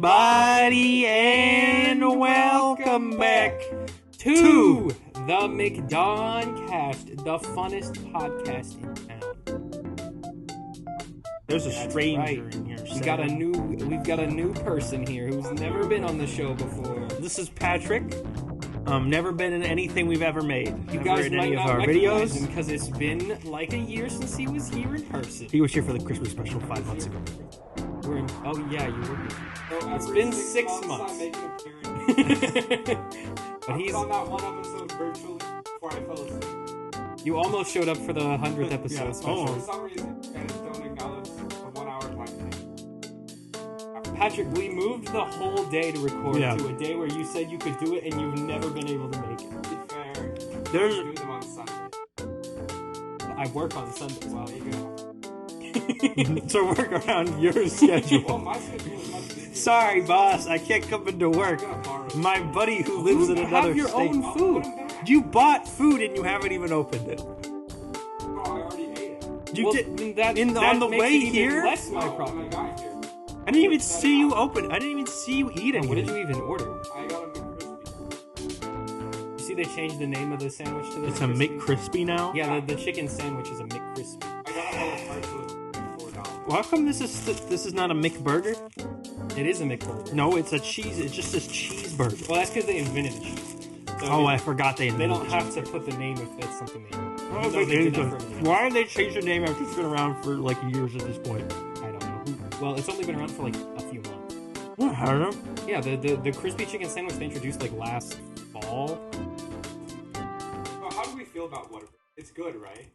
everybody, and welcome back to the McDonCast, the funnest podcast in town. There's a stranger in here. We've got a new person here who's never been on the show before. This is Patrick. Never been in anything we've ever made. You never guys in might any of not our recognize videos. him because it's been like a year since he was here in person. He was here for the Christmas special 5 months ago. Oh yeah, you were here. So It's been 6 months. I make an appearance. But I was on that one episode virtually before I fell asleep. you almost showed up for the 100th episode. Yeah, special. For some reason, you guys don't acknowledge the 1 hour time thing. Patrick, we moved the whole day to record Yeah. to a day where you said you could do it and you've never been able to make it. To be fair, There's do them on Sunday. I work on Sundays. Well, you go. to work around your schedule. Well, my schedule is much busier. Sorry, boss, I can't come into work. I'm gonna borrow. My buddy who lives in another have your state. own food. You bought food and you haven't even opened it. No, I already ate it. You Well, did. that, on that the makes way it even here? less my No, problem. when I got here, I didn't even see you open. I didn't even see you eat What did anything. you even order? I got a McCrispy. You see they changed the name of the sandwich to the It's a McCrispy now. Yeah, the chicken sandwich is a McCrispy. I got a whole parcel for $4. Well, how come this is not a McBurger? It is a McBurger. No, it's a cheese. It just says cheeseburger. Well, that's because they invented the cheese. So Oh, I forgot they They don't invented have to put the name if it's something they Oh, No, they did that for everything. Why did they change the name after it's been around for like years at this point? I don't know. Well, it's only been around for like a few months. I don't know. Yeah, the crispy chicken sandwich they introduced like last fall. Well, how do we feel about Whataburger? It's good, right?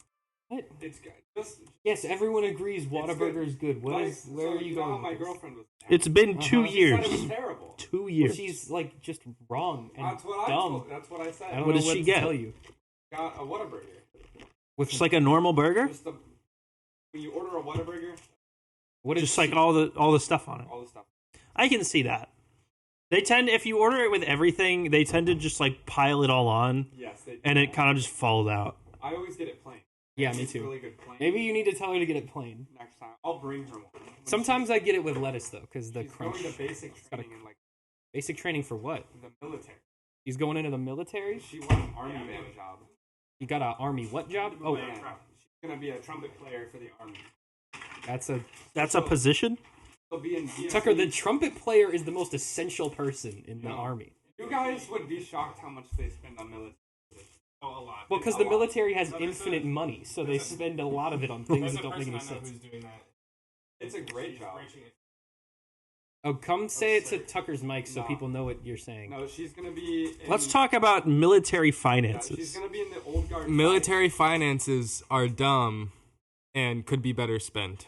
What? It's good. Just Yes, everyone agrees Whataburger is good. Where are you know going? how my with this? girlfriend was. It's been 2 She She years. said it was terrible. 2 Well, years. she's like just wrong and That's what dumb. That's what I said. I don't What know does what she to get? tell you. Got a Whataburger. With Just like a normal burger, Just when you order a Whataburger, what is just like all the stuff on it. all the stuff. I can see that. They tend, if you order it with everything, they tend to just like pile it all on, Yes, they do. and it kind of just falls out. I always get it plain. Yeah, me It's too. Really good plain. Maybe you need to tell her to get it plain. next time I'll bring her one. When Sometimes I get it with lettuce though, because the she's crunch. going to basic gotta- training in like Basic training for what? the military. He's going into the military. She wants an army man job. You got an army what job? Oh, Man. She's gonna be a trumpet player for the army. that's a That's a position. She'll be in DFE. Tucker. The trumpet player is the most essential person in the No. army. You guys would be shocked how much they spend on military. Oh, a lot. Well, because A the lot. military has No, there's infinite a- money, so they there's a- spend a lot of it on things There's that a don't make person any I know sense. who's doing that. It's a great She's job. preaching it. Oh, come say it to Absurd. Tucker's mic so No. people know what you're saying. No, she's gonna be. In, Let's talk about military Yeah, she's finances. gonna be in the old guard. Military finances are dumb and could be better spent.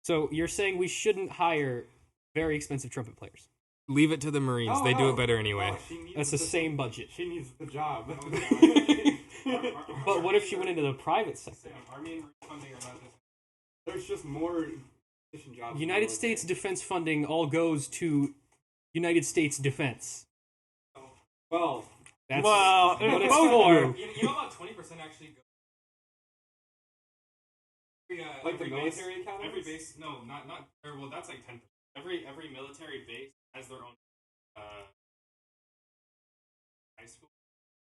So you're saying we shouldn't hire very expensive trumpet players? Leave it to the Marines. No, they do no, it better anyway. no, she needs That's the same budget. She needs the job. But what if she went into the private sector? Army and funding are not this. There's just more efficient jobs. in the United military. States defense funding all goes to United States defense. Well, That's Well, what it's both for. do. You know about 20% actually go. like the every military base, academies. every base, no, not or, well, that's like 10%. Every military base has their own high school.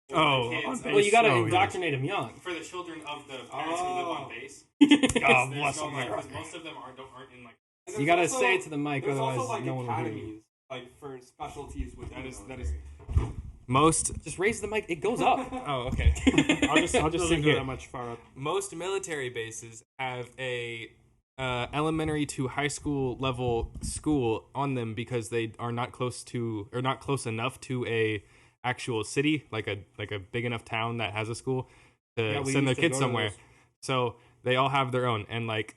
For the Oh, kids on of- base. Well, you got to Oh, yeah. indoctrinate them young. for the children of the parents who live on base. God There's bless no, like, 'cause America. most of them aren't in like. And You there's got to also- say it to the mic, There's otherwise also like no one will hear you. academies, like for specialties within That is the that military. is most. Just raise the mic; it goes up. Oh, okay. I'll just Doesn't sit go here. that much far up. Most military bases have a elementary to high school level school on them because they are not close to or not close enough to a actual city, like a big enough town that has a school to Yeah, we send their used to kids go to somewhere. those. So they all have their own, and like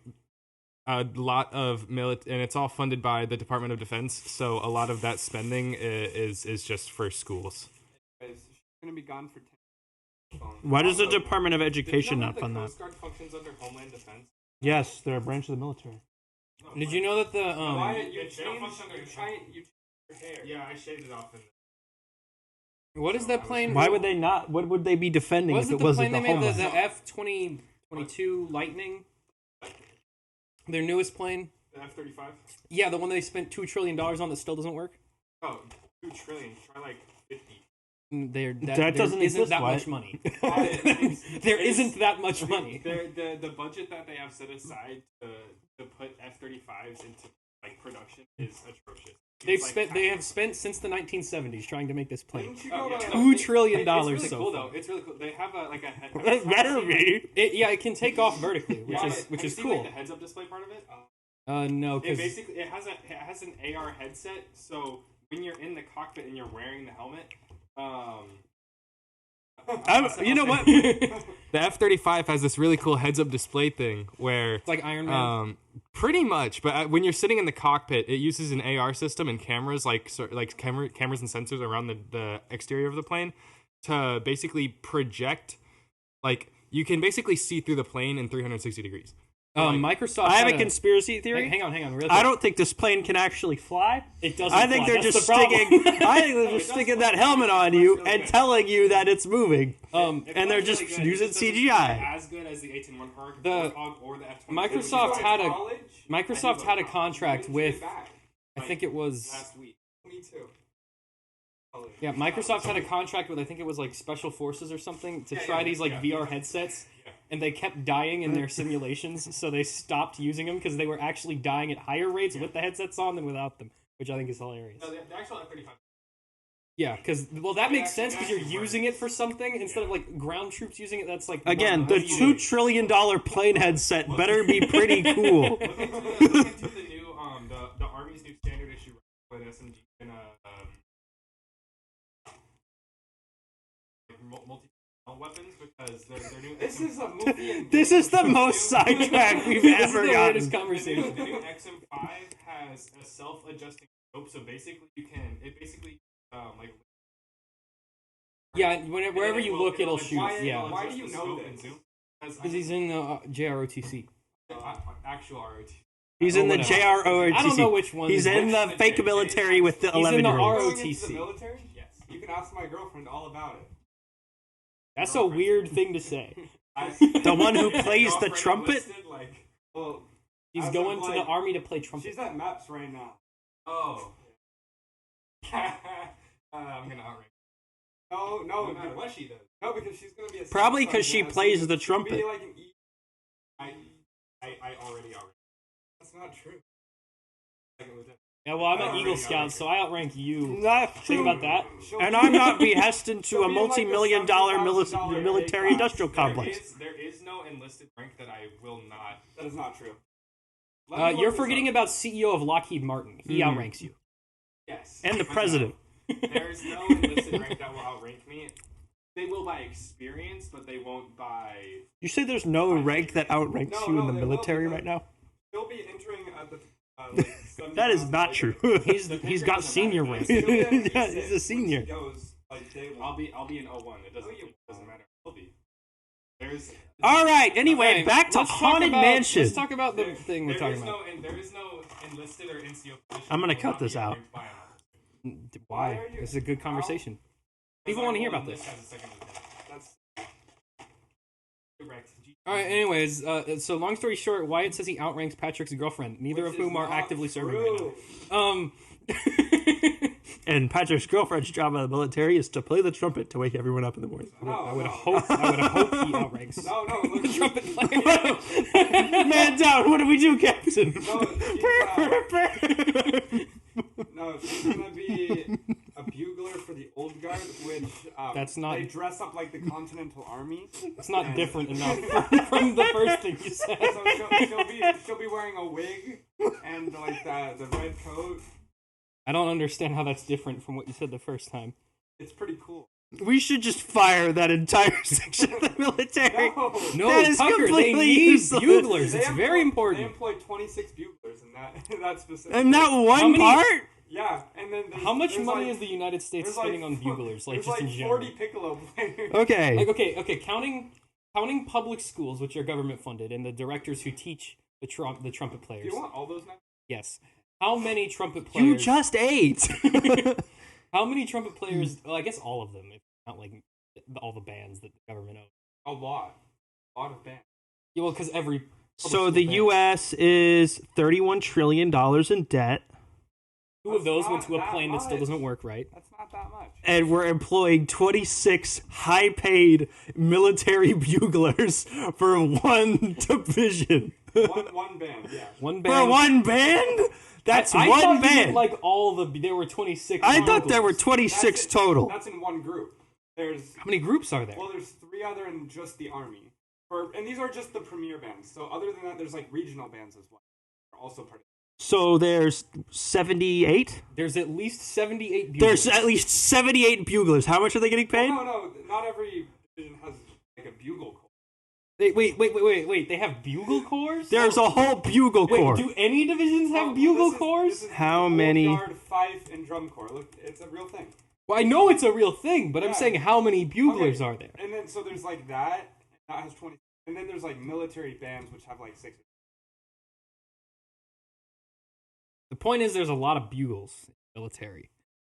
a lot of and it's all funded by the Department of Defense. So a lot of that spending is just for schools. She's gonna be gone for 10. Why does the Also, Department of Did Education you know not that fund the that? Coast Guard functions under Homeland Defense? Yes, they're a branch of the military. Did you know that the Why They you don't changed? function under You defense. changed your hair. Yeah, I shaved it off. what is that plane? Why would they not? What would they be defending Was if it it the wasn't plane the they made? Homeland? The F-2022 Lightning, their newest plane. The F-35? Yeah, the one they spent $2 trillion on that still doesn't work. Oh, 2 trillion. Try like 50. That doesn't isn't exist, that Wyatt. much money. There isn't that much money. The budget that they have set aside to put F-35s into like production is atrocious. They have spent since the 1970s trying to make this plane. Didn't you go to- $2 trillion It's really so cool far. though. It's really cool. They have a head. It better be. It can take off vertically, which Have you is seen, cool. Like, the heads-up display part of it. No, It because basically it has an AR headset. So when you're in the cockpit and you're wearing the helmet, You know what? The F-35 has this really cool heads-up display thing where it's like Iron Man. pretty much, but when you're sitting in the cockpit, it uses an AR system and cameras, cameras and sensors around the exterior of the plane to basically project, like, you can basically see through the plane in 360 degrees. Microsoft. I have had a conspiracy theory. Hang on, real quick. I don't think this plane can actually fly. It doesn't. I think fly. they're That's just the problem. sticking. I think they're just sticking that helmet on you and telling you that it's moving. And they're just using CGI. As good as the 18-1 The- or the F-22. Microsoft had a College, Microsoft had a contract with. back, I think it was. last week. Me too. Yeah, Microsoft had a contract with I think it was like Special Forces or something to try these like VR headsets, and they kept dying in their simulations, so they stopped using them because they were actually dying at higher rates with the headsets on than without them, which I think is hilarious. No, the actual F-35. Yeah, because that makes sense because you're using it for something instead of like ground troops using it. That's like Again, how the do you do it? $2 trillion plane headset better be pretty cool. Look into the new the Army's new standard issue with SMG and multi weapons because their new. This is a movie. This is the most sidetracked we've This is ever the gotten. weirdest conversation. The new XM5 has a self-adjusting scope, so basically you can like. Yeah, wherever you look, it'll shoot. Why Yeah, do you know this? because he's in JROTC. Actual ROT. He's in the whatever. JROTC. I don't know which one. He's in the fake military with the He's in the 11-year-olds. Going into the ROTC. military? Yes. You can ask my girlfriend all about it. That's a weird thing to say. The one who plays the trumpet? He's As going of, to the like, army to play trumpet. She's at MAPS right now. Oh. I'm gonna outrank. No matter what she does. No, because she's gonna be a Probably because sergeant, she so plays the she'll trumpet. Be like an I already outrank. That's not true. Yeah, well, I'm an Eagle Scout, so I outrank you. That's Think true. about that. And I'm not behesting to She'll a be in, like, multi-million the dollar $70,000 military A industrial class. complex. There is no enlisted rank that I will not. That is not true. You're forgetting about CEO of Lockheed Martin. He outranks you. Yes. And the president. There is no enlisted rank that will outrank me. They will by experience, but they won't by. You say there's no rank that outranks you in the they will, military because right now? He'll be entering at the. That is not true. He's got senior rank. Yeah, he's a senior. I'll be in 01. It doesn't matter. I'll be. There's. All right. Anyway, Alright, back to let's talk Haunted about- Mansion. Let's talk about the thing we're talking about. There is no enlisted or NCO position. I'm gonna that will cut not be this out. ranked by an officer. Why? This is a good conversation. People want to hear about this. That's correct. All right. Anyways, so long story short, Wyatt says he outranks Patrick's girlfriend, neither of whom are actively serving right now. And Patrick's girlfriend's job in the military is to play the trumpet to wake everyone up in the morning. I would hope he outranks. No, look, Trumpet player. Man down. What do we do, Captain? No, she's gonna be a bugler for the old guard, which That's not- they dress up like the Continental Army. It's not different enough from the first thing you said. So she'll be wearing a wig and like the red coat. I don't understand how that's different from what you said the first time. It's pretty cool. We should just fire that entire section of the military. No, That is Tucker, they completely need useless. buglers. They It's very They important. employ 26 buglers in that specific. And that one How many- part? Yeah, and then How much there's money like- is the United States there's spending like on buglers? Like there's just like in general. 40 piccolo players. Okay. Like okay, counting public schools, which are government funded, and the directors who teach the trumpet Do players. you want all those now? Yes. How many trumpet players? You just ate. How many trumpet players? Well, I guess all of them, if not like all the bands that the government owns. A lot of bands. Yeah, well, because So the U.S. is $31 trillion in debt. Two of those went to a plane that still doesn't work right. That's not that much. And we're employing 26 high-paid military buglers for one division. One band, yeah. One band. For one band? That's I one thought you band. meant, like all the there were 26. I thought there were buglers. 26 total. That's in one group. There's How many groups are there? Well, there's 3 other in just the army. And these are just the premier bands. So other than that, there's like regional bands as well. They're also part of. So there's 78? There's at least 78 buglers. There's at least 78 buglers. How much are they getting paid? No, not every division has like a bugle corps. Wait. They have bugle corps? There's a whole bugle corps. Wait, do any divisions have bugle corps? This is How the many- Old Guard, fife, and drum corps. Look, it's a real thing. Well, I know it's a real thing, but I'm Yeah. saying how many buglers Okay, are there? And then so there's like that has 20, and then there's like military bands which have like 6. The point is there's a lot of bugles in the military.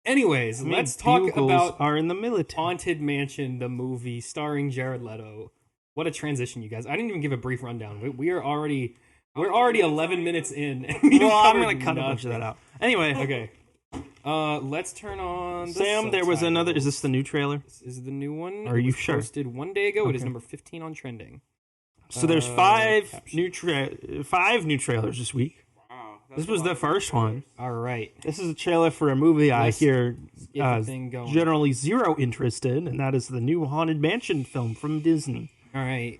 Anyways, I mean, let's talk bugles about are in the military. Haunted Mansion, the movie starring Jared Leto. What a transition, you guys. I didn't even give a brief rundown. We're already 11 minutes in. And we've Well, I'm covered going to cut a bunch of that out. Anyway, Okay. Let's turn on the Sam, there was another. Is this the new trailer? This is the new one. Are It you was sure? Posted one day ago. It is Okay. number 15 on trending. So there's five caption. new trailers this week. Wow. This was the first one. All right. This is a trailer for a movie I Let's hear Get the thing going. generally zero interest in, and that is the new Haunted Mansion film from Disney. All right.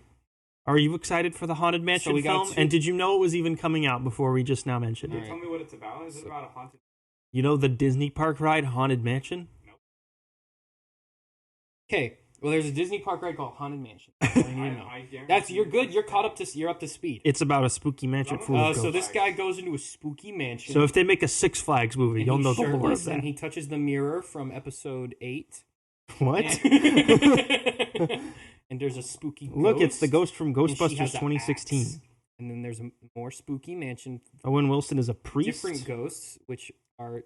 Are you excited for the Haunted Mansion we got film? two- And did you know it was even coming out before we just now mentioned it? All right. Tell me what it's about. Is it about a haunted? You know the Disney park ride Haunted Mansion? Okay. Well, there's a Disney park ride called Haunted Mansion. That's all you need to know. I guarantee That's you're good. You're caught up to. You're up to speed. It's about a spooky mansion full of So ghosts. this guy goes into a spooky mansion. So if they make a Six Flags movie, and you'll he's know the lore of shirtless, that. and he touches the mirror from episode 8. What? And there's a spooky ghost. Look, it's the ghost from and she has Ghostbusters an 2016. axe. And then there's a more spooky mansion. Owen Wilson is a priest. Different ghosts, which are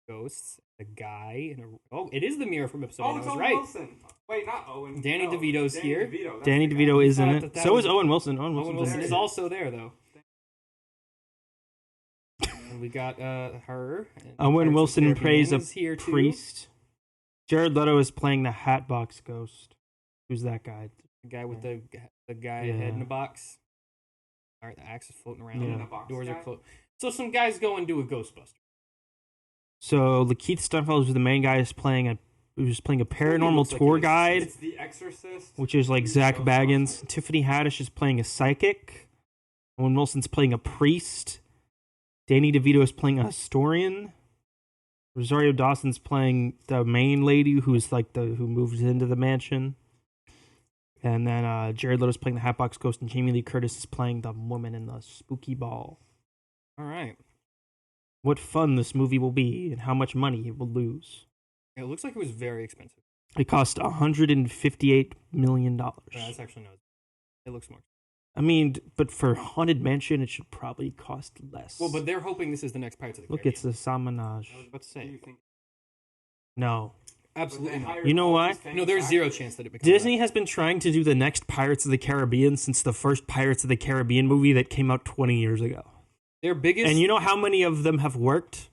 ghosts. A guy and it is the mirror from episode 8. I it's was Owen right. Wilson. Wait, not Owen. Danny no, DeVito's Danny here. DeVito, that's Danny the guy. DeVito is in thought it. that So is was- Owen Wilson. Owen Owen Wilson's Wilson in is it. also there though. And we got her. and Owen Pirates of Wilson the plays Caribbean a is here too. priest. Jared Leto is playing the Hatbox Ghost. Who's that guy? The guy with the guy Yeah. head in a box. All right, the axe is floating around. Yeah. The box Doors guy? are closed. So some guys go and do a Ghostbuster. So Lakeith Stanfield is the main guy who's playing a paranormal looks like tour an guide, It's The Exorcist. which is like Zach Baggins. Tiffany Haddish is playing a psychic. Owen Wilson's playing a priest. Danny DeVito is playing a historian. Rosario Dawson's playing the main lady who's like who moves into the mansion. And then Jared Leto's playing the Hatbox Ghost, and Jamie Lee Curtis is playing the woman in the spooky ball. All right. What fun this movie will be, and how much money it will lose. It looks like it was very expensive. It cost $158 million. Yeah, that's actually not. It looks more. I mean, but for Haunted Mansion, it should probably cost less. Well, but they're hoping this is the next Pirates of the look, Caribbean. it's the Samanage. I was about to Do you say. think? No. Absolutely But they not. hired You know all why? these famous No, there's zero actors. chance that it becomes Disney has been trying to do the next Pirates of the Caribbean since the first Pirates of the Caribbean movie that came out 20 years ago. Their biggest And you know how many of them have worked?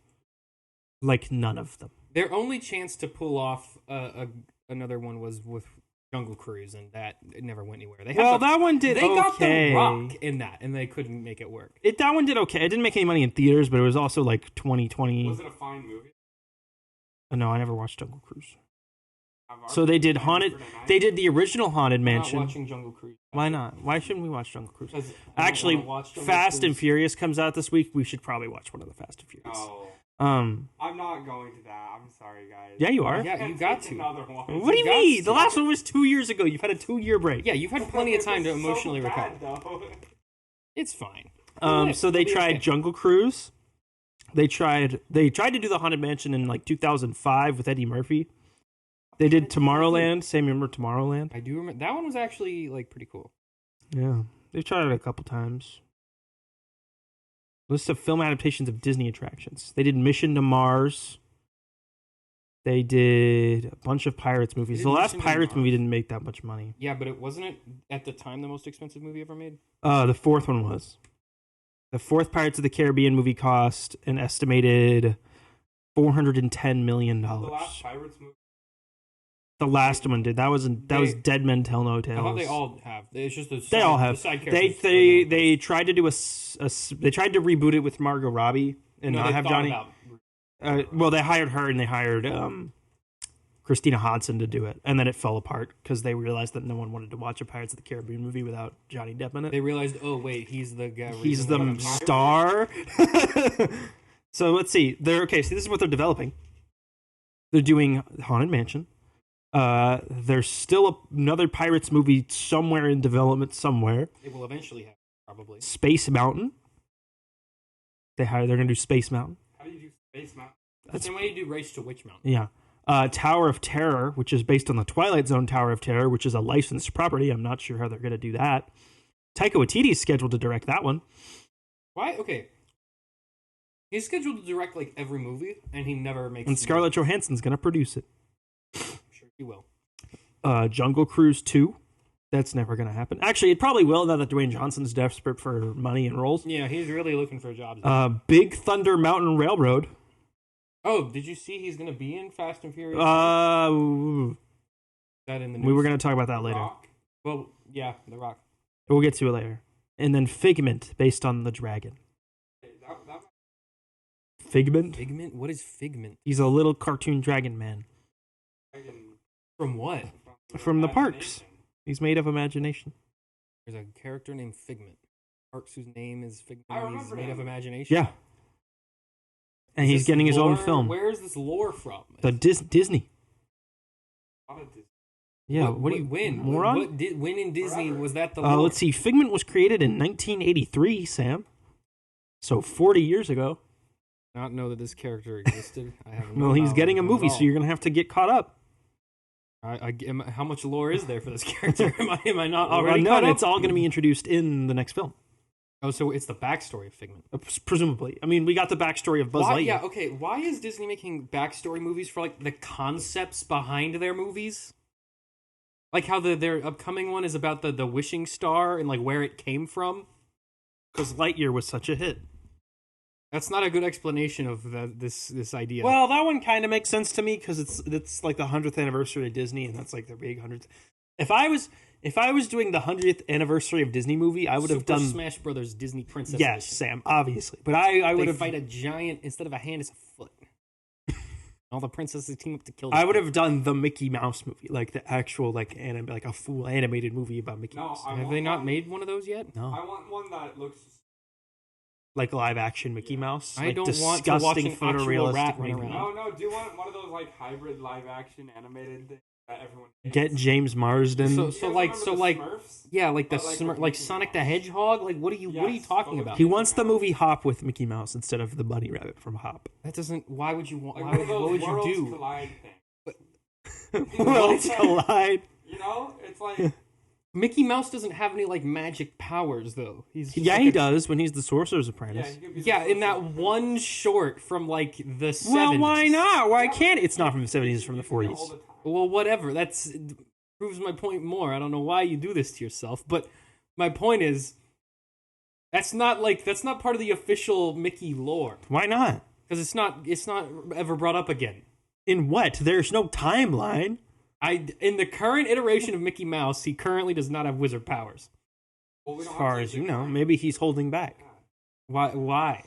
Like, none of them. their only chance to pull off another one was with Jungle Cruise, and that it never went anywhere. They had Well, the- that one did They got okay. The Rock in that, and they couldn't make it work. That one did okay. It didn't make any money in theaters, but it was also like 2020. Was it a fine movie? No, I never watched Jungle Cruise. I've So they did already Haunted. for tonight. They did the original Haunted I'm Mansion. not watching Jungle Cruise. Why not? Why shouldn't we watch Jungle Cruise? Because I don't Actually, wanna watch Jungle Fast and Cruise. Furious comes out this week. We should probably watch one of the Fast and Furious. Oh, Um, I'm not going to that. I'm sorry, guys. yeah, you are. Yeah, Can't you got take to. Another one. What do you got mean? to. The last one was 2 years ago. You've had a 2-year break. Yeah, you've had plenty of time to It was emotionally so recover. bad, though. It's fine. So they It'll be tried okay. Jungle Cruise. They tried to do the Haunted Mansion in like 2005 with Eddie Murphy. They did Tomorrowland. Sam, remember Tomorrowland? I do remember that one was actually like pretty cool. Yeah, they've tried it a couple times. List of film adaptations of Disney attractions. They did Mission to Mars. They did a bunch of Pirates movies. The did last Mission Pirates Mars. movie didn't make that much money. Yeah, but it wasn't at the time the most expensive movie ever made. The fourth one was. The fourth Pirates of the Caribbean movie cost an estimated $410 million. The last Pirates movie. The last one did. That was Dead Men Tell No Tales. I thought they all have. It's just They all have. The side They characters. they tried to do they tried to reboot it with Margot Robbie and No, not they have thought Johnny. about- Well, they hired her and they hired Christina Hodson to do it, and then it fell apart because they realized that no one wanted to watch a Pirates of the Caribbean movie without Johnny Depp in it. They realized, oh wait, he's the guy. He's the star. So let's see. So this is what they're developing. They're doing Haunted Mansion. There's still another Pirates movie somewhere in development somewhere. They will eventually have probably. Space Mountain. They're gonna do Space Mountain. How do you do Space Mountain? The same way you do Race to Witch Mountain. Yeah. Tower of Terror, which is based on the Twilight Zone Tower of Terror, which is a licensed property. I'm not sure how they're gonna do that. Taika Waititi's scheduled to direct that one. Why? Okay. He's scheduled to direct like every movie, and he never makes. And Scarlett Johansson's gonna produce it. Sure, he will. Jungle Cruise 2. That's never going to happen. Actually, it probably will now that Dwayne Johnson's desperate for money and roles. Yeah, he's really looking for jobs. Big Thunder Mountain Railroad. Oh, did you see he's going to be in Fast and Furious? Uh, that in the news? we were going to talk about that later. Rock. Well, yeah, The Rock. We'll get to it later. And then Figment, based on the dragon. That Figment? Figment? What is Figment? He's a little cartoon dragon man. From what? From the parks. He's made of imagination. There's a character named Figment. Parks whose name is Figment. I He's remember made him. of imagination. Yeah. And Is he's this getting his own lore- film. Where is this lore from? The Disney. Yeah, what do you when? moron? When in Disney Forever. was that the lore? Let's see. Figment was created in 1983, Sam. So 40 years ago. Not know that this character existed. I have no Well, he's knowledge getting a of it movie, at so all. you're going to have to get caught up. How much lore is there for this character? Am I not already caught None. up? It's all going to be introduced in the next film. Oh, so it's the backstory of Figment. Presumably. I mean, we got the backstory of Buzz Why, Lightyear. yeah, okay. Why is Disney making backstory movies for like the concepts behind their movies? Like how their upcoming one is about the wishing star and like where it came from. Because Lightyear was such a hit. That's not a good explanation of this idea. Well, that one kind of makes sense to me because it's like the 100th anniversary of Disney, and that's like their big 100th. If I was doing the 100th anniversary of Disney movie, I would have Super done Smash Brothers Disney Princess. yes, Edition. Sam, obviously. But I would They have fight a giant instead of a hand, it's a foot. All the princesses team up to kill. I would have done the Mickey Mouse movie, like the actual like a full animated movie about Mickey No, Mouse, I Have want they not one- made one of those yet? no, I want one that looks. like live action Mickey Mouse. I like don't want to watch disgusting an actual photorealistic rat run Mickey around. Mouse. No, do one of those like hybrid live action animated things that everyone hates. Get James Marsden. So You guys like remember so the like Smurfs? yeah, like the But, like, Smur- with like Mickey Sonic the Mouse. Hedgehog. Like what are you Yes, talking but about? He wants the movie Hop with Mickey Mouse instead of the bunny rabbit from Hop. That doesn't. Why would you want? Like Why one would, of those what would you worlds do? collide things. Worlds collide. You know, it's like Mickey Mouse doesn't have any like magic powers though. He's just, Yeah, like, he a- does when he's the Sorcerer's yeah, Apprentice. he could be Yeah, the in that sorcerer. one short from like the 70s. Well, why not? Why can't it's not from the 70s? It's from the All 40s. the time. Well, whatever. That's proves my point more. I don't know why you do this to yourself, but my point is that's not part of the official Mickey lore Why not? because it's not ever brought up again. In what? There's no timeline. In the current iteration of Mickey Mouse, he currently does not have wizard powers. Well, we As don't far have as to you know, define- maybe he's holding back. Why?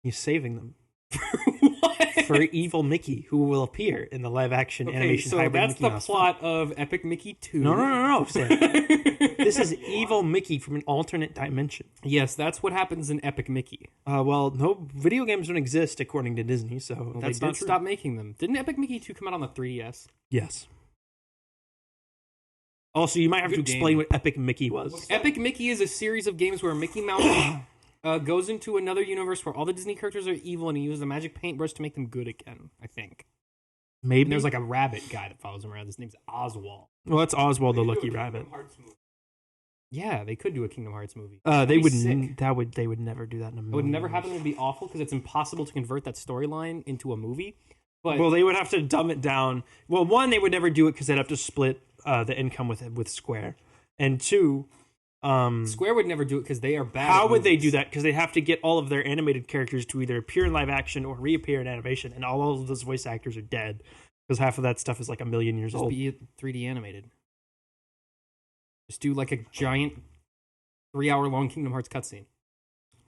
He's saving them Why? for evil Mickey, who will appear in the live-action Okay, animation so hybrid that's Mickey the Mouse plot of Epic Mickey 2. film. No, Sam. This is evil Mickey from an alternate dimension. Yes, that's what happens in Epic Mickey. Well, no video games don't exist according to Disney, so Well, that's they not did true. stop making them. Didn't Epic Mickey 2 come out on the 3DS? Yes. Also, you might have to Good explain game. what Epic Mickey was. Epic Mickey is a series of games where Mickey Mouse goes into another universe where all the Disney characters are evil and he uses a magic paintbrush to make them good again, I think. Maybe. And there's like a rabbit guy that follows him around. His name's Oswald. well, that's Oswald the They could do Lucky a Rabbit. Kingdom Hearts movie. Yeah, they could do a Kingdom Hearts movie. They That'd be would sick. they would never do that in a movie. It would never happen. It would be awful because it's impossible to convert that storyline into a movie. But Well, they would have to dumb it down. Well, one, they would never do it because they'd have to split the income with Square, and two, Square would never do it because they are bad. how at would they movies. do that? Because they have to get all of their animated characters to either appear in live action or reappear in animation, and all of those voice actors are dead because half of that stuff is like a million years Just old. be 3D animated. Just do like a giant 3-hour-long Kingdom Hearts cutscene.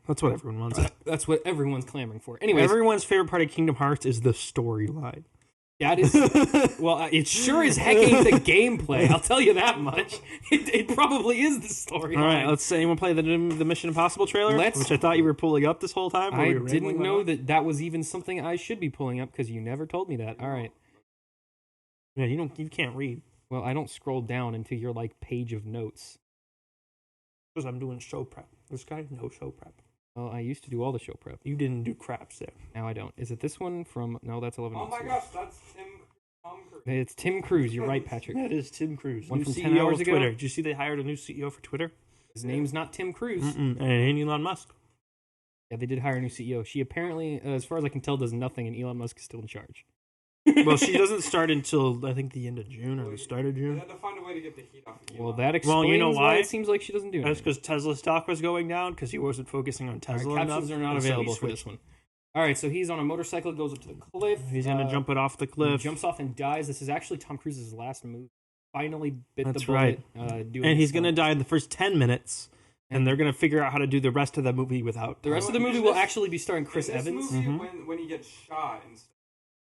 That's what everyone wants. That's what everyone's clamoring for. Anyways, Everyone's favorite part of Kingdom Hearts is the storyline. that is well, it sure as heck ain't the gameplay. I'll tell you that much. It probably is the storyline. All right, let's say anyone play the Mission Impossible trailer, which I thought you were pulling up this whole time. I didn't know that was even something I should be pulling up because you never told me that. All right. Yeah, you can't read Well, I don't scroll down into your like page of notes. because I'm doing show prep. This guy, no show prep. Well, I used to do all the show prep. You didn't do craps there. Now I don't. Is it this one from? No, that's 11. Oh my gosh, that's Tom Cruise. It's Tim Cruise. You're right, Patrick. That is Tim Cruise. One New from CEO 10 hours of ago? Twitter. Did you see they hired a new CEO for Twitter? His name's not Tim Cruise. And Elon Musk. Yeah, they did hire a new CEO. She apparently, as far as I can tell, does nothing, and Elon Musk is still in charge. Well, she doesn't start until I think the end of June or the start of They June. had to find a way to get the heat off. Well, that explains Well, you know why why? it seems like she doesn't do That's anything. because Tesla's stock was going down because he wasn't focusing on All Tesla right, enough. captions are not and so he available for switched. this one. All right, so he's on a motorcycle, goes up to the cliff. He's gonna jump it off the He cliff, jumps off and dies. This is actually Tom Cruise's last move. Finally bit That's the bullet. right. Doing and he's his gonna stunt. die in the first 10 minutes, and they're gonna figure out how to do the rest of the movie without. The rest of the movie will actually be starring Chris in this Evans. Movie, Mhm. when he gets shot, and stuff,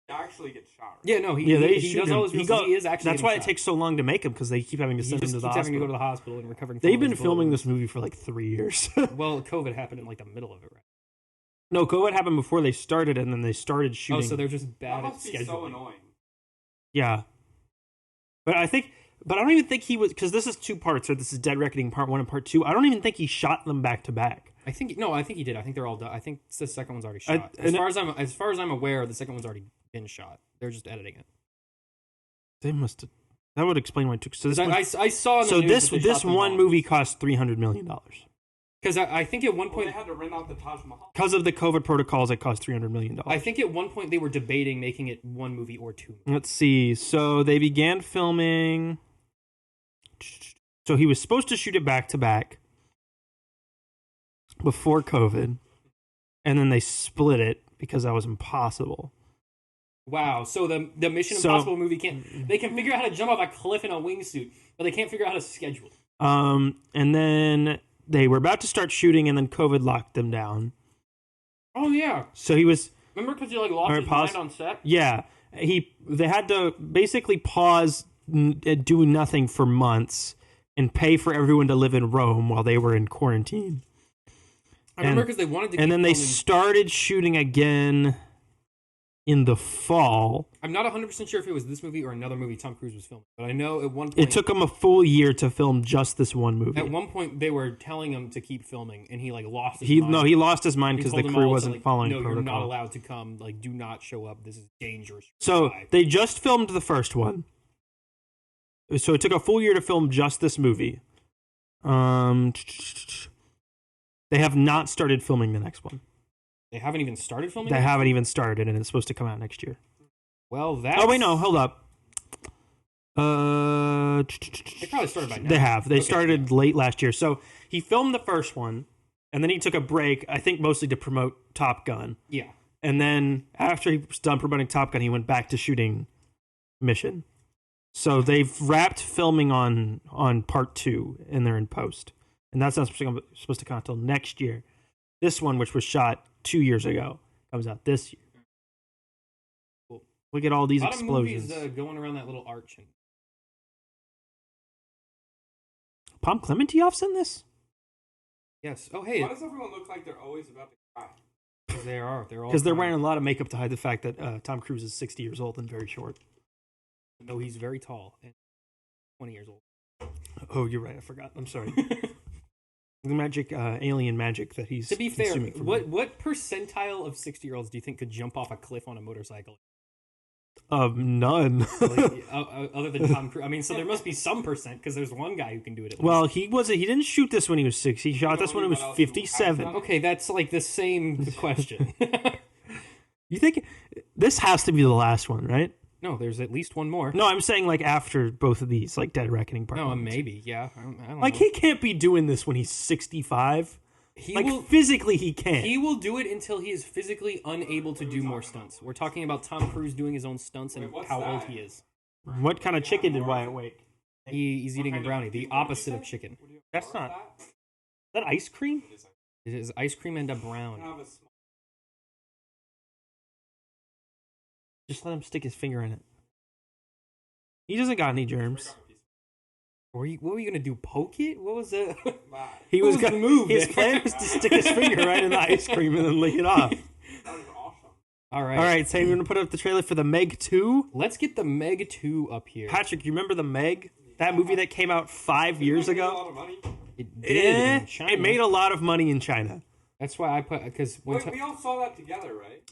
he actually gets shot. Right? Yeah, no, he they he shoot does him. all his real stuff. He is actually. That's getting why it shot. takes so long to make him because they keep having to He send just him to the keeps having to go hospital. to the hospital and recovering. From They've all been his filming bullets. this movie for like 3 years. Well, COVID happened in like the middle of it, right? No, COVID happened before they started, and then they started Oh, shooting. so they're just That bad at must be so scheduling. annoying. Yeah. But I don't even think he was, because this is two parts, or this is Dead Reckoning Part 1 and Part 2. I don't even think he shot them back to back. I think he did. I think they're all done. I think the second one's already I- shot. and As far as I'm aware, the second one's already been shot. They're just editing it. They must have, that would explain why it took, so this, I saw in the so news this, that they this shot them one all. movie cost $300 million. Because I think at one Well, point they had to rent out the Taj Mahal. Because of the COVID protocols, it cost $300 million. I think at one point they were debating making it one movie or two. Let's see. So they began filming. So he was supposed to shoot it back to back before COVID, and then they split it because that was impossible. Wow. So the Mission Impossible movie they can figure out how to jump off a cliff in a wingsuit, but they can't figure out how to schedule it. And then they were about to start shooting, and then COVID locked them down. Oh yeah. So he was, Remember because he like lost All right, his pause. mind on set? yeah, they had to basically pause doing nothing for months and pay for everyone to live in Rome while they were in quarantine. I remember because they wanted to. And keep then they filming. started shooting again in the fall. I'm not 100% sure if it was this movie or another movie Tom Cruise was filming, but I know at one point It took him a full year to film just this one movie. at one point they were telling him to keep filming, and he like lost his mind. He lost his mind He because told the them crew all to, wasn't like, following no, protocol. you're not allowed to come. Like, do not show up. This is dangerous. So Bye. they just filmed the first one. So it took a full year to film just this movie. They have not started filming the next one. They haven't even started filming. They it? haven't even started, and it's supposed to come out next year. Well, that's... Oh wait, no, hold up. They probably started by now. They have. They Okay. started late last year. So he filmed the first one, and then he took a break. I think mostly to promote Top Gun. Yeah. And then after he was done promoting Top Gun, he went back to shooting Mission. So they've wrapped filming on part 2, and they're in post. And that's not supposed to come out until next year. This one, which was shot 2 years ago, comes out this year. Cool. Look at all these A lot explosions. of movies going around that little arch. And... Palm Clementieff's in this? Yes. Oh, hey. Why does everyone look like they're always about to cry? They are. They're all... Because they're crying. wearing a lot of makeup to hide the fact that Tom Cruise is 60 years old and very short. No, he's very tall and 20 years old. Oh, you're right. I forgot. I'm sorry. The magic, alien magic that he's To be fair, consuming from what percentile of 60-year-olds do you think could jump off a cliff on a motorcycle? None. Like, other than Tom Cruise. I mean, so there must be some percent because there's one guy who can do it. At Well, least. he didn't shoot this when he was 6. He shot this when he was 57. Okay, that's like the same question. You think this has to be the last one, right? No, there's at least one more. No, I'm saying like after both of these, like Dead Reckoning Part No, 1. maybe. Yeah, I don't Like know. he can't be doing this when he's 65. He Like will. physically, he can't. He will do it until he is physically unable to do more stunts. We're talking about Tom Cruise doing his own stunts and what's how old that? he is. What kind of chicken did Wyatt wake? He's eating a brownie, the opposite of chicken. That's not. Is that ice cream? It is ice cream and a brown. Just let him stick his finger in it. He doesn't got any germs. What were you gonna do? Poke it? What was that? He What was was gonna the move His there? plan was to stick his finger right in the ice cream and then lick it off. All right. All right, so you're gonna put up the trailer for the Meg 2. Let's get the Meg 2 up here. Patrick, you remember the Meg? That movie that came out 5 years ago. It did in China. It made a lot of money in China. That's why I put because we all saw that together, right?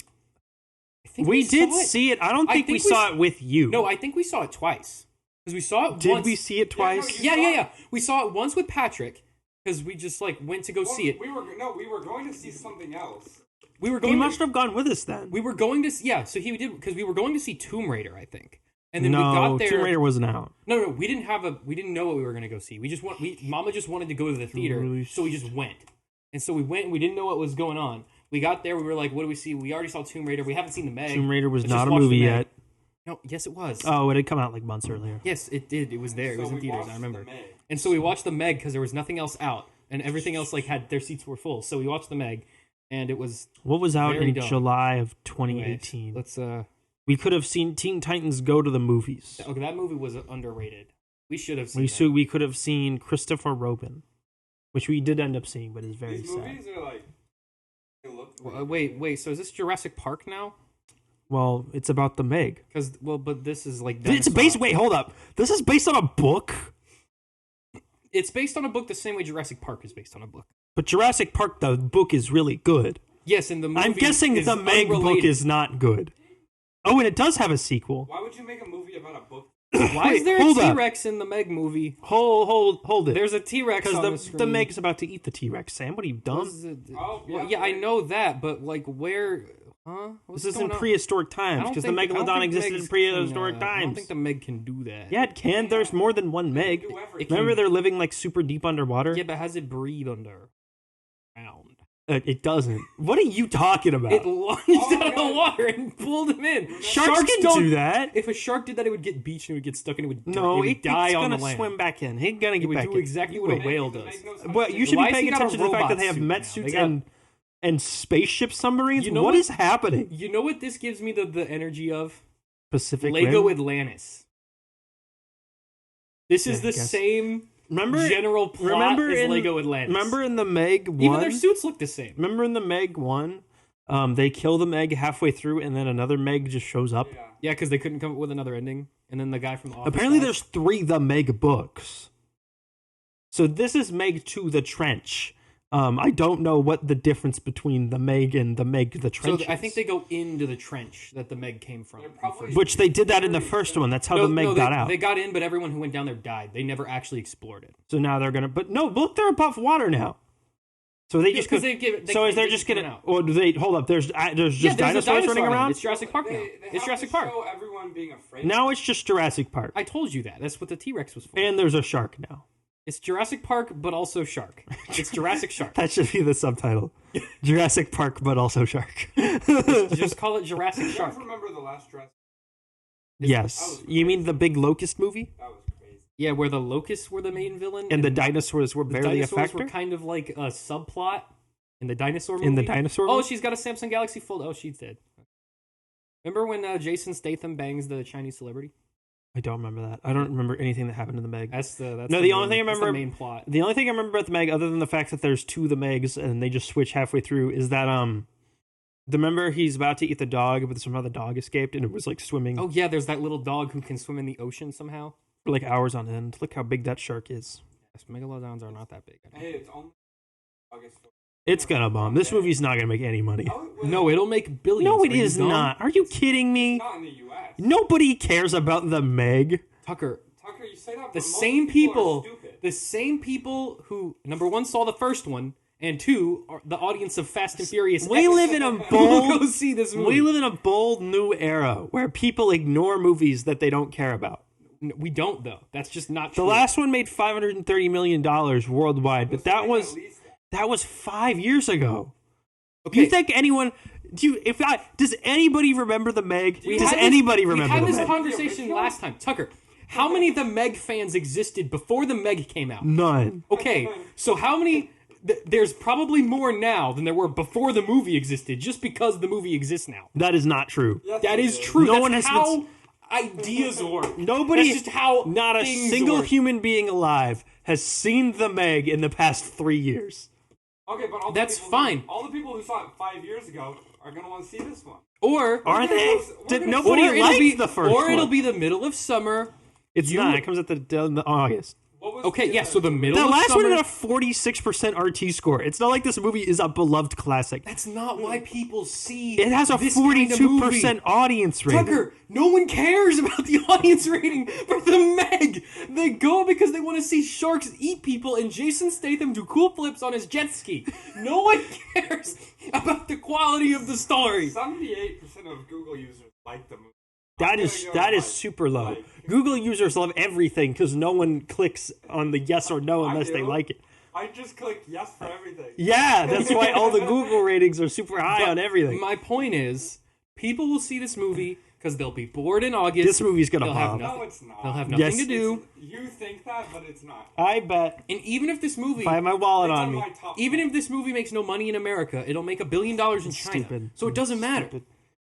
I think We did saw it. see it. I don't I think we think we saw it with you. No, I think we saw it twice because we saw it. Did once. we see it twice? Yeah. We saw it once with Patrick because we just like went to go see it. We were going to see something else. We were He going. must have gone with us then. We were going to yeah. So he did because we were going to see Tomb Raider, I think. And then no, we got there. Tomb Raider wasn't out. No, we didn't know what we were gonna go see. Mama just wanted to go to the theater, so we just went. And so we went and we didn't know what was going on. We got there, we were like, what do we see? We already saw Tomb Raider. We haven't seen the Meg. Tomb Raider was Let's not just a watch movie the Meg. yet. No, yes it was. Oh, it had come out like months earlier. Yes, it did. It was there. It was in we theaters, I watched remember. the Meg. And so we watched the Meg because there was nothing else out. And everything else like had their seats were full. So we watched the Meg and it was What was out Very in dumb. July of anyways, 2018? let's We could have seen Teen Titans Go to the movies. okay, that movie was underrated. We should have seen that. We could have seen Christopher Robin, which we did end up seeing, but is very These sad. movies are like. They look Wait, so is this Jurassic Park now? Well, it's about the Meg. But this is like It's based. Wait, hold up. This is based on a book, It's based on a book the same way Jurassic Park is based on a book. but Jurassic Park, the book is really good. Yes, and the movie I'm guessing is the Meg book unrelated. is not good. Oh, and it does have a sequel. Why would you make a movie about a book? Why is Wait, there a hold up. T-Rex in the Meg movie? Hold it. There's a T-Rex on the Because screen. the Meg's about to eat the T-Rex. Sam, what are you dumb? Oh, Well, yeah, I know that, but like where? Huh? What's This is in going on? prehistoric I times don't because the think- I don't Megalodon think existed Meg's in prehistoric can, I don't times. think the Meg can do that. Yeah, it can. There's more than one Meg. do everything. It can- Remember, they're living like super deep underwater. Yeah, but has it breathe under? Ground. It doesn't. What are you talking about? It lunged out of the water and pulled him in. Sharks can don't do that. If a shark did that, it would get beached and it would get stuck and it would No, it would die it's on gonna the land. swim back in. He's gonna It get would back do in. exactly what a whale does. Well, you should Why be has he paying got a attention to the fact that they have robot met suit now? suits They got- and spaceship submarines. You know what what- is happening? You know what this gives me the energy of? Pacific Lego Rim? Atlantis. This is Yeah, I the guess. same Remember general plot remember as in Lego Atlantis. Remember in the Meg 1? Even their suits look the same. Remember in the Meg 1? They kill the Meg halfway through and then another Meg just shows up. Yeah, because they couldn't come up with another ending. And then the guy from the office Apparently died. there's 3 The Meg books. So this is Meg 2 The Trench. I don't know what the difference between the Meg and the Meg The So Trench I is. think they go into the trench that the Meg came from. Which they did that in the first one. That's how the Meg got out. They got in, but everyone who went down there died. They never actually explored it. So now they're gonna. But no, look, they're above water now. So they just. because could- they so is they they're just coming gonna? out. Or do they hold up? There's just There's a dinosaurs dinosaur running in it. around. It's Jurassic Park now. They It's have Jurassic to Park. show everyone being afraid. Now it's just Jurassic Park, I told you that. That's what the T-Rex was for. and there's a shark now. It's Jurassic Park, but also shark. It's Jurassic Shark. That should be the subtitle. Jurassic Park, but also shark. Just call it Jurassic You Shark. guys remember the last Jurassic? Yes, you mean the big locust movie? That was crazy. Yeah, where the locusts were the main villain, And the dinosaurs were the barely a dinosaurs factor were kind of like a subplot in the dinosaur movie. in the dinosaur. Oh, movie? she's got a Samsung Galaxy Fold. Oh, she's dead. Remember when Jason Statham bangs the Chinese celebrity? I don't remember that. I don't remember anything that happened in the Meg. That's the No, the only thing I that's remember- the main plot. The only thing I remember about the Meg, other than the fact that there's 2 of the Megs and they just switch halfway through, is that remember he's about to eat the dog, but somehow the dog escaped and it was like swimming Oh yeah, there's that little dog who can swim in the ocean somehow. for like hours on end. Look how big that shark is. Yes, megalodons are not that big. Hey, it's only August 4th. It's gonna bomb. This movie's not gonna make any money. No, it'll make billions. No, it Are you is dumb? not. Are you kidding me? Not in the U.S. Nobody cares about the Meg. Tucker, you say that, but The most same people are people, stupid. the same people who number one saw the first one and 2, the audience of Fast and Furious We X live in a will bold go see this movie. We live in a bold new era where people ignore movies that they don't care about. We don't, though. That's just not true. The last one made $530 million worldwide, but that was 5 years ago. Okay. You think anyone? Does anybody remember the Meg? Does anybody remember the Meg? We had this conversation last time, Tucker. How many of the Meg fans existed before the Meg came out? None. Okay, so how many? There's probably more now than there were before the movie existed, just because the movie exists now. That is not true. That is true. No That's one has how ideas work. Nobody. That's just how not a things single work. human being alive has seen the Meg in the past 3 years. Okay, but all That's the people fine. All the people who saw it 5 years ago are gonna want to see this one. Or Are they? Did nobody or it'll like be the first Or one? it'll be the middle of summer. It's not. It comes at the August. What was Okay, the, yeah. So the middle The of last summer. one had a 46% RT score. It's not like this movie is a beloved classic. That's not why people see. It has a this kind of 42% movie. audience rating. Tucker, no one cares about the audience rating for the Meg. They go because they want to see sharks eat people and Jason Statham do cool flips on his jet ski. No one cares about the quality of the story. 78% of Google users like the movie. That is super low. Google users love everything because no one clicks on the yes or no unless they do. like it. I just click yes for everything. Yeah, that's why all the Google ratings are super high on everything. My point is, people will see this movie because they'll be bored in August. This movie's gonna They'll have bomb. nothing- No, it's not. They'll have nothing Yes. to do. You think that, but it's not. I bet And even if this movie, if I have my wallet It's on me. my top even 10. if this movie makes no money in America, it'll make $1 billion in China. Stupid. So it doesn't matter. Stupid.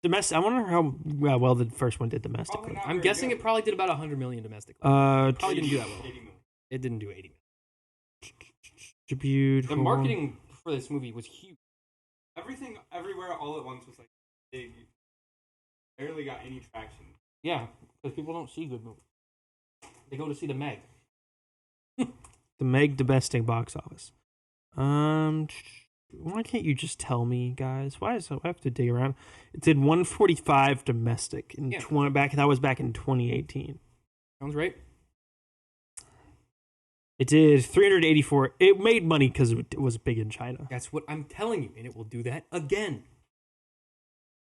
Domestic. I wonder how well the first one did domestically. Probably not I'm very guessing good. it probably did about 100 million domestically. Probably didn't do that well. 80 million. It didn't do 80 Tribute. million. The marketing for this movie was huge. Everything, everywhere, all at once was like big. Barely got any traction. Yeah, because people don't see good movies. They go to see the Meg. The Meg domestic box office. Why can't you just tell me, guys? Why is I have to dig around? It did 145 domestic in Yeah. That was back in 2018. Sounds right. It did 384. It made money because it was big in China. That's what I'm telling you, and it will do that again.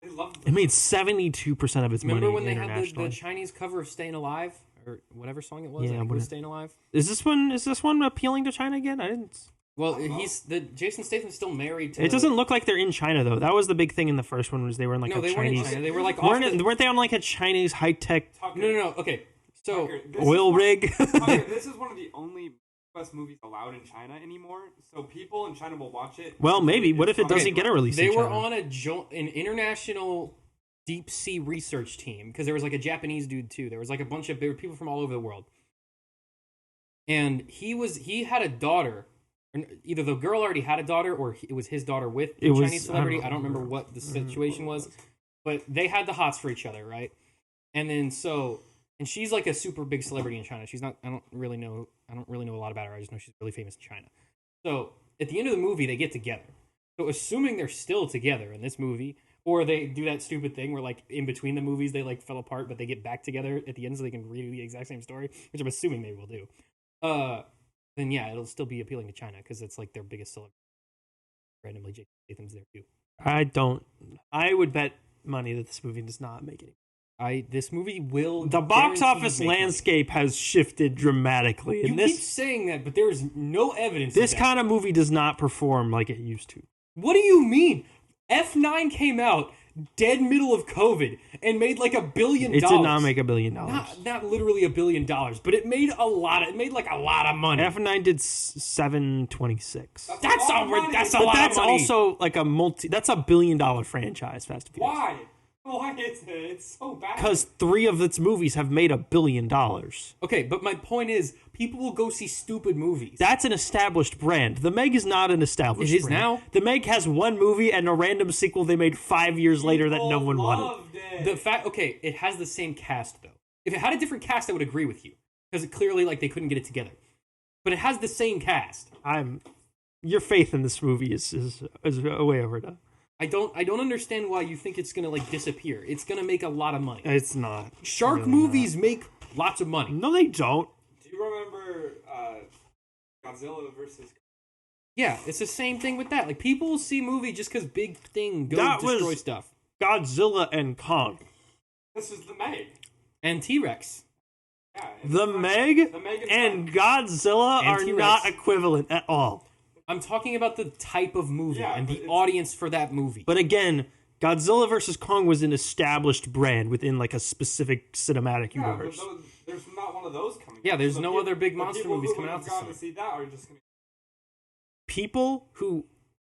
They loved It made 72% of its Remember money when they had the internationally. Chinese cover of "Staying Alive" or whatever song it was? Yeah, I think it what was is- "Staying Alive." Is this one appealing to China again? I didn't. Well, Jason Statham's still married to. It doesn't look like they're in China though. That was the big thing in the first one was they were in like No, a they weren't in Chinese. China. They were like off Weren't they on like a Chinese high tech Tucker, No. Okay, so Tucker, this oil is one- rig? Tucker, this is one of the only US movies allowed in China anymore, so people in China will watch it. Well, maybe. What if it Okay, doesn't get a release? they in were China? on an international deep sea research team because there was like a Japanese dude too. There was like there were people from all over the world, and he had a daughter. Or either the girl already had a daughter, or it was his daughter with the Chinese celebrity. I don't remember what the situation was, but they had the hots for each other, right? And then and she's like a super big celebrity in China. She's not. I don't really know a lot about her. I just know she's really famous in China. So at the end of the movie, they get together. So assuming they're still together in this movie, or they do that stupid thing where like in between the movies they like fell apart, but they get back together at the end so they can redo the exact same story, which I'm assuming they will do. Then yeah, it'll still be appealing to China because it's like their biggest celebrity. Randomly, Jason Statham's there too. I would bet money that this movie does not make it. This movie will. The box guaranteed office make money. landscape has shifted dramatically. You And keep this saying that, but there is no evidence. this of that. kind of movie does not perform like it used to. What do you mean? F9 came out dead middle of COVID and made like $1 billion. It did not make $1 billion. Not literally $1 billion, but it made a lot. It made like a lot of money. F9 did 726. That's a lot of all. money. That's a But lot that's of money. also like that's $1 billion franchise, Fast and Furious. Why? Why is it? It's so bad. Because 3 of its movies have made $1 billion. Okay, but my point is, people will go see stupid movies. That's an established brand. The Meg is not an established It is brand. now. The Meg has one movie and a random sequel they made 5 years later that no one wanted. Loved it. The fact, okay, it has the same cast though. If it had a different cast, I would agree with you because clearly, like, they couldn't get it together. But it has the same cast. Your faith in this movie is way overdone. I don't understand why you think it's gonna like disappear. It's gonna make a lot of money. It's not. Shark really movies make lots of money. No, they don't. Do you remember Godzilla versus Yeah, it's the same thing with that. Like, people will see movie just because big thing goes That destroy was- stuff. Godzilla and Kong. This is the Meg. And T-Rex. Yeah, The Meg The Meg and Godzilla And are T-Rex. not equivalent at all. I'm talking about the type of movie Yeah, and but the it's- audience for that movie. But again, Godzilla vs. Kong was an established brand within like a specific cinematic Yeah, but universe. there's not one of those coming. Yeah, out. there's So no other big monster people movies who coming would out have this gone summer. to see that are just going to. People who,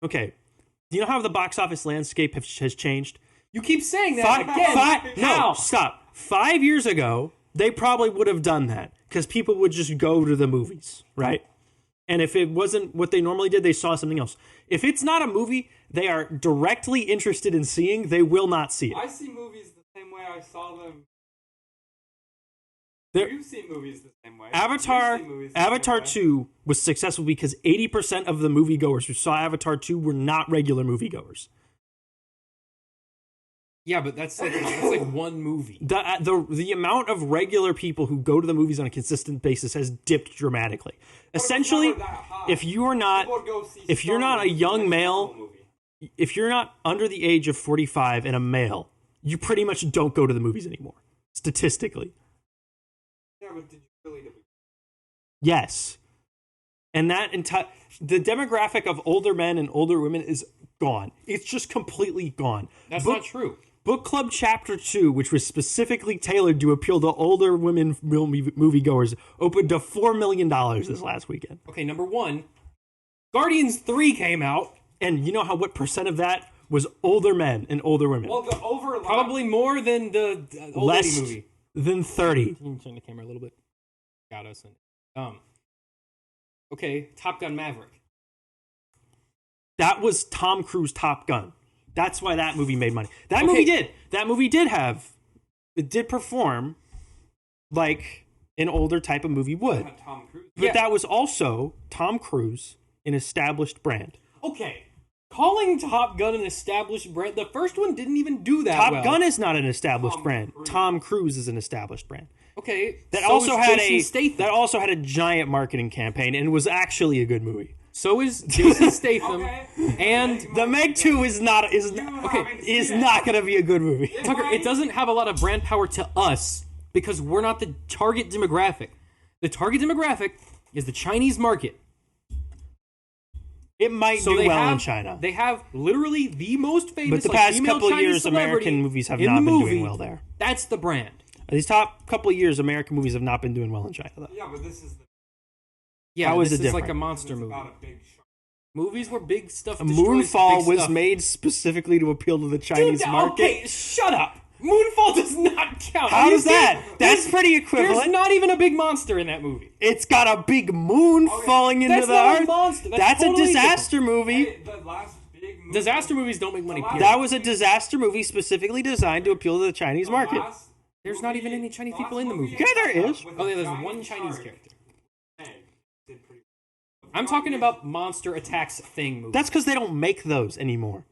okay, do you know how the box office landscape has changed? You keep saying that again. No, How? stop. 5 years ago, they probably would have done that because people would just go to the movies, right? And if it wasn't what they normally did, they saw something else. If it's not a movie they are directly interested in seeing, they will not see it. I see movies the same way I saw them. There- You see movies the same way. Avatar, You see movies the Avatar same way. 2 was successful because 80% of the moviegoers who saw Avatar 2 were not regular moviegoers. Yeah, but that's like one movie. The amount of regular people who go to the movies on a consistent basis has dipped dramatically. But it's Essentially, never that high. if you're not People go see if you're Star not a Wars young like male, Marvel movie. if you're not under the age of 45 and a male, you pretty much don't go to the movies anymore, statistically. Yeah, but did you really? Yes. And the demographic of older men and older women is gone. It's just completely gone. That's not true. Book Club Chapter 2, which was specifically tailored to appeal to older women moviegoers, opened to $4 million this last weekend. Okay, number one, Guardians 3 came out. And you know what percent of that was older men and older women? Well, the overlap. Probably more than the old lady Less movie. than 30. Can you turn the camera a little bit? Got us. Okay, Top Gun Maverick. That was Tom Cruise Top Gun. That's why that movie made money. That Okay. movie did perform like an older type of movie would. Had Tom Cruise. But Yeah. that was also Tom Cruise, an established brand. Okay, calling Top Gun an established brand. The first one didn't even do that Top well. Gun is not an established Tom brand. Cruise. Tom Cruise is an established brand. Okay, That so also is had Jason Statham. that also had a giant marketing campaign and was actually a good movie. So is Jason Statham. Okay. And The Meg 2 is not going to be a good movie. Tucker, it doesn't have a lot of brand power to us because we're not the target demographic. The target demographic is the Chinese market. It might So do they well have, in China. They have literally the most famous. But the like, past female couple of Chinese years, celebrity American movies have in not the been movie. doing well there. That's the brand. These top couple of years, American movies have not been doing well in China, though. Yeah, but this is the. Yeah, How is this it is like a different? monster It's movie. about a big shark. Movies where big stuff. destroys Moonfall big was stuff. made specifically to appeal to the Chinese Dude, market. Okay, shut up. Moonfall does not count. How Are you does that? kidding? That's pretty There's equivalent. not even a big monster in that movie. It's got a big moon falling into That's the not a earth. monster. That's That's totally a disaster movie. Hey, the last big movie. Disaster movies don't make money. last- Period. That was a disaster movie specifically designed to appeal to the Chinese market. There's not even any Chinese people in the movie. Yeah, there is. Oh, yeah, there's one Chinese character. I'm talking about monster attacks thing movies. That's because they don't make those anymore.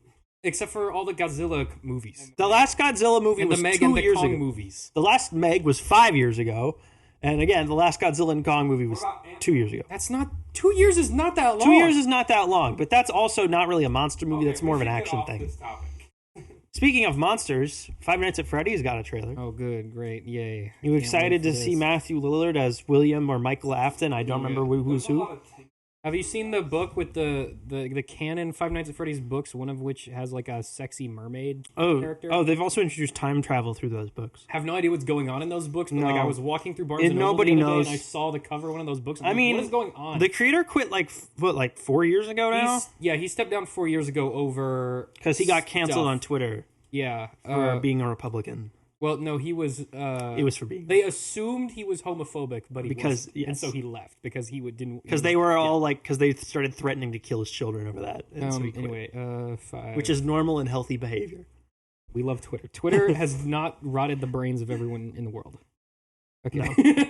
Except for all the Godzilla movies. The last Godzilla movie And was the Meg 2 and the years Kong ago. movies. The last Meg was 5 years ago. And again, the last Godzilla and Kong movie was 2 years ago. That's not... 2 years is not that long. 2 years is not that long, but that's also not really a monster movie. That's more of an action thing. Speaking of monsters, Five Nights at Freddy's got a trailer. Oh, good. Great. Yay. You Can't excited wait to for see this. Matthew Lillard as William or Michael Afton? I don't remember who's who. Have you seen the book with the canon Five Nights at Freddy's books, one of which has like a sexy mermaid character? Oh, they've also introduced time travel through those books. Have no idea what's going on in those books, but like No. I was walking through Barnes And and Noble nobody the other day knows. and I saw the cover of one of those books. I'm I like, mean, what is going on? The creator quit like 4 years ago now He stepped down 4 years ago over because he got canceled stuff. on Twitter Yeah. for being a Republican. Well, no, he was. It was for being They assumed he was homophobic, but he Because, wasn't. And yes. so he left because he didn't. because they were all like because they started threatening to kill his children over that. And so he quit. Anyway, 5. Which is normal and healthy behavior. We love Twitter. Twitter has not rotted the brains of everyone in the world. Okay,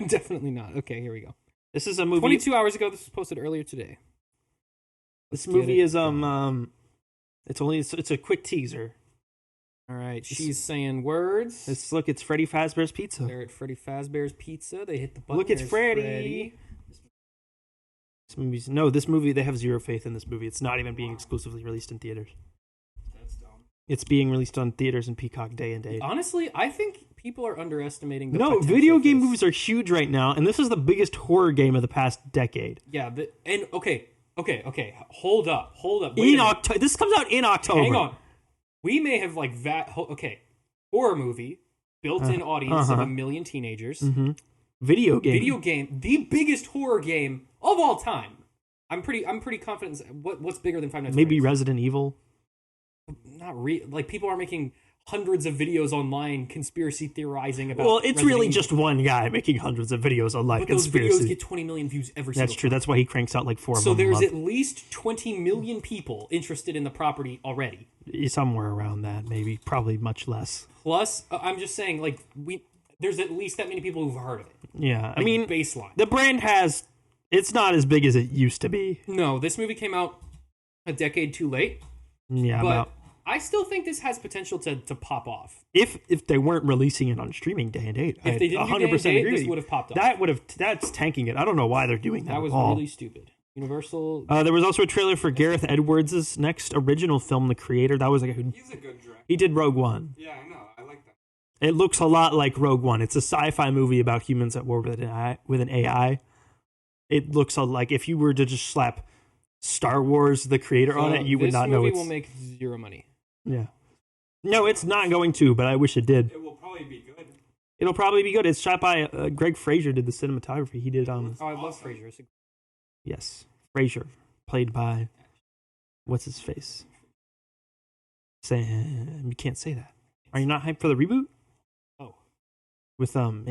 definitely not. Okay, here we go. This is a movie. 22 hours ago. This was posted earlier today. This Let's get movie it is it's a quick teaser. All right, she's saying words. Let's look. It's Freddy Fazbear's Pizza. They're at Freddy Fazbear's Pizza. They hit the button. Look, it's There's Freddy. This movie, they have zero faith in this movie. It's not even being exclusively released in theaters. That's dumb. It's being released on theaters and Peacock day and date. Honestly, I think people are underestimating the No, potential video for game this. movies are huge right now, and this is the biggest horror game of the past decade. Yeah, okay. Hold up. Wait a minute. This comes out in October. Hang on. We may have horror movie, built-in audience of 1 million teenagers. Mm-hmm. Video game, the biggest horror game of all time. I'm pretty confident. What's bigger than Five Nights at Maybe Freddy's? Resident Evil. Not like people are making hundreds of videos online conspiracy theorizing about. Well, it's Resident really Evil. just one guy making hundreds of videos online But those conspiracy. videos get 20 million views every single That's true. time. That's why he cranks out like 4 of So them a there's month. at least 20 million people interested in the property already. Somewhere around that, maybe. Probably much less. Plus, I'm just saying, like, there's at least that many people who've heard of it. Yeah, I Like, mean, baseline. the brand it's not as big as it used to be. No, this movie came out a decade too late, Yeah, but about I still think this has potential to pop off. if they weren't releasing it on streaming day and date. If they didn't do day and date, this would have popped off. That's tanking it. I don't know why they're doing that. That at was all. really stupid. Universal. There was also a trailer for Gareth Edwards' next original film, The Creator. That was like He's a good director. he did Rogue One. Yeah, I know. I like that. It looks a lot like Rogue One. It's a sci-fi movie about humans at war with an AI. It looks like if you were to just slap Star Wars The Creator on it, you would not know This it's. movie will make zero money. Yeah. No, it's not going to, but I wish it did. It will probably be good. It'll probably be good. It's shot by Greg Fraser. Did the cinematography? He did. Oh, I love Frasier. Yes, Fraser, played by what's his face? Sam. You can't say that. Are you not hyped for the reboot? Oh, With an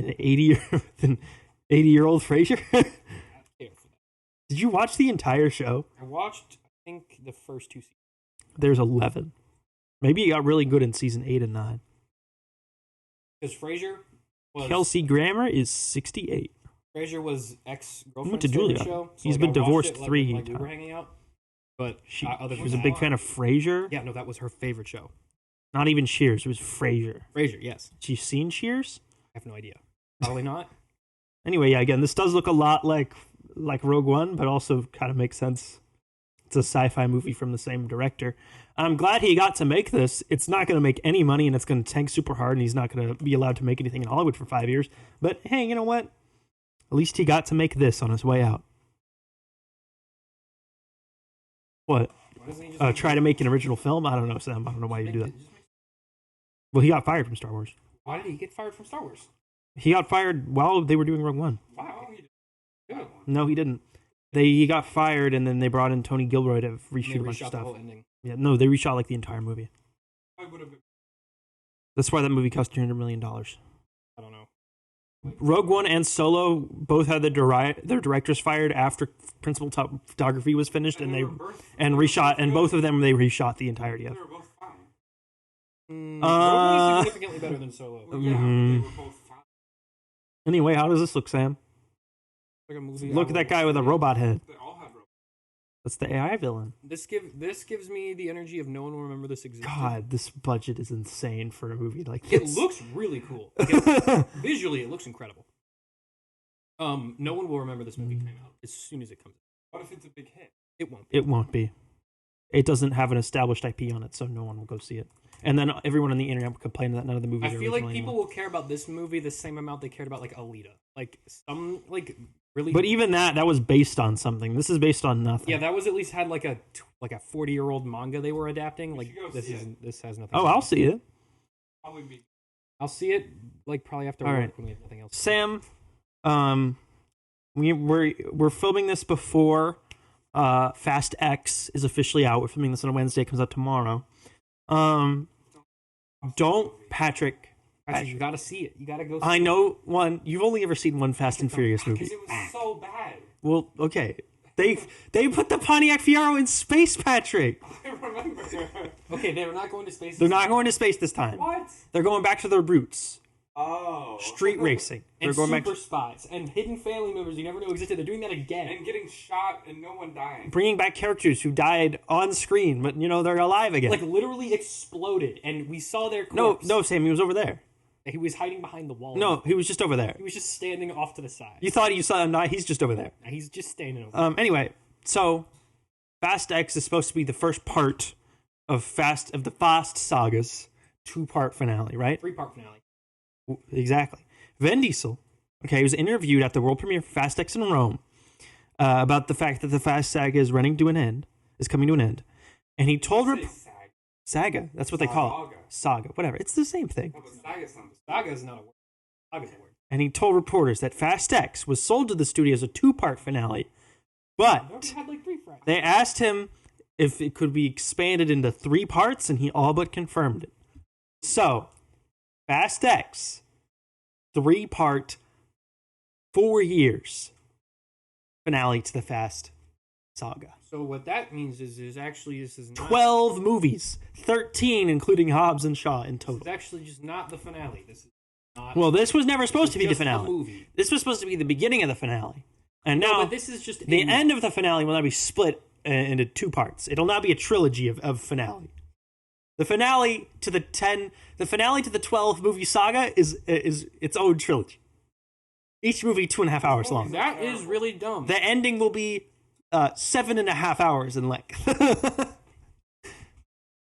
80-year-old Fraser. Did you watch the entire show? I watched, I think, the first 2 seasons. There's 11. Maybe it got really good in season 8 and 9. Because Frasier was Kelsey Grammer is 68. Frasier was ex-girlfriend Went to of the Julia. show. So He's like, been I watched divorced it, like, 3 when, we were times. hanging out. But She other was a than big that- fan of Frasier. Yeah, no, that was her favorite show. Not even Cheers. It was Frasier. Frasier, yes. She's seen Cheers? I have no idea. Probably not. Anyway, yeah, again, this does look a lot like Rogue One, but also kind of makes sense. It's a sci-fi movie from the same director. I'm glad he got to make this. It's not going to make any money, and it's going to tank super hard, and he's not going to be allowed to make anything in Hollywood for 5 years. But hey, you know what? At least he got to make this on his way out. What? Why doesn't he just Try to make an original film? I don't know, Sam. I don't know why you do that. Well, he got fired from Star Wars. Why did he get fired from Star Wars? He got fired while they were doing Rogue One. Wow. Good. No, he didn't. He got fired, and then they brought in Tony Gilroy to reshoot They a bunch of reshot the stuff. whole ending. Yeah, no, they reshot like the entire movie. I would have been. That's why that movie cost $200 million. I don't know. Rogue One and Solo both had their directors fired after principal photography was finished, and both of them they reshot the entirety They of. were both fine. Rogue One is significantly better than Solo. Well, yeah, Mhm. they were both fine. Anyway, how does this look, Sam? Like a movie Look at that guy with a robot head. They all have robots. That's the AI villain. This gives me the energy of no one will remember this existed. God, this budget is insane for a movie like It this. looks really cool. Visually, it looks incredible. No one will remember this movie came out as soon as it comes out. What if it's a big hit? It won't be. It won't be. It doesn't have an established IP on it, so no one will go see it. And then everyone on the internet will complain that none of the movies I are feel like original people anymore. will care about this movie the same amount they cared about like Alita. Like some like really. But even that was based on something. This is based on nothing. yeah, that was at least had like a 40-year-old manga they were adapting. Like should go this see is it. this has nothing. Oh, to do I'll with it. see it. Probably be. I'll see it like probably after All work right. when we have nothing else. Sam, we're filming this before Fast X is officially out. We're filming this on a Wednesday. It comes out tomorrow. Don't Patrick. Actually, you gotta see it. You gotta go. See I know one. You've only ever seen one Fast and Furious movie. Because it was so bad. Well, okay. They put the Pontiac Fiero in space, Patrick. I remember. Okay, they're not going to space. They're not going to space this time. What? They're going back to their roots. Oh. Street racing. They're And going super back, spies and hidden family members you never knew existed. They're doing that again. And getting shot and no one dying. bringing back characters who died on screen, but they're alive again. Like literally exploded, and we saw their no, corpse. Sammy was over there. He was hiding behind the wall. No, he was just over there. He was just standing off to the side. You thought you saw him not? He's just over there. He's just standing over there. Anyway, so Fast X is supposed to be the first part of the Fast Saga's 2-part finale, right? 3-part finale. Exactly. Vin Diesel, he was interviewed at the world premiere of Fast X in Rome about the fact that the Fast Saga is coming to an end, and he told Saga. That's what they call it. Saga, whatever. It's the same thing. No, but Saga is not a word. Saga's a word. And he told reporters that Fast X was sold to the studio as a 2-part finale, but Had like 3 frames. they asked him if it could be expanded into 3 parts, and he all but confirmed it. So, Fast X, 3-part, 4 years finale to the Fast Saga. So what that means is actually this is not, 12 movies, 13 including Hobbs and Shaw in It's total. actually just not the finale. This is not. Well, this was never supposed to be the just a finale. movie. This was supposed to be the beginning of the finale. And No, now but this is just the end of the finale will now be split into 2 parts. It'll now be a trilogy of finale. The finale to the 12 movie saga is its own trilogy. Each movie 2.5 hours long. That is really dumb. The ending will be 7.5 hours in length.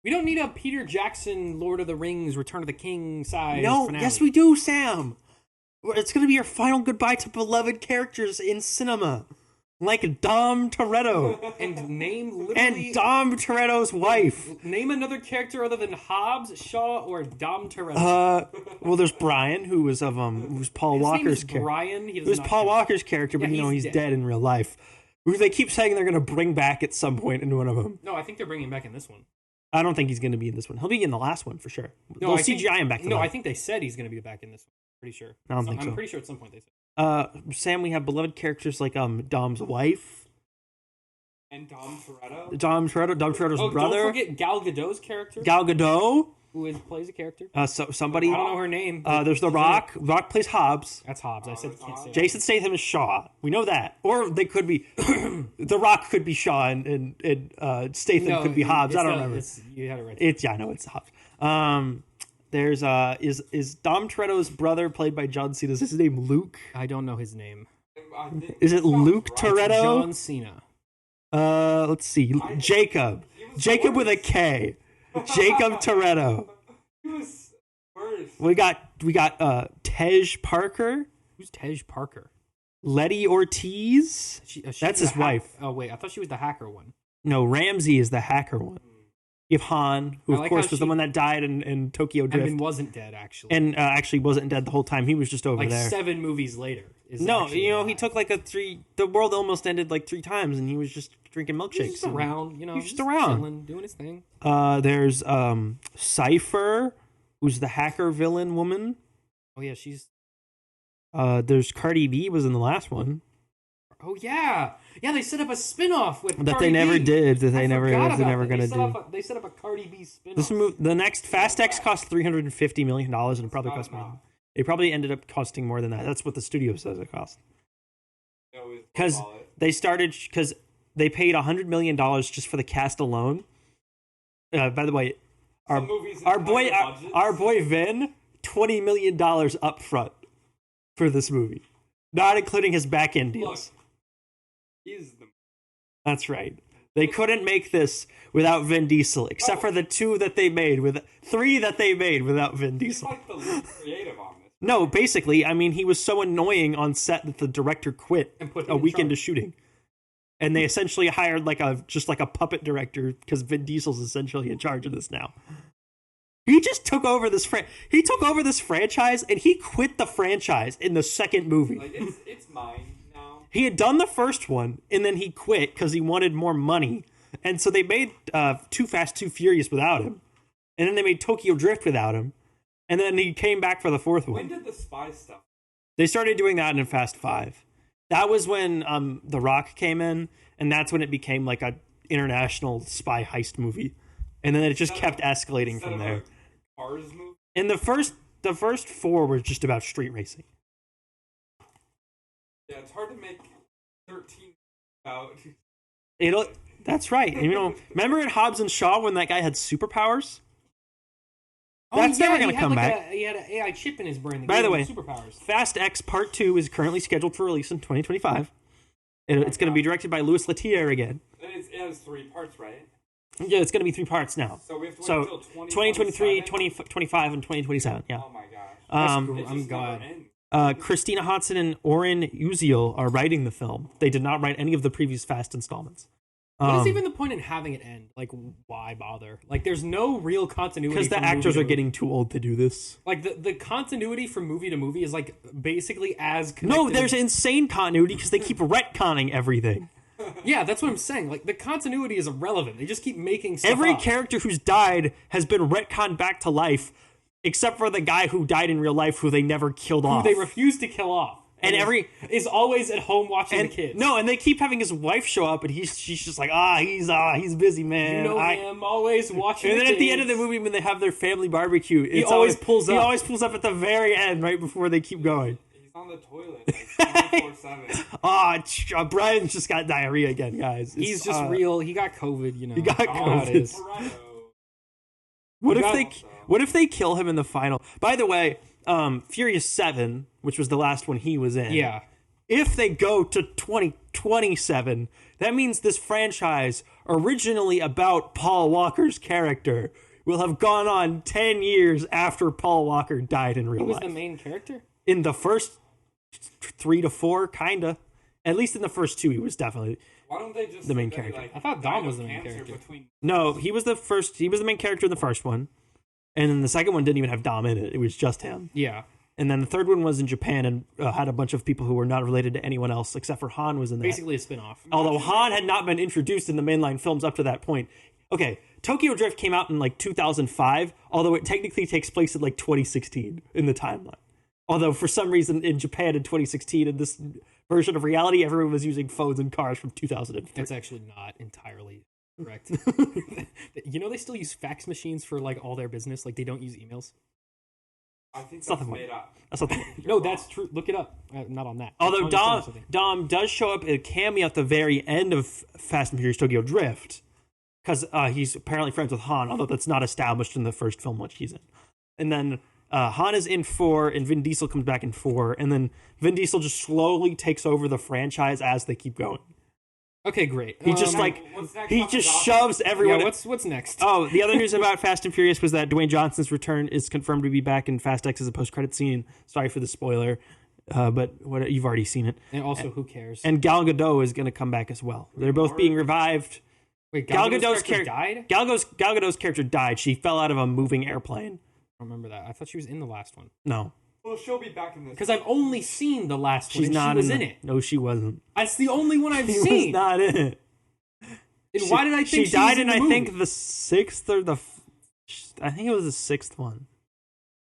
We don't need a Peter Jackson, Lord of the Rings, Return of the King size finale. Yes we do, Sam. It's going to be your final goodbye to beloved characters in cinema. Like Dom Toretto. And name literally... And Dom Toretto's wife. Name another character other than Hobbs, Shaw, or Dom Toretto. Well, there's Brian, who was Paul His Walker's name is character. Brian. It was Paul Walker's character, but Yeah, he's he's dead in real life. Who they keep saying they're going to bring back at some point in one of them. No, I think they're bringing him back in this one. I don't think he's going to be in this one. He'll be in the last one for sure. No, They'll I think- CGI him back. No, I think they said he's going to be back in this one. Pretty sure. I don't think so. I'm pretty sure at some point they said. Sam, we have beloved characters like Dom's wife, And Dom Toretto. Dom Toretto's brother, Don't forget Gal Gadot's character, Gal Gadot. plays a character. Somebody. I don't know her name. There's The Rock. Rock plays Hobbs. That's Hobbs. I said can't say that. Jason Statham is Shaw. We know that. Or they could be. The Rock could be Shaw and Statham No, could be Hobbs. I don't no, remember. You had it right. I know it's Hobbs. There's is Dom Toretto's brother played by John Cena? Is his name Luke? I don't know his name. Is it Luke Toretto? John Cena. Let's see. Jacob with a K. Jacob Toretto. He was worse. We got Tej Parker, Who's Tej Parker? Letty Ortiz. That's his wife. Oh wait, I thought she was the hacker one. No, Ramsey is the hacker one. You have Han, who I of like course how was the one that died in Tokyo Drift, And wasn't dead actually. and actually wasn't dead the whole time. He was just over like there. 7 movies later. No, actually he alive. took like the world almost ended like 3 times, and he was just drinking He milkshakes. was just around, He's just around. chilling, doing his thing. There's Cypher, who's the hacker villain woman. Oh yeah, she's. There's Cardi B was in the last one Oh yeah, they set up a spin-off with that Cardi they never B. did. That I they never forgot they're about never that. gonna They set do. up They set up a Cardi B spin-off. The next Fast X cost $350 million, and it probably cost more. It probably ended up costing more than that. That's what the studio says it cost. Because because they paid $100 million just for the cast alone. By the way, our boy Vin, $20 million up front for this movie, not including his back end deals. That's right. They couldn't make this without Vin Diesel, except for the 3 that they made without Vin Diesel. He's like the lead creative on this. No, basically, I mean, he was so annoying on set that the director quit And put him a in week charge. into shooting. And they essentially hired just like a puppet director because Vin Diesel's essentially in charge of this now. He just took over this franchise and he quit the franchise in the second movie. Like it's mine now. He had done the first one and then he quit because he wanted more money. And so they made Too Fast, Too Furious without him. And then they made Tokyo Drift without him. And then he came back for the 4th one. When did the spy stuff? They started doing that in Fast 5. That was when The Rock came in, and that's when it became like a international spy heist movie. And then it just kept escalating from there. Cars movie? And the first 4 were just about street racing. Yeah, it's hard to make 13 about. That's right. And, remember in Hobbs and Shaw when that guy had superpowers? That's never going he to had come like back. He had an AI chip in his brain that By gave the him way, superpowers. Fast X Part 2 is currently scheduled for release in 2025. It's going to be directed by Louis Leterrier again. It has 3 parts, right? Yeah, it's going to be 3 parts now. So we have to wait So until 2023, 2027? 2025, and 2027. Yeah. Oh my gosh. Um, It just I'm never glad. ends. Christina Hodson and Oren Uziel are writing the film. They did not write any of the previous Fast installments. What is even the point in having it end? Like, why bother? Like, there's no real continuity. Because the from actors movie are to getting too old to do this. movie. Like, the continuity from movie to movie is, like, basically as connected. No, there's insane continuity because they keep retconning everything. Yeah, that's what I'm saying. Like, the continuity is irrelevant. They just keep making stuff Every up. character who's died has been retconned back to life, except for the guy who died in real life who they never killed off. Who they refuse to kill off. And is always at home watching the kids. No, and they keep having his wife show up, and she's just like, he's busy, man. You know him, always watching And the then at the end kids. of the movie, when they have their family barbecue, He always pulls He up. always pulls up at the very end, right before they keep going. He's on the toilet like 24/7. Brian's just got diarrhea again, guys. He's just real. He got COVID, you know. He got You know how it COVID. is. What got- if they kill him in the final? By the way, Furious 7, which was the last one he was in. Yeah. If they go to 2027, that means this franchise, originally about Paul Walker's character, will have gone on 10 years after Paul Walker died in real He was life. the main character? In the first 3 to 4, kinda. At least in the first 2, he was definitely. Why don't they just The main say, character. Like, I thought died Dom of was the main cancer character. Between... No, he was the main character in the first one. And then the second one didn't even have Dom in it. It was just him. Yeah. And then the third one was in Japan and had a bunch of people who were not related to anyone else except for Han was in there. Basically a spin-off. Although Han had not been introduced in the mainline films up to that point. Okay, Tokyo Drift came out in like 2005, although it technically takes place in like 2016 in the timeline. Although for some reason in Japan in 2016, in this version of reality, everyone was using phones and cars from 2003. That's actually not entirely correct. You know they still use fax machines for like all their business? Like they don't use emails? I think that's Something made up. That's not the No, that's true. Look it up. Not on that. Although On your phone or something. Dom does show up in a cameo at the very end of Fast and Furious Tokyo Drift because he's apparently friends with Han, although that's not established in the first film which he's in. And then Han is in 4, and Vin Diesel comes back in 4, and then Vin Diesel just slowly takes over the franchise as they keep going. Okay, great. He just what's next he on just the docket? shoves everyone. Yeah, what's next? Oh, the other news about Fast and Furious was that Dwayne Johnson's return is confirmed to be back in Fast X as a post-credit scene. Sorry for the spoiler, but you've already seen it. And also, who cares? And Gal Gadot is going to come back as well. They're both being revived. Wait, Gal Gadot's Gadot's character died? Gal Gadot's character died. She fell out of a moving airplane. I don't remember that. I thought she was in the last one. No, Well, she'll be back in this. Because I've only seen the last one. she's and not. She was in it. No, she wasn't. That's the only one I've She seen. was not in it. And why did I think she she died was in in? the I movie? think the 6th or the. I think it was the 6th one.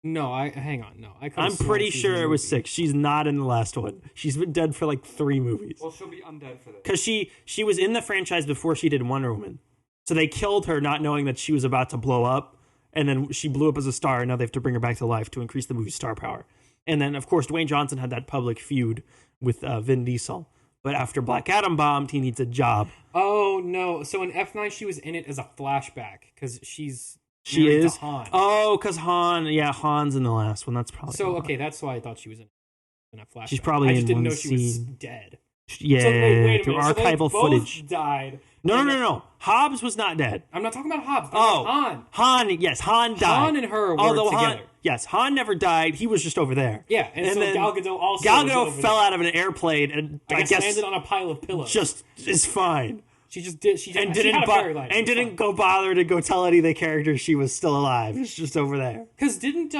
No, hang on. No, I could've I'm sworn pretty she sure in the it was movie. 6. She's not in the last one. She's been dead for like 3 movies. Well, she'll be undead for this. Because she was in the franchise before she did Wonder Woman. So they killed her not knowing that she was about to blow up. And then she blew up as a star, and now they have to bring her back to life to increase the movie's star power. And then, of course, Dwayne Johnson had that public feud with Vin Diesel. But after Black Adam bombed, he needs a job. Oh no! So in F9, she was in it as a flashback because She married to is? Han. Oh, because Han's in the last one. That's probably So why. okay, that's why I thought she was in a flashback. She's probably I just in didn't one know she was scene. dead. Yeah, So wait a through minute. So they archival both footage. died. No. Hobbs was not dead. I'm not talking about Hobbs. Oh, Han. Han died. Han and her were together. Han never died. He was just over there. Yeah, and so then Gal Gadot also. Gal was Gadot over fell there. out of an airplane and I guess landed on a pile of pillows. just is fine. She just did. She And she didn't had a fairy life. and didn't go bother to go tell any of the characters she was still alive. It's just over there. Because didn't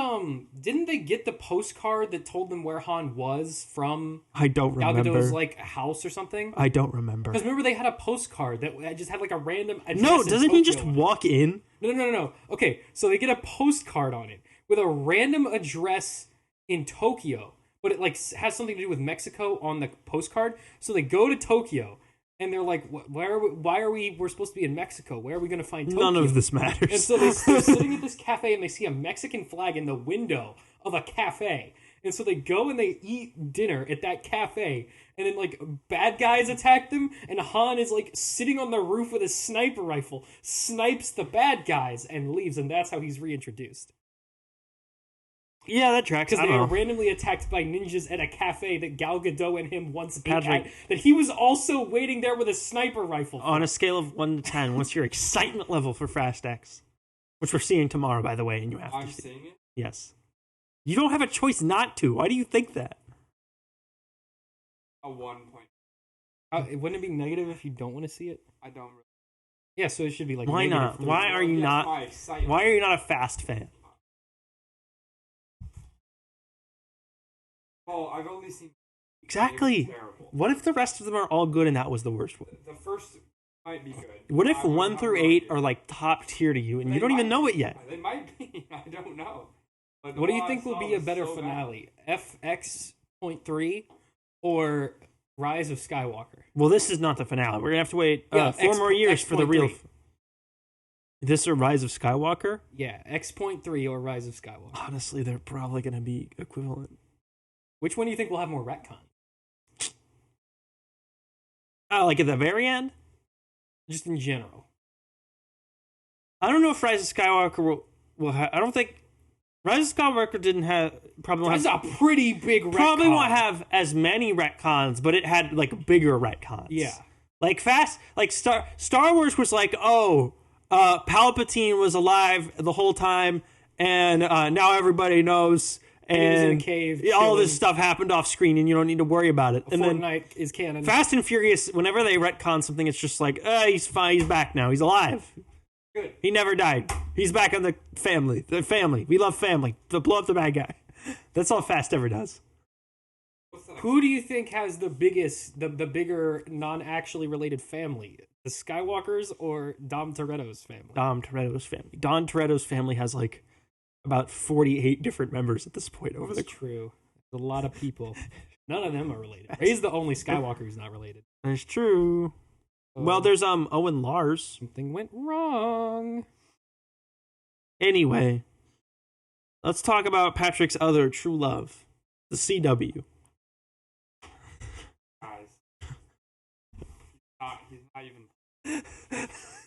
they get the postcard that told them where Han was from I don't Gal remember. Gadot's like house or something? I don't remember. Because remember they had a postcard that just had like a random address No, in doesn't he just Tokyo. walk in? No. Okay, so they get a postcard on it with a random address in Tokyo, but it like has something to do with Mexico on the postcard. So they go to Tokyo and they're like, we're supposed to be in Mexico. Where are we going to find Tokyo? None of this matters. And so they're sitting at this cafe and they see a Mexican flag in the window of a cafe. And so they go and they eat dinner at that cafe. And then, like, bad guys attack them. And Han is, like, sitting on the roof with a sniper rifle, snipes the bad guys, and leaves. And that's how he's reintroduced. Yeah, that tracks. Because I they don't were know. randomly attacked by ninjas at a cafe that Gal Gadot and him once ate Patrick. at, that he was also waiting there with a sniper rifle for. On a scale of 1 to 10, what's your excitement level for Fast X? Which we're seeing tomorrow, by the way, and you have I'm to see. seeing it. Yes. You don't have a choice not to. Why do you think that? A 1 point. Wouldn't it be negative if you don't want to see it? I don't really. Yeah, so it should be like Why not? -3. Why are you Yes, not? my excitement. Why are you not a Fast fan? Well, I've only seen. Exactly. Terrible. What if the rest of them are all good and that was the worst one? The first might be good. What if I would 1 have through no 8 idea. are like top tier to you and They you don't even might know be. it yet? They might be. I don't know. But the What do you one I think will saw be a was better so bad. finale? FX.3 or Rise of Skywalker? Well, this is not the finale. We're gonna have to wait Yeah, 4 more years for the real. X.3. This or Rise of Skywalker? Yeah, X.3 or Rise of Skywalker. Honestly, they're probably gonna be equivalent. Which one do you think will have more retcon? Oh, like at the very end? Just in general. I don't know if Rise of Skywalker will have. I don't think Rise of Skywalker didn't have. Probably won't That's have. a pretty big retcon. Probably won't have as many retcons, but it had like bigger retcons. Yeah. Like Star Wars was like, oh, Palpatine was alive the whole time, and now everybody knows. He was in a And cave, all this chilling. stuff happened off screen, and you don't need to worry about it. And then Fortnite is canon. Fast and Furious, whenever they retcon something, it's just like, he's fine, he's back now, he's alive. Good. He never died. He's back on the family. The family. We love family. Blow up the bad guy. That's all Fast ever does. What's the Who do you think has the biggest, the bigger, non-actually related family? The Skywalkers or Dom Toretto's family? Dom Toretto's family. Don Toretto's family has like about 48 different members at this point over the. That's true. There's a lot of people. None of them are related. He's the only Skywalker who's not related. That's true. Well, there's Owen Lars. Something went wrong. Anyway, let's talk about Patrick's other true love, the CW. guys? He's not even.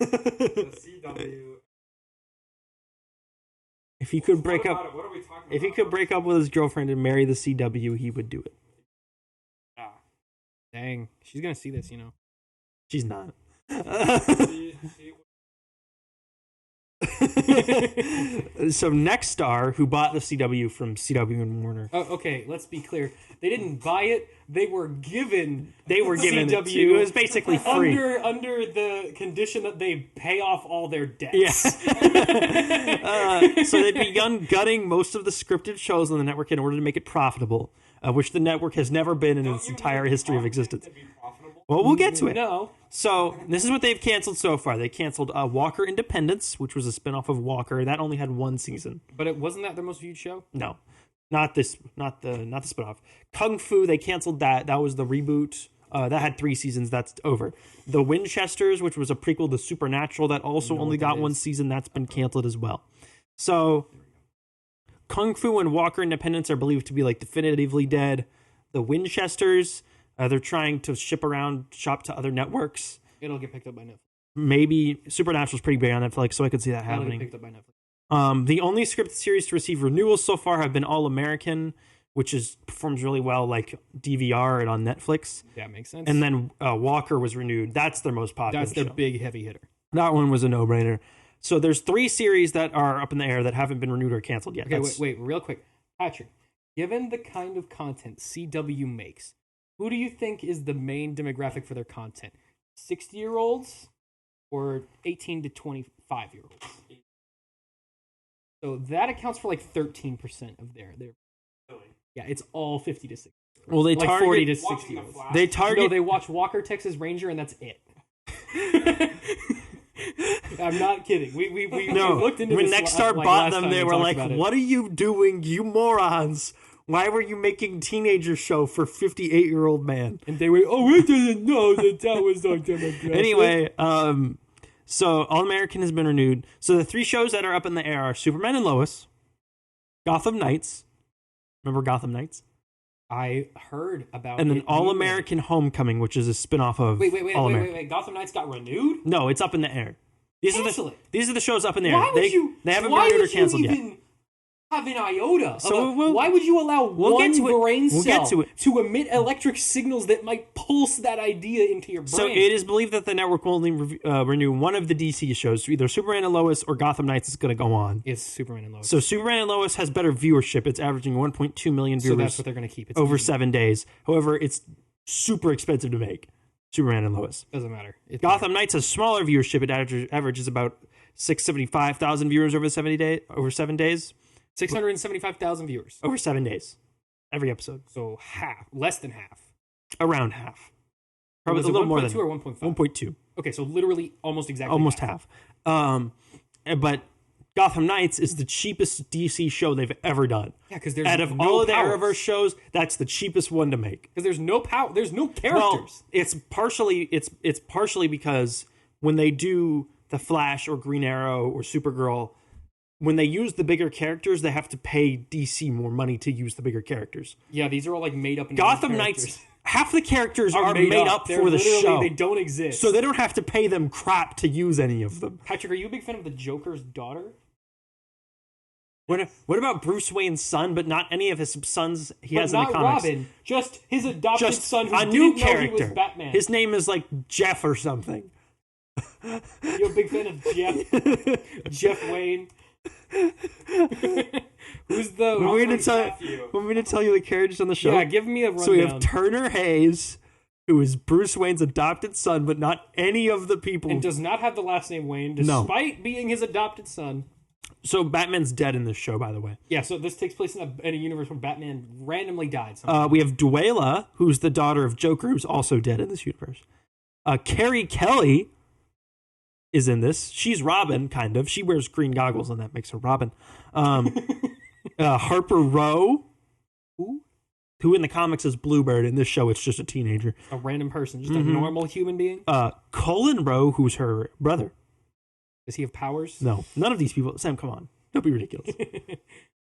The CW. If he could break What up, about it? What are we talking if he about? could break up with his girlfriend and marry the CW, he would do it. Yeah. Dang. She's going to see this, you know. She's not. So Next Star, who bought the CW from CW and Warner, Oh, okay, let's be clear. They didn't buy it. They were given. they were given it. CW It was basically free. under the condition that they pay off all their debts. Yeah. So they'd begun gutting most of the scripted shows on the network in order to make it profitable, which the network has never been in its entire history of existence. Well, we'll get to it. No. So this is what they've canceled so far. They canceled Walker Independence, which was a spinoff of Walker. That only had 1 season. But it wasn't that their most viewed show? No, not this, not the spinoff. Kung Fu, they canceled that. That was the reboot. That had 3 seasons. That's over. The Winchesters, which was a prequel to Supernatural, that also only got 1 season. That's been canceled as well. So Kung Fu and Walker Independence are believed to be like definitively dead. The Winchesters, they're trying to shop to other networks. It'll get picked up by Netflix. Maybe Supernatural's pretty big on Netflix, so I could see that It'll get happening. picked up by Netflix. The only scripted series to receive renewals so far have been All American, which performs really well, like DVR and on Netflix. That makes sense. And then Walker was renewed. That's their most popular. that's their show. big heavy hitter. That one was a no-brainer. So there's 3 series that are up in the air that haven't been renewed or canceled yet. Okay, That's- wait, real quick. Patrick, given the kind of content CW makes, who do you think is the main demographic for their content? 60-year-olds or 18 to 25-year-olds? So that accounts for like 13% of their yeah, it's all 50 to 60. Well, they Like target 40 to Watching 60 the year olds. Flash. they target No, they watch Walker, Texas Ranger, and that's it. I'm not kidding. We no. looked into When this Next Star like, bought last them, time they and were talked like, about it. "What are you doing, you morons? Why were you making teenager show for 58-year-old man?" And they were, oh, we didn't know that was our demographic. Anyway, so All American has been renewed. So the 3 shows that are up in the air are Superman and Lois, Gotham Knights. Remember Gotham Knights? I heard about And then it All moving. American Homecoming, which is a spinoff of All American. Wait. Gotham Knights got renewed? No, it's up in the air. These Cancel are it. these are the shows up in the air. Why would They you? haven't why been renewed or would you canceled even, yet. have an iota. Why would you allow one get to it. brain We'll cell get to it. to emit electric signals that might pulse that idea into your brain? So it is believed that the network will only renew one of the DC shows. So either Superman and Lois or Gotham Knights is going to go on. It's Superman and Lois. So Superman and Lois has better viewership. It's averaging 1.2 million viewers. So that's what they're going to keep. It's over easy. 7 days. However, it's super expensive to make. Superman and Lois. Doesn't matter. Gotham Knights has smaller viewership. It averages about 675,000 viewers over 7 days. 675,000 viewers. Over 7 days. Every episode. So half. Less than half. Around half. Probably Was a it little more 1.2 than or 1.5? 1.2. Okay, so literally almost exactly Almost half. But Gotham Knights is the cheapest DC show they've ever done. Yeah, because there's out of all of the Arrowverse shows, that's the cheapest one to make. Because there's no power. There's no characters. Well, it's partially because when they do the Flash or Green Arrow or Supergirl, when they use the bigger characters, they have to pay DC more money to use the bigger characters. Yeah, these are all like made up. Gotham Knights, half the characters are made up for the show. They don't exist. So they don't have to pay them crap to use any of them. Patrick, are you a big fan of the Joker's daughter? What about Bruce Wayne's son, but not any of his sons he has in the not comics? Robin, just his adopted son who a new didn't know he character. was Batman. His name is like Jeff or something. You're a big fan of Jeff Wayne. Who's the... When we're going to tell you the characters on the show. Yeah, give me a rundown. So we have Turner Hayes, who is Bruce Wayne's adopted son, but not any of the people. And does not have the last name Wayne, despite being his adopted son. So Batman's dead in this show, by the way. Yeah, so this takes place in a universe where Batman randomly died. We have Duela, who's the daughter of Joker, who's also dead in this universe. Carrie Kelly is in this. She's Robin, kind of. She wears green goggles, and that makes her Robin. Harper Row, who in the comics is Bluebird. In this show, it's just a teenager. A random person, just a normal human being. Colin Rowe, who's her brother. Does he have powers? No, none of these people. Sam, come on. Don't be ridiculous.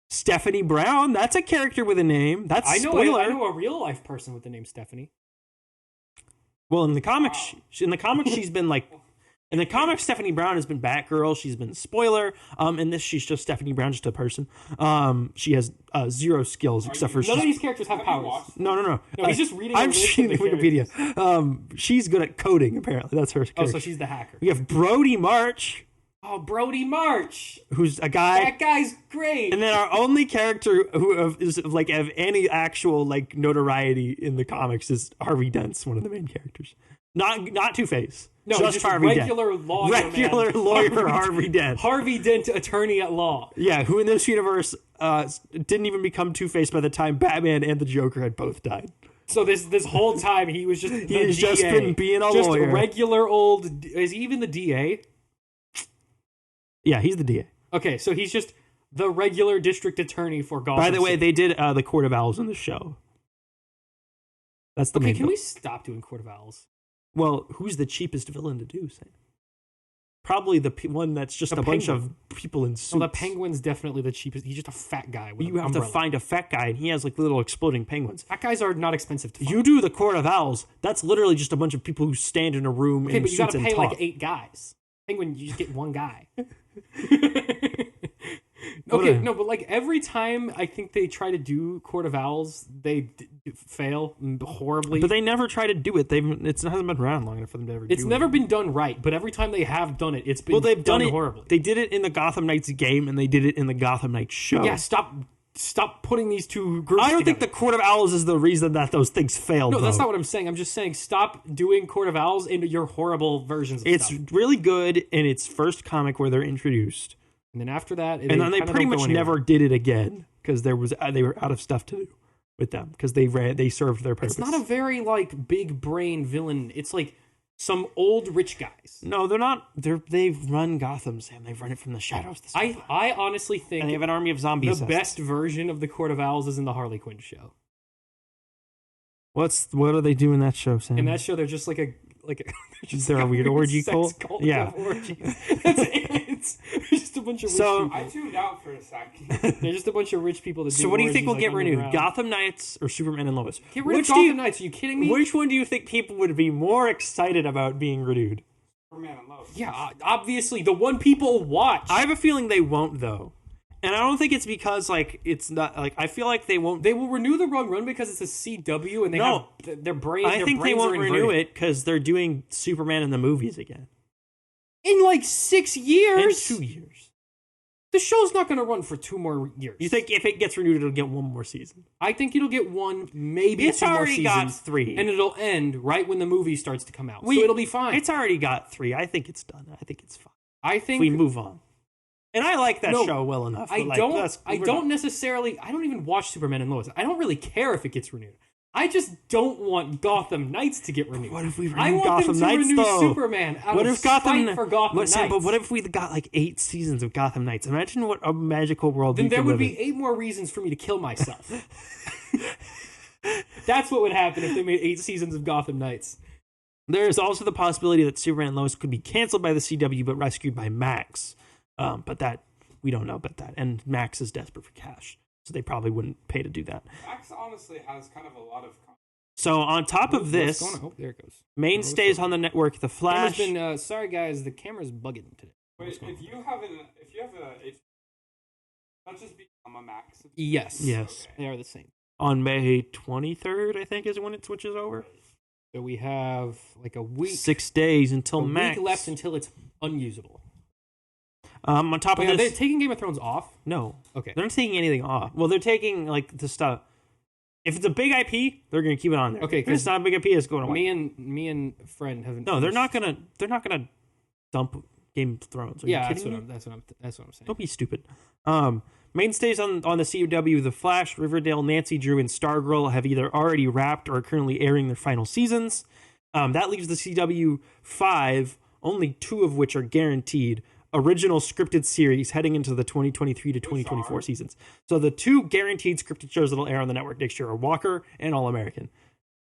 Stephanie Brown, that's a character with a name. That's spoiler. I know a real life person with the name Stephanie. Well, in the comics, she's been like... In the comics, Stephanie Brown has been Batgirl. She's been spoiler. In this, she's just Stephanie Brown, just a person. She has zero skills except for... None of these characters have powers. No. No, he's just reading I'm list of reading the Wikipedia. She's good at coding, apparently. That's her character. Oh, so she's the hacker. We have Brody March. Oh, Brody March. Who's a guy... That guy's great. And then our only character who is like of any actual like notoriety in the comics is Harvey Dent's one of the main characters. Not Two-Face. No, just Harvey regular Dent. lawyer. Regular lawyer Harvey Dent. Harvey Dent, attorney at law. Yeah, who in this universe didn't even become Two-Face by the time Batman and the Joker had both died. So this whole time he was just He's just been being a lawyer. Just regular old... Is he even the DA? Yeah, he's the DA. Okay, so he's just the regular district attorney for Gotham By the way, City. they did the Court of Owls in the show. That's the main can we stop doing Court of Owls? Well, who's the cheapest villain to do, Sam? Probably the one that's just a bunch of people in suits. Well, the Penguin's definitely the cheapest. He's just a fat guy with You have to find a fat guy, and he has like little exploding penguins. Fat guys are not expensive to find. You do the Court of Owls, that's literally just a bunch of people who stand in a room in but you suits gotta and pay talk. like 8 guys. Penguin, you just get one guy. But like every time I think they try to do Court of Owls, they fail horribly. But they never try to do it. It hasn't been around long enough for them to ever do it. It's never been done right, but every time they have done it, it's been they've done it horribly. They did it in the Gotham Knights game, and they did it in the Gotham Knights show. Yeah, stop putting these two groups I don't together. think the Court of Owls is the reason that those things failed. No, that's not what I'm saying. I'm just saying stop doing Court of Owls into your horrible versions of stuff. It's really good in its first comic where they're introduced. And then after that... And then they pretty much never did it again because they were out of stuff to do with them because they served their purpose. It's not a very, like, big brain villain. It's like some old rich guys. No, they're not. They've run Gotham, Sam. They've run it from the shadows. I honestly think... And they have an army of zombies. The best version of the Court of Owls is in the Harley Quinn show. What do they do in that show, Sam? In that show, they're just like a... They're a weird orgy cult? Yeah. That's it. It's just a bunch of rich people. I tuned out for a second. They're just a bunch of rich people that do So what do you think will orgies, get renewed? Gotham Knights or Superman and Lois? Get rid of Gotham Knights. Are you kidding me? Which one do you think people would be more excited about being renewed? Superman and Lois. Yeah, obviously the one people watch. I have a feeling they won't, though. And I don't think it's because like it's not like I feel like they won't. They will renew the wrong run because it's a CW and they have their brain. I think they won't renew it because they're doing Superman in the movies again in like 6 years. in 2 years. The show's not going to run for 2 more years. You think if it gets renewed, it'll get one more season? I think it'll get 1, maybe 2 more seasons. It's already got 3. And it'll end right when the movie starts to come out. So it'll be fine. It's already got 3. I think it's done. I think it's fine. I think we move on. And I like that show well enough. I don't necessarily... I don't even watch Superman and Lois. I don't really care if it gets renewed. I just don't want Gotham Knights to get renewed. What if we renew I want Gotham them to Knights, renew though? Superman out of spite for Gotham Knights. But what if we got like 8 seasons of Gotham Knights? Imagine what a magical world then we there could would live be in. 8 more reasons for me to kill myself. That's what would happen if they made 8 seasons of Gotham Knights. There is also the possibility that Superman and Lois could be canceled by the CW but rescued by Max. But that we don't know about that. And Max is desperate for cash, so they probably wouldn't pay to do that. Max honestly has kind of a lot of. So on top of this, Oh, there it goes. mainstays on the network, The Flash. Sorry guys, the camera's bugging today. Wait, if you have a, not just become a Max. Yes. Yes. They are the same. On May 23rd, I think, is when it switches over. So we have like a week. 6 days until Max. Week left until it's unusable. On top of Are they this, taking Game of Thrones off? no. Okay. They're not taking anything off. Well, they're taking like the stuff. If it's a big IP, they're going to keep it on there. Okay, if it's not a big IP, it's going away. Me and friend haven't. No, they're not gonna dump Game of Thrones. Are you kidding me? That's what I'm saying. Don't be stupid. Mainstays on the CW, The Flash, Riverdale, Nancy Drew, and Stargirl have either already wrapped or are currently airing their final seasons. That leaves the CW 5, only 2 of which are guaranteed, original scripted series heading into the 2023 to 2024 seasons. So the 2 guaranteed scripted shows that'll air on the network next year are Walker and All American.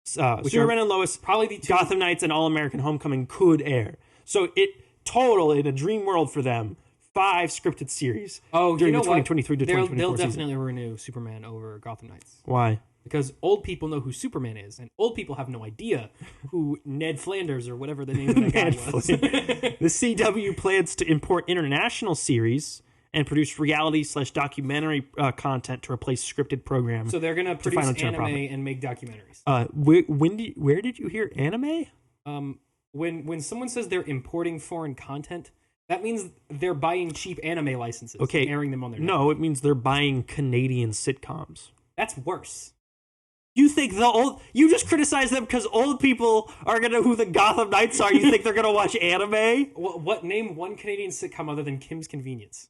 Superman and Lois, probably the 2. Gotham Knights, and All American Homecoming could air. So it total in a dream world for them 5 scripted series during the 2023 to 2024 They'll season. definitely renew Superman over Gotham Knights. Why? Because old people know who Superman is, and old people have no idea who Ned Flanders or whatever the name of that guy was. The CW plans to import international series and produce reality/documentary content to replace scripted programs. So they're going to produce anime profit. and make documentaries. Where did you hear anime? When someone says they're importing foreign content, that means they're buying cheap anime licenses and airing them on their network. No, it means they're buying Canadian sitcoms. That's worse. You think you just criticize them because old people are going to know who the Gotham Knights are. You think they're going to watch anime? What name one Canadian sitcom other than Kim's Convenience?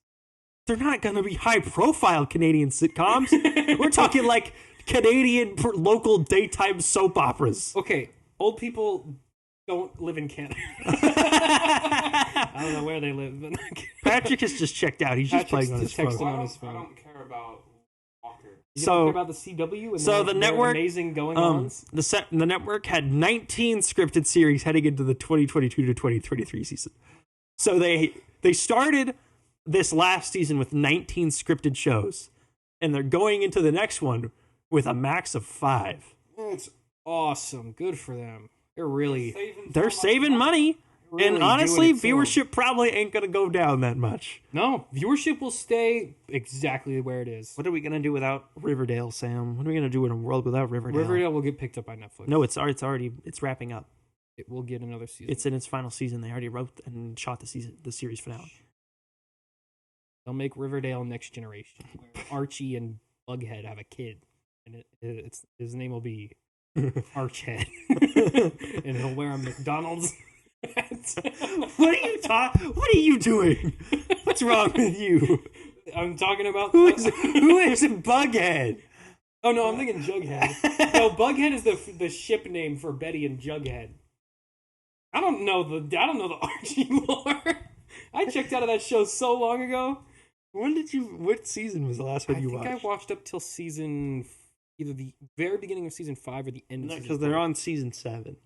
They're not going to be high-profile Canadian sitcoms. We're talking like Canadian local daytime soap operas. Okay, old people don't live in Canada. I don't know where they live. But Patrick has just checked out. He's just playing on his phone. On his phone. I don't care about Walker. You don't care about the CW and the network amazing going-ons? The network had 19 scripted series heading into the 2022 to 2023 season. So they started this last season with 19 scripted shows, and they're going into the next one with a max of 5. It's awesome. Good for them. They're saving money. Really and honestly, doing it viewership probably ain't going to go down that much. No, viewership will stay exactly where it is. What are we going to do without Riverdale, Sam? What are we going to do in a world without Riverdale? Riverdale will get picked up by Netflix. No, it's wrapping up. It will get another season. It's in its final season. They already wrote and shot the series finale. They'll make Riverdale Next Generation, where Archie and Bughead have a kid, and his name will be Archhead, and he'll wear a McDonald's. What are you doing? What's wrong with you? I'm talking about who is Bughead? Oh no, I'm thinking Jughead. No, Bughead is the ship name for Betty and Jughead. I don't know the Archie lore. I checked out of that show so long ago. What season was the last one you watched? I think I watched up till either the very beginning of season 5 or the end of season 4. Because they're on season 7.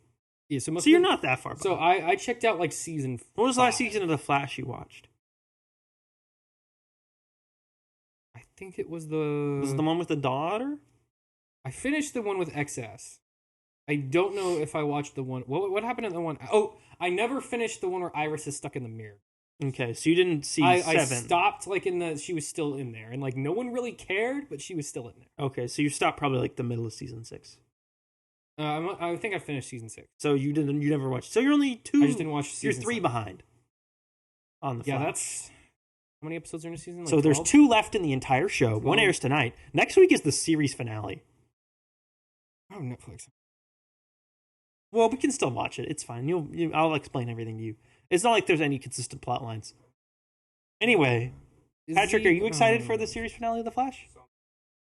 Yeah, so you're not that far behind. So I checked out like season 5. What was the last season of The Flash you watched? I think it was the one with the daughter? I finished the one with XS. I don't know if I watched the one. What happened in the one? Oh, I never finished the one where Iris is stuck in the mirror. Okay, so you didn't see I 7. stopped like she was still in there, and like no one really cared, but she was still in there. Okay, so you stopped probably like the middle of season 6. I think I finished season 6. So you never watched. So you're only 2. I just didn't watch You're season 3 7. behind. On the Yeah, Flash. that's how many episodes are in a season? Like so there's 12? 2 left in the entire show. 1 airs tonight. Next week is the series finale. Oh, Netflix. Well, we can still watch it. It's fine. I'll explain everything to you. It's not like there's any consistent plot lines. Anyway, Patrick, are you excited for the series finale of The Flash?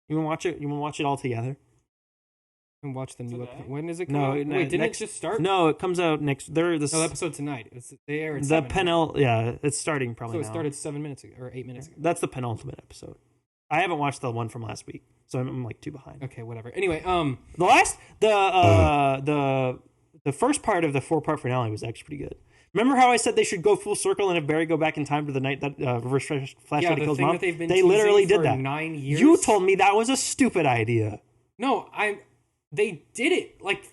You want to watch it? You want to watch it all together? And watch the new episode. When is it? No, Wait, didn't it just start? No, it comes out next. No, episode tonight. They air at the 7. Yeah, it's starting probably. So it now. started 7 minutes ago or 8 minutes ago. That's the penultimate episode. I haven't watched the one from last week, so I'm like 2 behind. Okay, whatever. Anyway, the first part of the 4-part finale was actually pretty good. Remember how I said they should go full circle and have Barry go back in time to the night that Reverse Flash yeah, had the killed thing Mom? that they've been They literally teasing did for that. 9 years. You told me that was a stupid idea. No, they did it like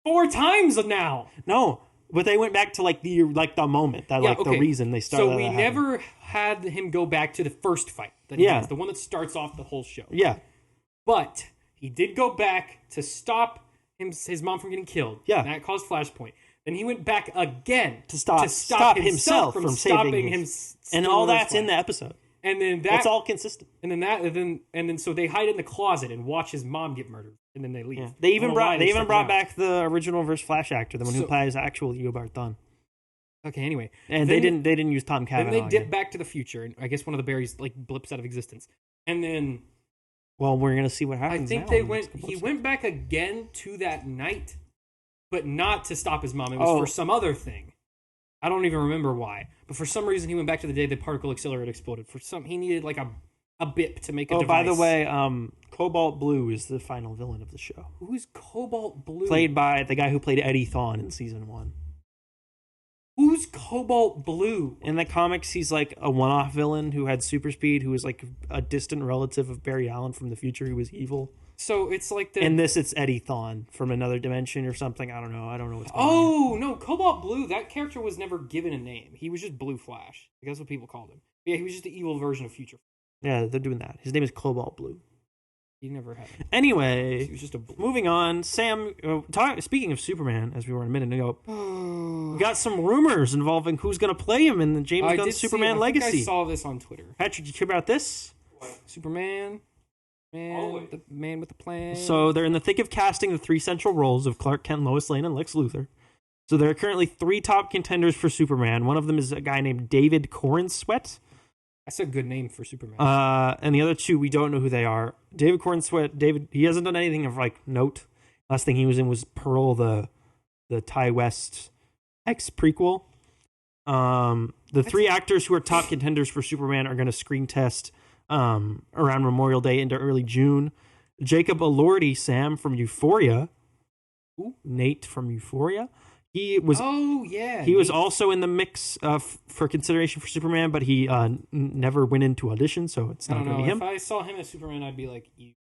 4 times now. No, but they went back to like the moment that the reason they started. So we never had him go back to the first fight. The one that starts off the whole show. Yeah, but he did go back to stop his mom from getting killed. Yeah, and that caused Flashpoint. Then he went back again to stop himself from saving him, and all that's in the episode. And then it's all consistent. And then so they hide in the closet and watch his mom get murdered, and then they leave. Yeah. They even brought back the original Reverse Flash actor, the one who plays actual Eobard Thawne. Okay, anyway, and they didn't use Tom Cavanaugh. Then they dip back to the future, and I guess one of the berries like blips out of existence, and then. Well, we're gonna see what happens. I think he went back again to that night, but not to stop his mom. It was for some other thing. I don't even remember why, but for some reason he went back to the day the particle accelerator exploded. He needed like a bip to make a device. By the way, Cobalt Blue is the final villain of the show. Who's Cobalt Blue? Played by the guy who played Eddie Thawne in season 1. Who's Cobalt Blue? In the comics, he's like a one-off villain who had super speed, who was like a distant relative of Barry Allen from the future who was evil. So it's like in this, it's Eddie Thawne from another dimension or something. I don't know what's going on. Oh, no, Cobalt Blue, that character was never given a name. He was just Blue Flash. That's what people called him. Yeah, he was just the evil version of Future. Yeah, they're doing that. His name is Cobalt Blue. He never had it. Anyway, he was just moving on. Sam, speaking of Superman, as we were a minute ago, we got some rumors involving who's going to play him in the James Gunn Superman Legacy. I think I saw this on Twitter. Patrick, did you hear about this? What? Superman, the man with the plan. So they're in the thick of casting the 3 central roles of Clark Kent, Lois Lane, and Lex Luthor. So there are currently 3 top contenders for Superman. One of them is a guy named David Corenswet. That's a good name for Superman. And the other 2, we don't know who they are. David Corenswet, he hasn't done anything of like note. Last thing he was in was Pearl, the Ty West X prequel. The 3 actors who are top contenders for Superman are going to screen test around Memorial Day into early June. Jacob Elordi, Sam from Euphoria. Ooh. Nate from Euphoria. He was. Oh yeah. He was also in the mix for consideration for Superman, but he never went into audition, so it's not going to be him. If I saw him as Superman, I'd be like, you.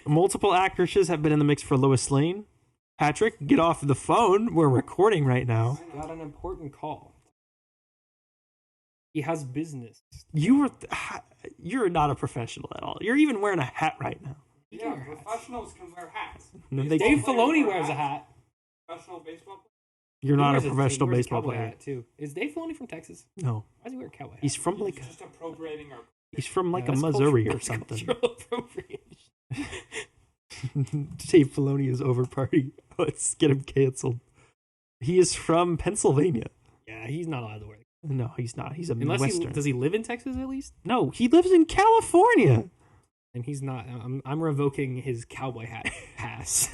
Multiple actresses have been in the mix for Lois Lane. Patrick, get off the phone. We're recording right now. Got an important call. He has business. You're not a professional at all. You're even wearing a hat right now. Yeah, professionals can wear hats. No, Dave Filoni wears a hat. Professional baseball player? You're not a professional baseball player. Hat too. Is Dave Filoni from Texas? No. Why does he wear a cowboy hat? He's from like just appropriating our. He's from like a Missouri or something. Appropriation. Dave Filoni is over party. Let's get him canceled. He is from Pennsylvania. Yeah, he's not allowed to wear it. No, he's not. He's a Midwestern. Does he live in Texas at least? No, he lives in California. And he's not. I'm revoking his cowboy hat pass.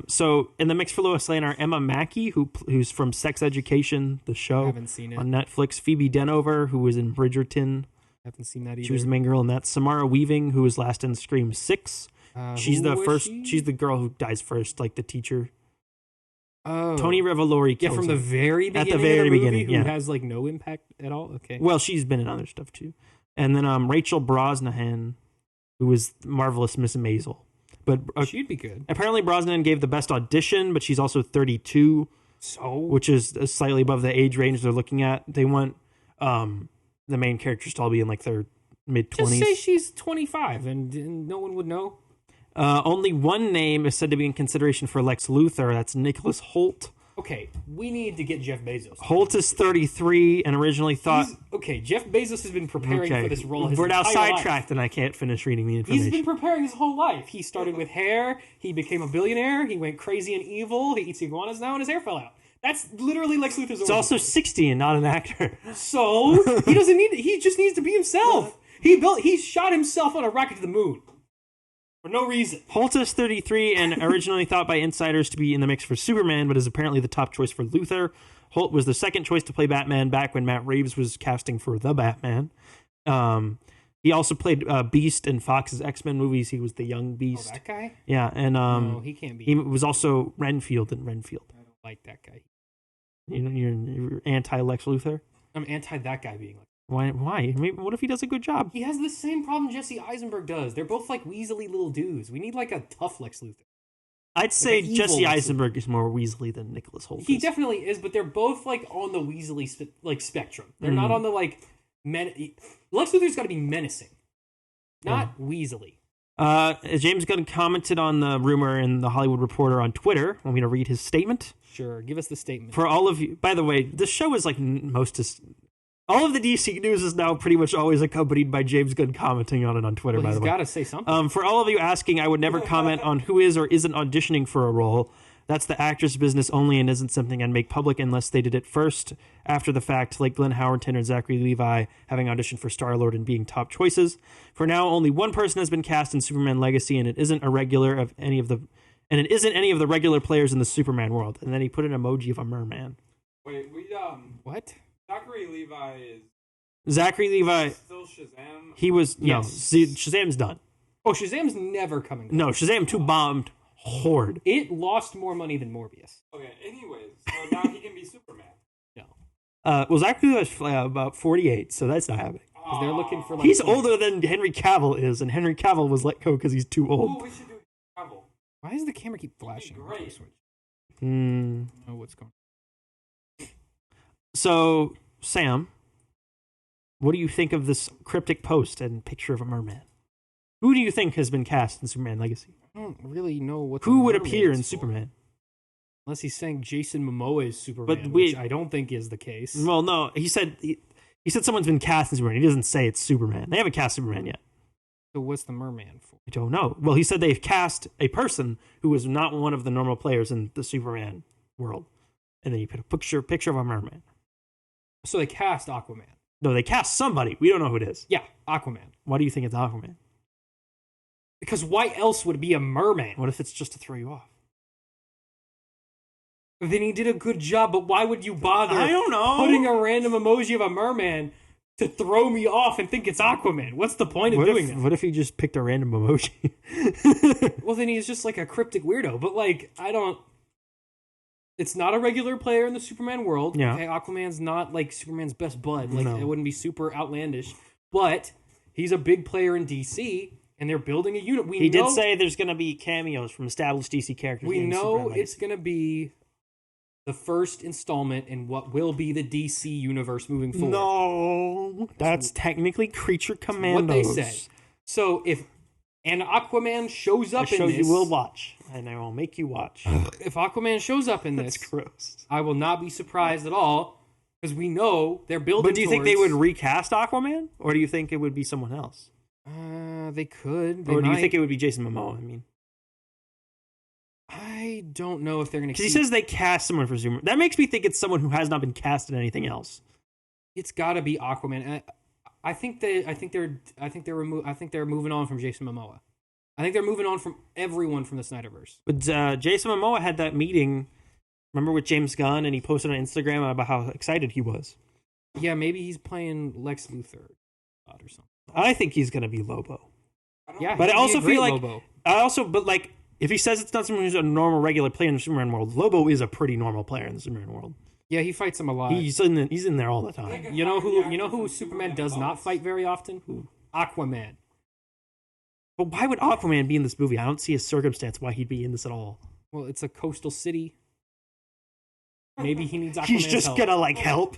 So in the mix for Lois Lane are Emma Mackey, who's from Sex Education, the show. I haven't seen it on Netflix. Phoebe Denover, who was in Bridgerton. Haven't seen that either. She was the main girl in that. Samara Weaving, who was last in Scream 6. She's the first. She's the girl who dies first, like the teacher. Oh, Tony Revolori. Yeah, from the very beginning. At the very beginning, who has like no impact at all. Okay. Well, she's been in other stuff too. And then Rachel Brosnahan, who was Marvelous Miss Maisel. But she'd be good. Apparently Brosnahan gave the best audition, but she's also 32. So which is slightly above the age range they're looking at. They want the main characters to all be in like their mid-20s. just say she's 25 and no one would know. Only one name is said to be in consideration for Lex Luthor. That's Nicholas Holt. Okay, we need to get Jeff Bezos. Holt is 33 and originally thought... Jeff Bezos has been preparing for this role his We're now entire sidetracked life. and I can't finish reading the information. He's been preparing his whole life. He started with hair, he became a billionaire, he went crazy and evil, he eats iguanas now, and his hair fell out. That's literally Lex Luthor's He's also 60 and not an actor. So, he just needs to be himself. He shot himself on a rocket to the moon. For no reason. Holt is 33 and originally thought by insiders to be in the mix for Superman, but is apparently the top choice for Luthor. Holt was the second choice to play Batman back when Matt Reeves was casting for the Batman. He also played Beast in Fox's X-Men movies. He was the young Beast. Oh, that guy? Yeah, and No, he can't be. he was also Renfield in Renfield. I don't like that guy. You're anti-Lex Luthor? I'm anti that guy being like. Why? I mean, what if he does a good job? He has the same problem Jesse Eisenberg does. They're both like weaselly little dudes. We need like a tough Lex Luthor. I'd say an evil Jesse Lex Eisenberg is more Weasley than Nicholas Holt. He is. definitely is, but they're both like on the Weasley spectrum. They're not on the like Lex Luthor's got to be menacing, not Weasley. James Gunn commented on the rumor in the Hollywood Reporter on Twitter. Want me to read his statement? Sure, give us the statement. For all of you, by the way, this show is like all of the DC news is now pretty much always accompanied by James Gunn commenting on it on Twitter, by the way. He's got to say something. For all of you asking, I would never comment on who is or isn't auditioning for a role. That's the actor's business only and isn't something I'd make public unless they did it first, after the fact, like Glenn Howerton or Zachary Levi having auditioned for Star-Lord and being top choices. For now, only one person has been cast in Superman Legacy, and it isn't any of the regular players in the Superman world. And then he put an emoji of a merman. Wait, What? Zachary Levi is Zachary Levi, still Shazam. he was Yes. Shazam's done. Oh, Shazam's never coming back. No, Shazam 2 bombed hard. It lost more money than Morbius. Okay, anyways, so now he can be Superman. No. Well, Zachary Levi's about 48, so that's not happening. Because they're looking for like... He's older than Henry Cavill is, and Henry Cavill was let go because he's too Oh, old. we should do travel. Why does the camera keep flashing? great. Oh, what's going on? So, Sam, what do you think of this cryptic post and picture of a merman? Who do you think has been cast in Superman Legacy? I don't really know what. Who would appear in Superman? Unless he's saying Jason Momoa is Superman, But which I don't think is the case. Well, no, he said someone's been cast in Superman. He doesn't say it's Superman. They haven't cast Superman yet. So what's the merman for? I don't know. Well, he said they've cast a person who was not one of the normal players in the Superman world, and then you put a picture of a merman. So they cast Aquaman. No, they cast somebody. We don't know who it is. Yeah, Aquaman. Why do you think it's Aquaman? Because why else would it be a merman? What if it's just to throw you off? Then he did a good job, but why would you bother I don't know. putting a random emoji of a merman to throw me off and think it's Aquaman? What's the point of doing that? What if he just picked a random emoji? Well, then he's just like a cryptic weirdo. But like, it's not a regular player in the Superman world. Yeah. Okay, Aquaman's not like Superman's best bud. Like, No. it wouldn't be super outlandish. But he's a big player in DC, and they're building a unit. He did say there's going to be cameos from established DC characters. We in know Superman Legacy. it's going to be the first installment in what will be the DC universe moving forward. No, that's technically Creature Commandos. What they said. So if an Aquaman shows up A show in this, you will watch, and I will make you watch. if Aquaman shows up in That's this, gross. I will not be surprised at all because we know they're building. But do you think they would towards- recast Aquaman, or do you think it would be someone else, They could. They or do you might. think it would be Jason Momoa? I mean, I don't know if they're going to. because he says they cast someone for Superman. That makes me think it's someone who has not been cast in anything else. It's got to be Aquaman. And I think they're moving on from Jason Momoa. I think they're moving on from everyone from the Snyderverse. But Jason Momoa had that meeting, remember, with James Gunn, and he posted on Instagram about how excited he was. Yeah, maybe he's playing Lex Luthor or something. I think he's going to be Lobo. Yeah, But I he'd be also a great feel like Lobo. if he says it's not someone who's a normal regular player in the Superman world, Lobo is a pretty normal player in the Superman world. Yeah, he fights him a lot. He's in there all the time. You know who Superman does not fight very often? Who? Aquaman. But why would Aquaman be in this movie? I don't see a circumstance why he'd be in this at all. Well, it's a coastal city. Maybe he needs Aquaman's He's just help. gonna like help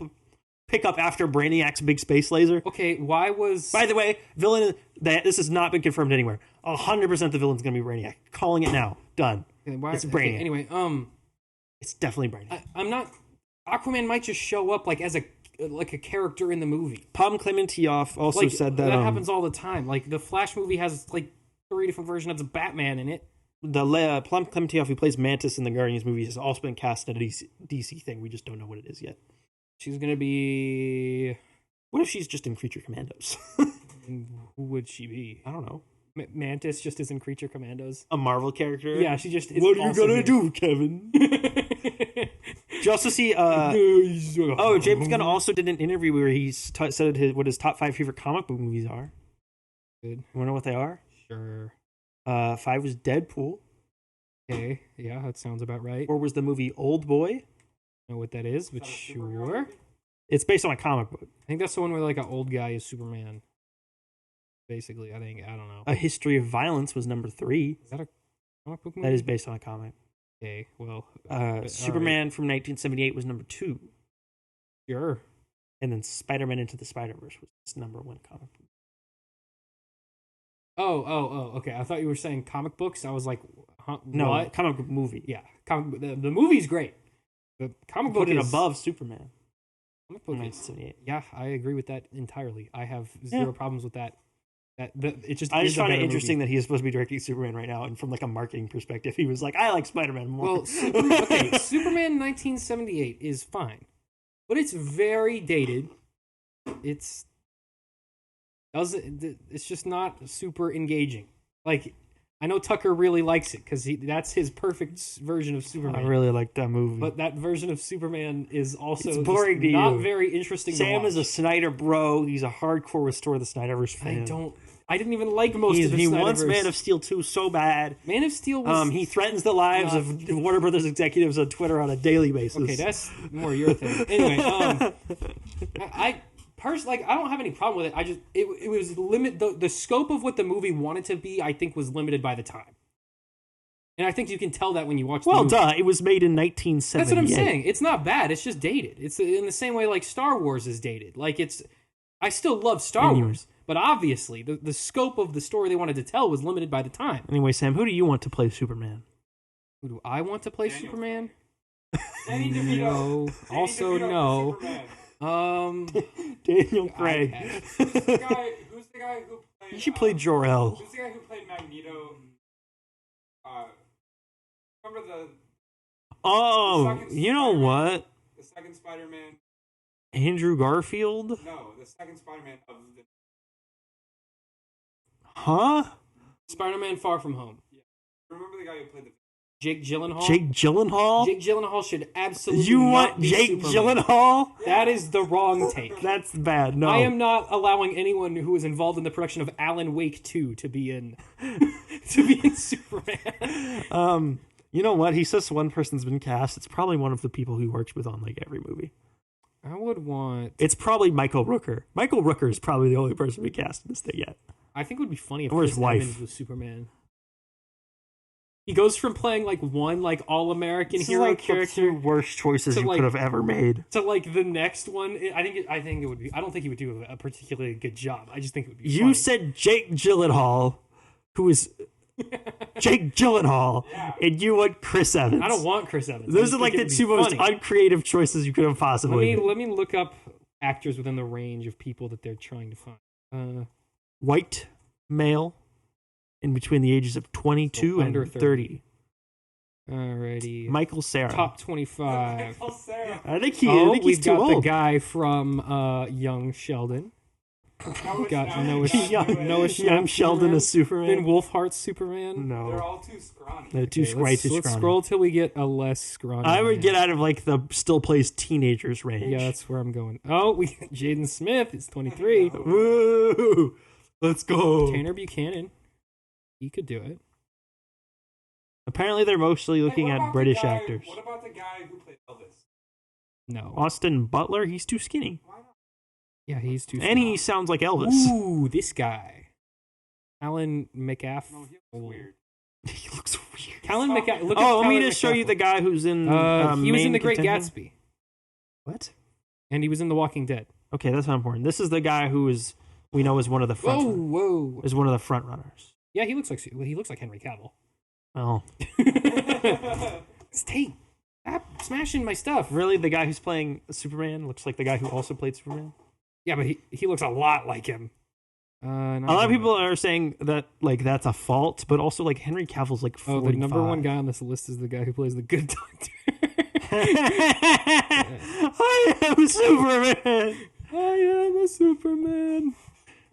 pick up after Brainiac's big space laser. Okay, why was... By the way, villain that this has not been confirmed anywhere. 100% the villain's gonna be Brainiac. Calling it now. Done. Why, It's Brainiac. anyway, It's definitely Brainiac. I'm not... Aquaman might just show up like as a character in the movie. Pom Klementieff also Like, said that happens all the time. Like, the Flash movie has like 3 different versions of Batman in it. the Pom Klementieff who plays Mantis in the Guardians movie has also been cast in a DC thing. We just don't know what it is yet. She's gonna be... What if she's just in Creature Commandos? Who would she be? I don't know. Mantis just is in Creature Commandos. A Marvel character? Yeah, she just is. What are you also gonna here. do, Kevin? Did you also see? James Gunn also did an interview where he said what his top 5 favorite comic book movies are. Good. You wanna know what they are? Sure. 5 was Deadpool. Okay. Yeah, that sounds about right. 4 was the movie Old Boy. Know what that is, but sure. It's based on a comic book. I think that's the one where like an old guy is Superman. Basically, I don't know. A History of Violence was number 3. Is that a comic book movie? That is based on a comic. Okay, well. Superman from 1978 was number 2. Sure. And then Spider-Man Into the Spider-Verse was number 1 comic book. Oh, okay. I thought you were saying comic books. I was like, huh, No, what? comic book movie. Yeah, the movie's great. The comic book Put it is above Superman. Comic book is, 1978. yeah, I agree with that entirely. I have zero problems with that. It just I is just a find it better interesting movie. that he is supposed to be directing Superman right now, and from like a marketing perspective, he was like, "I like Spider-Man more." Well, Superman 1978 is fine, but it's very dated. It's just not super engaging. Like, I know Tucker really likes it because that's his perfect version of Superman. I really like that movie. But that version of Superman is also It's boring just to not you. very interesting. Sam to watch. is a Snyder bro. He's a hardcore Restore the Snyderverse fan. I didn't even like most of the He Snyderverse. wants Man of Steel 2 so bad. Man of Steel was... He threatens the lives of Warner Brothers executives on Twitter on a daily basis. Okay, that's more your thing. Anyway, I personally, I don't have any problem with it. I just it was the scope of what the movie wanted to be. I think was limited by the time, and I think you can tell that when you watch. The movie. Duh! It was made in 1978. That's what I'm saying. It's not bad. It's just dated. It's in the same way like Star Wars is dated. Like I still love Star Wars, but obviously the scope of the story they wanted to tell was limited by the time. Anyway, Sam, who do you want to play Superman? Who do I want to play Superman? Danny DeVito. No. Danny Also DeVito no. Superman. Daniel Craig. Who's the guy who played? She played Jor-El. Who's the guy who played Magneto? Remember the Oh, second you know Spider-Man? what? The second Spider-Man? Andrew Garfield? No, the second Spider-Man of the. Huh? Spider-Man: Far From Home. Remember the guy who played the. Jake Gyllenhaal. Jake Gyllenhaal? Jake Gyllenhaal should absolutely You not want be Jake Superman. Gyllenhaal? That is the wrong take. That's bad. No. I am not allowing anyone who was involved in the production of Alan Wake 2 to be in Superman. You know what? He says one person's been cast. It's probably one of the people he works with on like every movie. I would want. It's probably Michael Rooker. Michael Rooker is probably the only person we cast in this thing yet. I think it would be funny if Or his Chris wife. Evans was Superman. He goes from playing like one like all-American This hero is like the character two worst choices to, you like- could have ever made. to like the next one. I think it would be. I don't think he would do a particularly good job. I just think it would be. You funny. said Jake Gyllenhaal, who is Jake Gyllenhaal, and you want Chris Evans. I don't want Chris Evans. I Those just are like think the it two would be most funny. uncreative choices you could have possibly made. Let me look up actors within the range of people that they're trying to find. White male in between the ages of 22 So under and 30. Alrighty. Michael Cera. Top 25. Oh, Sarah. I think he's We've too got the old. guy from Young Sheldon. Got Noah Young Schnapp Sheldon as Ben Superman. Wolfhart's Superman. They're No. all too scrawny. They're too Okay, way let's, too let's scrawny. scroll till we get a less scrawny. I would man. get out of like the still plays teenagers range. Yeah, that's where I'm going. Oh, we got Jaden Smith. It's 23. Woo! Let's go. Tanner Buchanan. He could do it. Apparently, they're mostly looking Hey, what at about the British guy- actors. What about the guy who played Elvis? No. Austin Butler, he's too skinny. Why not? Yeah, he's too And small. he sounds like Elvis. Ooh, this guy. Alan McAff. No, he was weird. He looks weird. Callan McCaffrey. Look at Oh, let me Callan just show you the McCaffrey. guy who's in. He was in main The Great contention. Gatsby, What? and he was in The Walking Dead. Okay, that's not important. This is the guy who is we know is one of the front Whoa. is one of the front runners. Yeah, he looks like Henry Cavill. Well, Stay smashing my stuff. really, the guy who's playing Superman looks like the guy who also played Superman. Yeah, but he looks a lot like him. A lot of people are saying that like that's a fault, but also like Henry Cavill's like 45. the number one guy on this list is the guy who plays the Good Doctor. I am Superman. I am a Superman.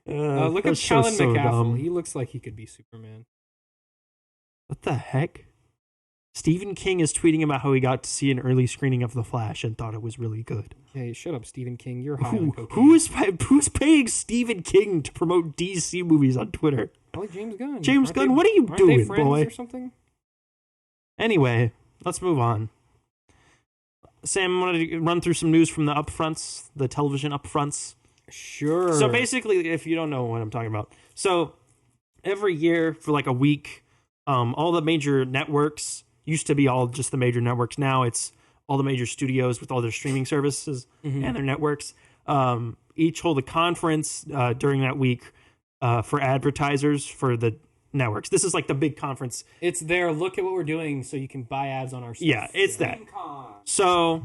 Look that at show's Callan so McCaffrey. dumb. He looks like he could be Superman. What the heck? Stephen King is tweeting about how he got to see an early screening of The Flash and thought it was really good. Hey, shut up, Stephen King. You're high on cocaine. Who's paying Stephen King to promote DC movies on Twitter? Probably James Gunn. James Gunn, what are you aren't doing, they friends boy? or something? Anyway, let's move on. Sam, wanted to run through some news from the upfronts, the television upfronts. Sure. So basically, if you don't know what I'm talking about, so every year for like a week, all the major networks used to be all just the major networks. Now it's all the major studios with all their streaming services and their networks. Each hold a conference during that week for advertisers for the networks. This is like the big conference. it's there. Look at what we're doing, so you can buy ads on our stuff. Yeah, it's that. So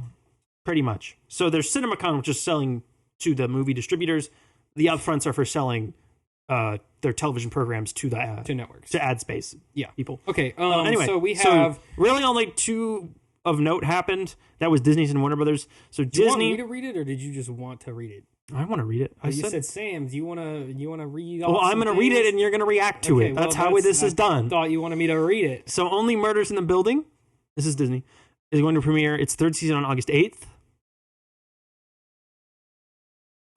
pretty much. So there's CinemaCon, which is selling to the movie distributors. The upfronts are for selling their television programs to the to networks. to ad space. Yeah. People. Okay. Anyway, so we have. really only two of note happened. That was Disney's and Warner Brothers. So Do you want me Disney. to read it, or did you just want to read it? I want to read it. You said Sam. Do you want to read? Well, I'm going to read it, and you're going to react to Okay, it. That's well, how this is done. Thought you wanted me to read it. So only Murders in the Building. This is Disney. Is going to premiere its third season on August 8th.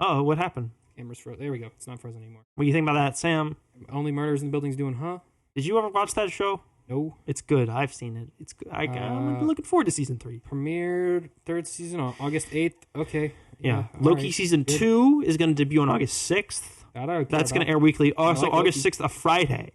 Oh, what happened? Camera's frozen. There we go. It's not frozen anymore. What do you think about that, Sam? Only Murders in the Building's doing, huh? Did you ever watch that show? No. It's good. I've seen it. It's good. I'm looking forward to season 3. Premiered third season on August 8th. Okay. Yeah. all Loki right. season Good. 2 is going to debut on August 6th. That I care That's going to about. air weekly. Also, like August Loki. 6th, a Friday.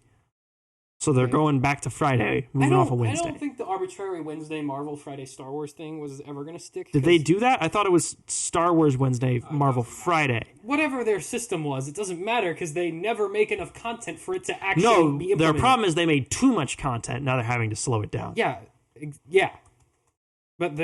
So they're Okay. going back to Friday, moving off a Wednesday. I don't think the arbitrary Wednesday Marvel Friday Star Wars thing was ever going to stick. Did they 'cause do that? I thought it was Star Wars Wednesday, Marvel Friday. whatever their system was, it doesn't matter because they never make enough content for it to actually No, be their implemented. problem is they made too much content. Now they're having to slow it down. Yeah. Yeah. But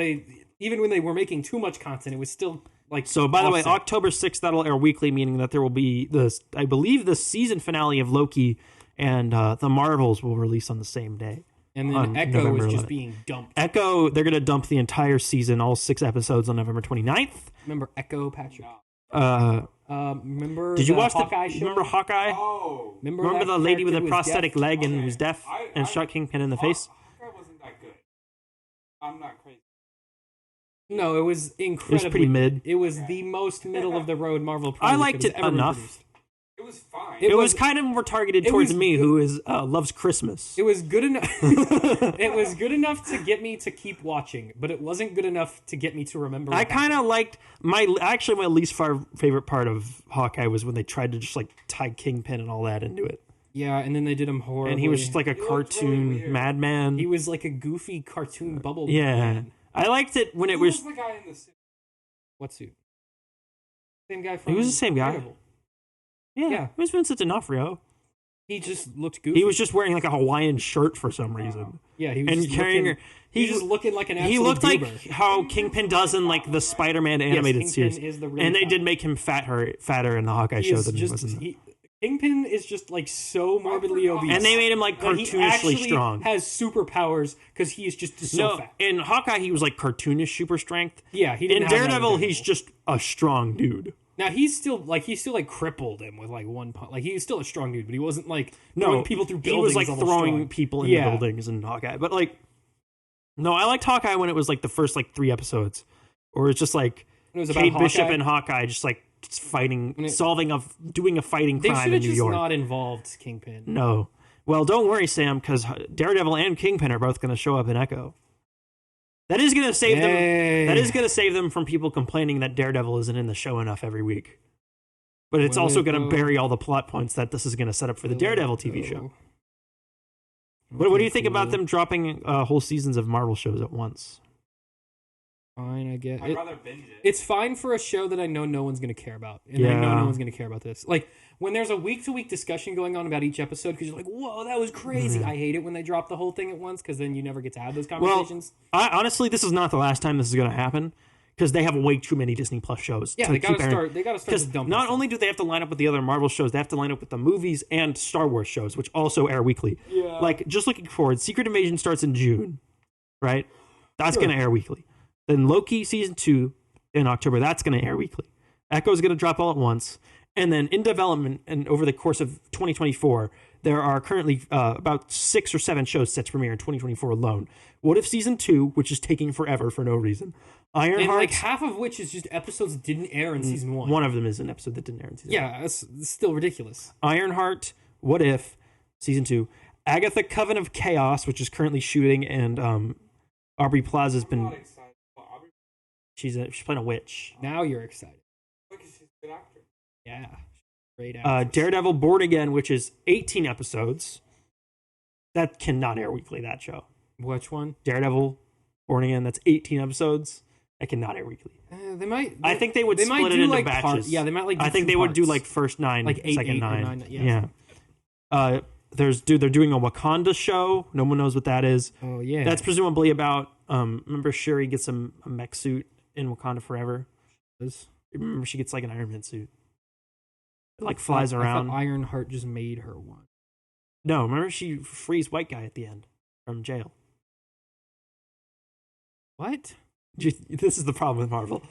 even when they were making too much content, it was still like. So, by the way, offset. October 6th, that'll air weekly, meaning that there will be I believe the season finale of Loki and the Marvels will release on the same day. And on then Echo November was just 11th. being dumped. Echo, they're going to dump the entire season, all 6 episodes on November 29th. Remember Echo, Patrick? Remember Did you the watch Hawkeye show? Remember Hawkeye? Oh, Remember that the lady with character the who was prosthetic deaf? leg and Okay. was deaf I- and shot Kingpin in the face? Hawkeye wasn't that good. I'm not crazy. No, it was incredibly pretty mid. It was the most middle of the road Marvel I project liked that it has ever been enough. produced. It was fine. It It was was- kind of more targeted it towards was me, good. who is loves Christmas. It was good enough. It was good enough to get me to keep watching, but it wasn't good enough to get me to remember. I what kind happened. of liked my least favorite part of Hawkeye was when they tried to just like tie Kingpin and all that into it, Yeah, and then they did him horribly. and he was just like a He looked really cartoon weird. madman. he was like a goofy cartoon bubble. Yeah, man. I liked it when it Who was. the guy in the suit? What suit? Same guy from. He was the same guy. Daredevil. Yeah, Yeah. it was Vincent D'Onofrio. He just looked goofy. He was just wearing like a Hawaiian shirt for some reason, Yeah, he was and just carrying. looking, He he was just looking like an absolute He looked like goober. how Kingpin does in like the Spider-Man animated Kingpin series, is the really and they fat did one. make him fatter in the Hawkeye He show is than he just was in the. Kingpin is just like so morbidly obese, And they made him like that he cartoonishly actually strong. has superpowers because he is just so No, fat. in Hawkeye he was like cartoonish super strength. Yeah, he In didn't have that Daredevil, in he's just a strong dude. now he's still like crippled him with like one punch. Like he's still a strong dude, but he wasn't like No, throwing people through he buildings. was like level throwing strong. people in Yeah. buildings in Hawkeye. But like, no, I liked Hawkeye when it was like the first like 3 episodes, or it's just like It was about Kate Bishop Hawkeye. and Hawkeye just like fighting, When it- doing a fighting They crime should in have New just York. not involved Kingpin. No. Well, don't worry, Sam, because Daredevil and Kingpin are both going to show up in Echo. That is going to save them. Yay. That is going to save them from people complaining that Daredevil isn't in the show enough every week. But it's Will also it, going to though? bury all the plot points that this is going to set up for the Daredevil TV show. What do you think about them dropping whole seasons of Marvel shows at once? Fine, I get I'd it. rather binge it. It's fine for a show that I know no one's going to care about. And I know no one's going to care about this. Like, when there's a week-to-week discussion going on about each episode, because you're like, whoa, that was crazy. I hate it when they drop the whole thing at once, because then you never get to have those conversations. Well, honestly, this is not the last time this is going to happen, because they have way too many Disney Plus shows. Yeah, to they got keep to airing. start. They got to start. Because Just dumping not stuff. only do they have to line up with the other Marvel shows, they have to line up with the movies and Star Wars shows, which also air weekly. Yeah. Like, just looking forward, Secret Invasion starts in June, right? That's going to air weekly. Then Loki Season 2 in October, that's going to air weekly. Echo's going to drop all at once. And then in development and over the course of 2024, there are currently about 6 or 7 shows set to premiere in 2024 alone. What If Season 2, which is taking forever for no reason. And Ironheart, like half of which is just episodes that didn't air in season 1. one of them is an episode that didn't air in season 1. Yeah, that's still ridiculous. Ironheart, What If, Season 2. Agatha Coven of Chaos, which is currently shooting, and Aubrey Plaza's I'm been... not excited. Well, Aubrey, She's playing a witch. Now you're excited. look, she's a good actor. Yeah. Great actress. Daredevil Born Again, which is 18 episodes. That cannot air weekly, that show. Which one? Daredevil Born Again, that's 18 episodes. That cannot air weekly. They might. I think they would They split might it do into like batches. yeah, they might like. Do I think two they would do parts. like first 9, Like 8, second 8 or 9. 9, yeah. They're doing a Wakanda show. No one knows what that is. Oh yeah. That's presumably about remember Shuri gets a mech suit in Wakanda Forever. Remember she gets like an Iron Man suit. It like flies around. I thought Ironheart just made her one. No, remember she frees white guy at the end from jail. What? This is the problem with Marvel.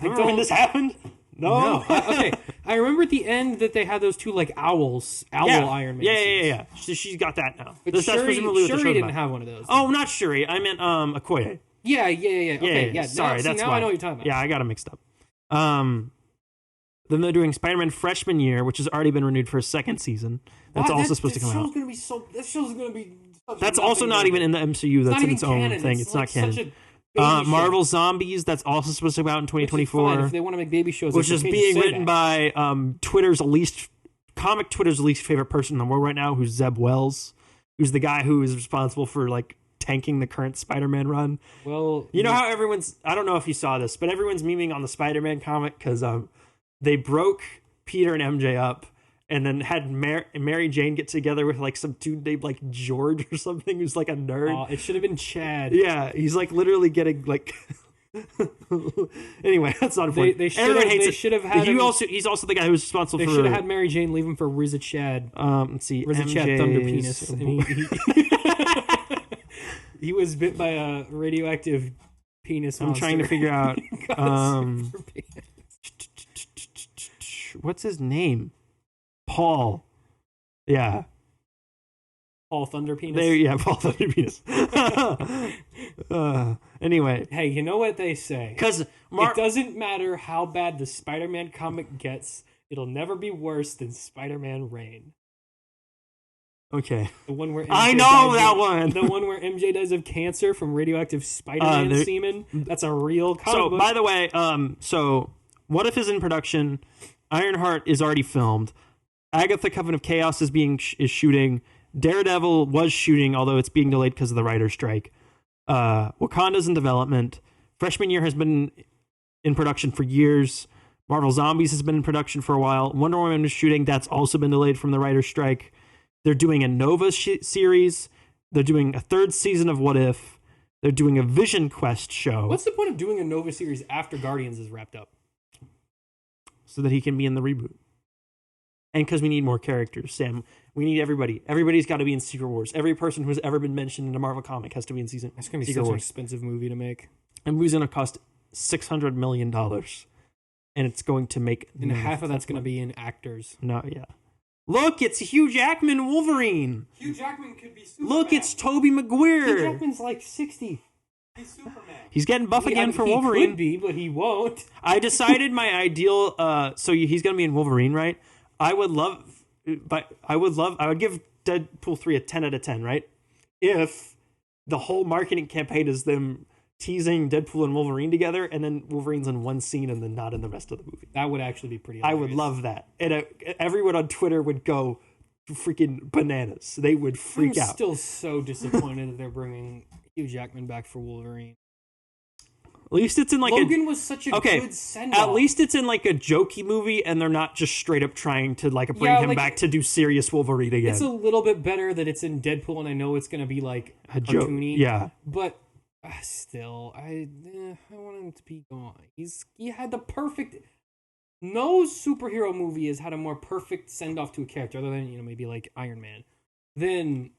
Remember when this happened? No. Okay. I remember at the end that they had those two like owl Iron Man. Yeah. She's got that now. But That's Shuri presumably what the show's didn't about. have one of those. Oh, not Shuri. I meant Okoye. Yeah. Okay. Yeah. Sorry, that's now why. I know what you're talking about. Yeah, I got them mixed up. Then they're doing Spider-Man Freshman Year, which has already been renewed for a second season. That's also supposed to come out. That show's gonna be. That's also not even in the MCU. That's in its own canon. thing. It's not like canon. Such a baby show. Marvel Zombies, that's also supposed to come out in Which is fine. 2024. If they want to make baby shows, Which it's is okay to being say written that. by Twitter's least favorite person in the world right now, who's Zeb Wells, who's the guy who is responsible for like tanking the current Spider-Man run. Well, You know how everyone's, I don't know if you saw this, but everyone's memeing on the Spider-Man comic because they broke Peter and MJ up and then had Mary Jane get together with like some dude named like George or something who's like a nerd. it should have been Chad. Yeah, he's like literally getting like. Anyway, that's not important. They should Everyone have. hates They it. should have had. Him, He's also the guy who's responsible they for. should have had Mary Jane leave him for RZA Chad. Let's see. RZA Chad MJ's Thunder Penis. And he was bit by a radioactive penis. I'm trying to figure out. monster. What's his name? Paul. Yeah. Paul Thunder Penis. Paul Thunder Penis. Anyway, Hey, you know what they say? because It doesn't matter how bad the Spider-Man comic gets, it'll never be worse than Spider-Man Reign. Okay. The one where I MJ know dies that of- one. The one where MJ dies of cancer from radioactive Spider-Man there- semen. That's a real comic So, book. by the way, so What If is in production. Ironheart is already filmed. Agatha Coven of Chaos is shooting. Daredevil was shooting, although it's being delayed because of the writer's strike. Wakanda's in development. Freshman Year has been in production for years. Marvel Zombies has been in production for a while. Wonder Woman is shooting. That's also been delayed from the writer's strike. They're doing a Nova series. They're doing a third season of What If. They're doing a Vision Quest show. What's the point of doing a Nova series after Guardians is wrapped up? So that he can be in the reboot. And because we need more characters, Sam. We need everybody. Everybody's got to be in Secret Wars. Every person who's ever been mentioned in a Marvel comic has to be in It's going to be Secret such an Wars. expensive movie to make. And movie's going to cost $600 million. And it's going to make... And half of that's going to be in actors. No, yeah. Look, it's Hugh Jackman Wolverine. Hugh Jackman could be Superman. Look, it's Tobey Maguire. Hugh Jackman's like 60. He's Superman. He's getting buff again for He Wolverine. could be, but he won't. I decided my ideal. So he's gonna be in Wolverine, right? I would give Deadpool 3 a 10 out of 10, right? If the whole marketing campaign is them teasing Deadpool and Wolverine together, and then Wolverine's in one scene and then not in the rest of the movie. That would actually be pretty I hilarious. would love that. And everyone on Twitter would go freaking bananas. They would freak out. I'm still so disappointed that they're bringing Hugh Jackman back for Wolverine. At least it's in like Logan was such a good send-off. At least it's in like a jokey movie, and they're not just straight up trying to like bring him back to do serious Wolverine again. It's a little bit better that it's in Deadpool, and I know it's going to be like a joke. Cartoony. Yeah, but still, I want him to be gone. He had the perfect. No superhero movie has had a more perfect send off to a character, other than maybe like Iron Man, than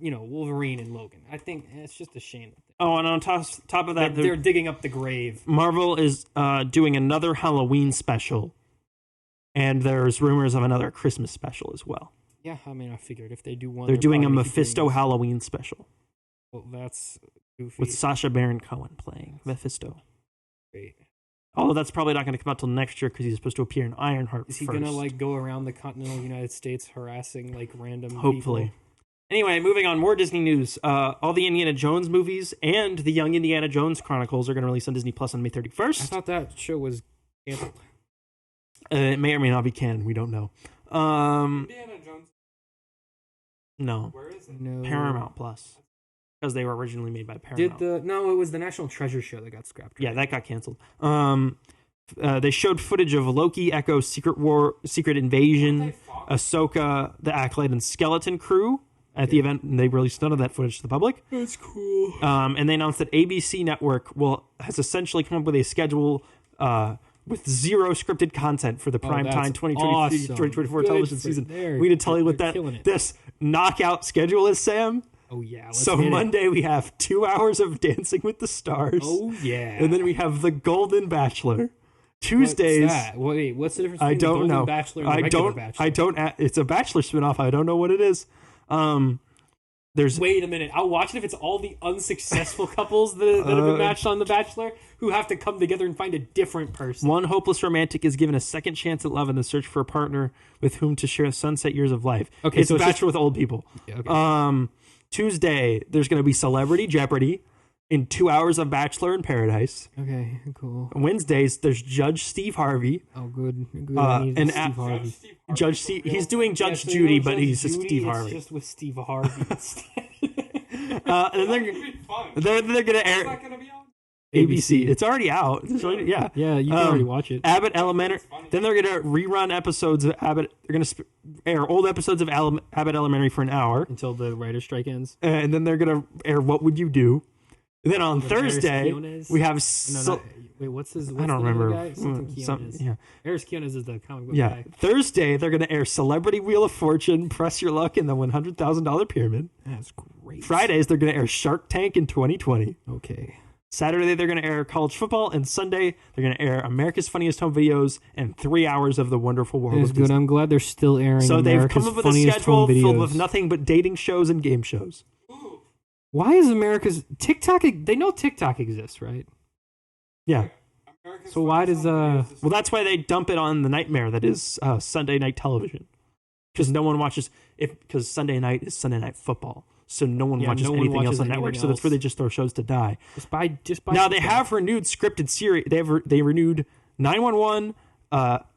Wolverine and Logan. I think it's just a shame. Oh, and on top of that, they're digging up the grave. Marvel is doing another Halloween special, and there's rumors of another Christmas special as well. Yeah, I mean, I figured if they do one, they're doing a Mephisto Halloween special. Well, that's goofy. With Sacha Baron Cohen playing Mephisto. Great. Although that's probably not going to come out till next year because he's supposed to appear in Ironheart. Is he going to go around the continental United States harassing random Hopefully. people? Anyway, moving on, more Disney news. All the Indiana Jones movies and the Young Indiana Jones Chronicles are going to release on Disney Plus on May 31st. I thought that show was canceled. It may or may not be canon. We don't know. Indiana Jones. No. Where is it? No. Paramount Plus. Because they were originally made by Paramount. No, it was the National Treasure show that got scrapped. Right? Yeah, that got canceled. They showed footage of Loki, Echo, Secret Invasion, Ahsoka, The Acolyte, and Skeleton Crew at the event, and they released none of that footage to the public. That's cool. And they announced that ABC Network has essentially come up with a schedule with zero scripted content for the primetime 2024 television season. We need to tell you what this knockout schedule is, Sam. Oh, yeah. So Monday we have 2 hours of Dancing with the Stars. Oh, yeah. And then we have The Golden Bachelor. Tuesdays. What's that? Wait, what's the difference between the Golden Bachelor and the regular Bachelor? It's a Bachelor spinoff. I don't know what it is. Wait a minute. I'll watch it if it's all the unsuccessful couples that have been matched on The Bachelor who have to come together and find a different person. One hopeless romantic is given a second chance at love in the search for a partner with whom to share sunset years of life. Okay, it's Bachelor with old people. Yeah, okay. Tuesday, there's going to be Celebrity Jeopardy in 2 hours of Bachelor in Paradise. Okay, cool. Wednesdays, there's Judge Steve Harvey. Oh, good. I need Steve Harvey. Judge Steve, he's doing Judge Judy, but he's just Steve Harvey. It's just with Steve Harvey instead. And they're going to air It's not gonna be on ABC. It's already out. Yeah, you can already watch it. Abbott Elementary. Then they're going to rerun episodes of Abbott. They're going to air old episodes of Abbott Elementary for an hour until the writer's strike ends. And then they're going to air What Would You Do? And then on Thursday we have. Wait, what's I don't remember. Guy? Yeah, Eris Kiones is the comic book guy. Thursday they're going to air Celebrity Wheel of Fortune, Press Your Luck, and the $100,000 Pyramid. That's great. Fridays they're going to air Shark Tank in 2020. Okay. Saturday they're going to air College Football, and Sunday they're going to air America's Funniest Home Videos and 3 hours of The Wonderful World of Disney. Good. I'm glad they're still airing. So America's they've come up with a Funniest schedule Home Videos. filled with nothing but dating shows and game shows. Why is America's TikTok? They know TikTok exists, right? Yeah. So why does Well, that's why they dump it on the nightmare that is Sunday night television, because no one watches because Sunday night is Sunday Night Football, so no one watches anything else on network. So that's where they just throw shows to die. Just buy. Now they have renewed scripted series. They renewed 911.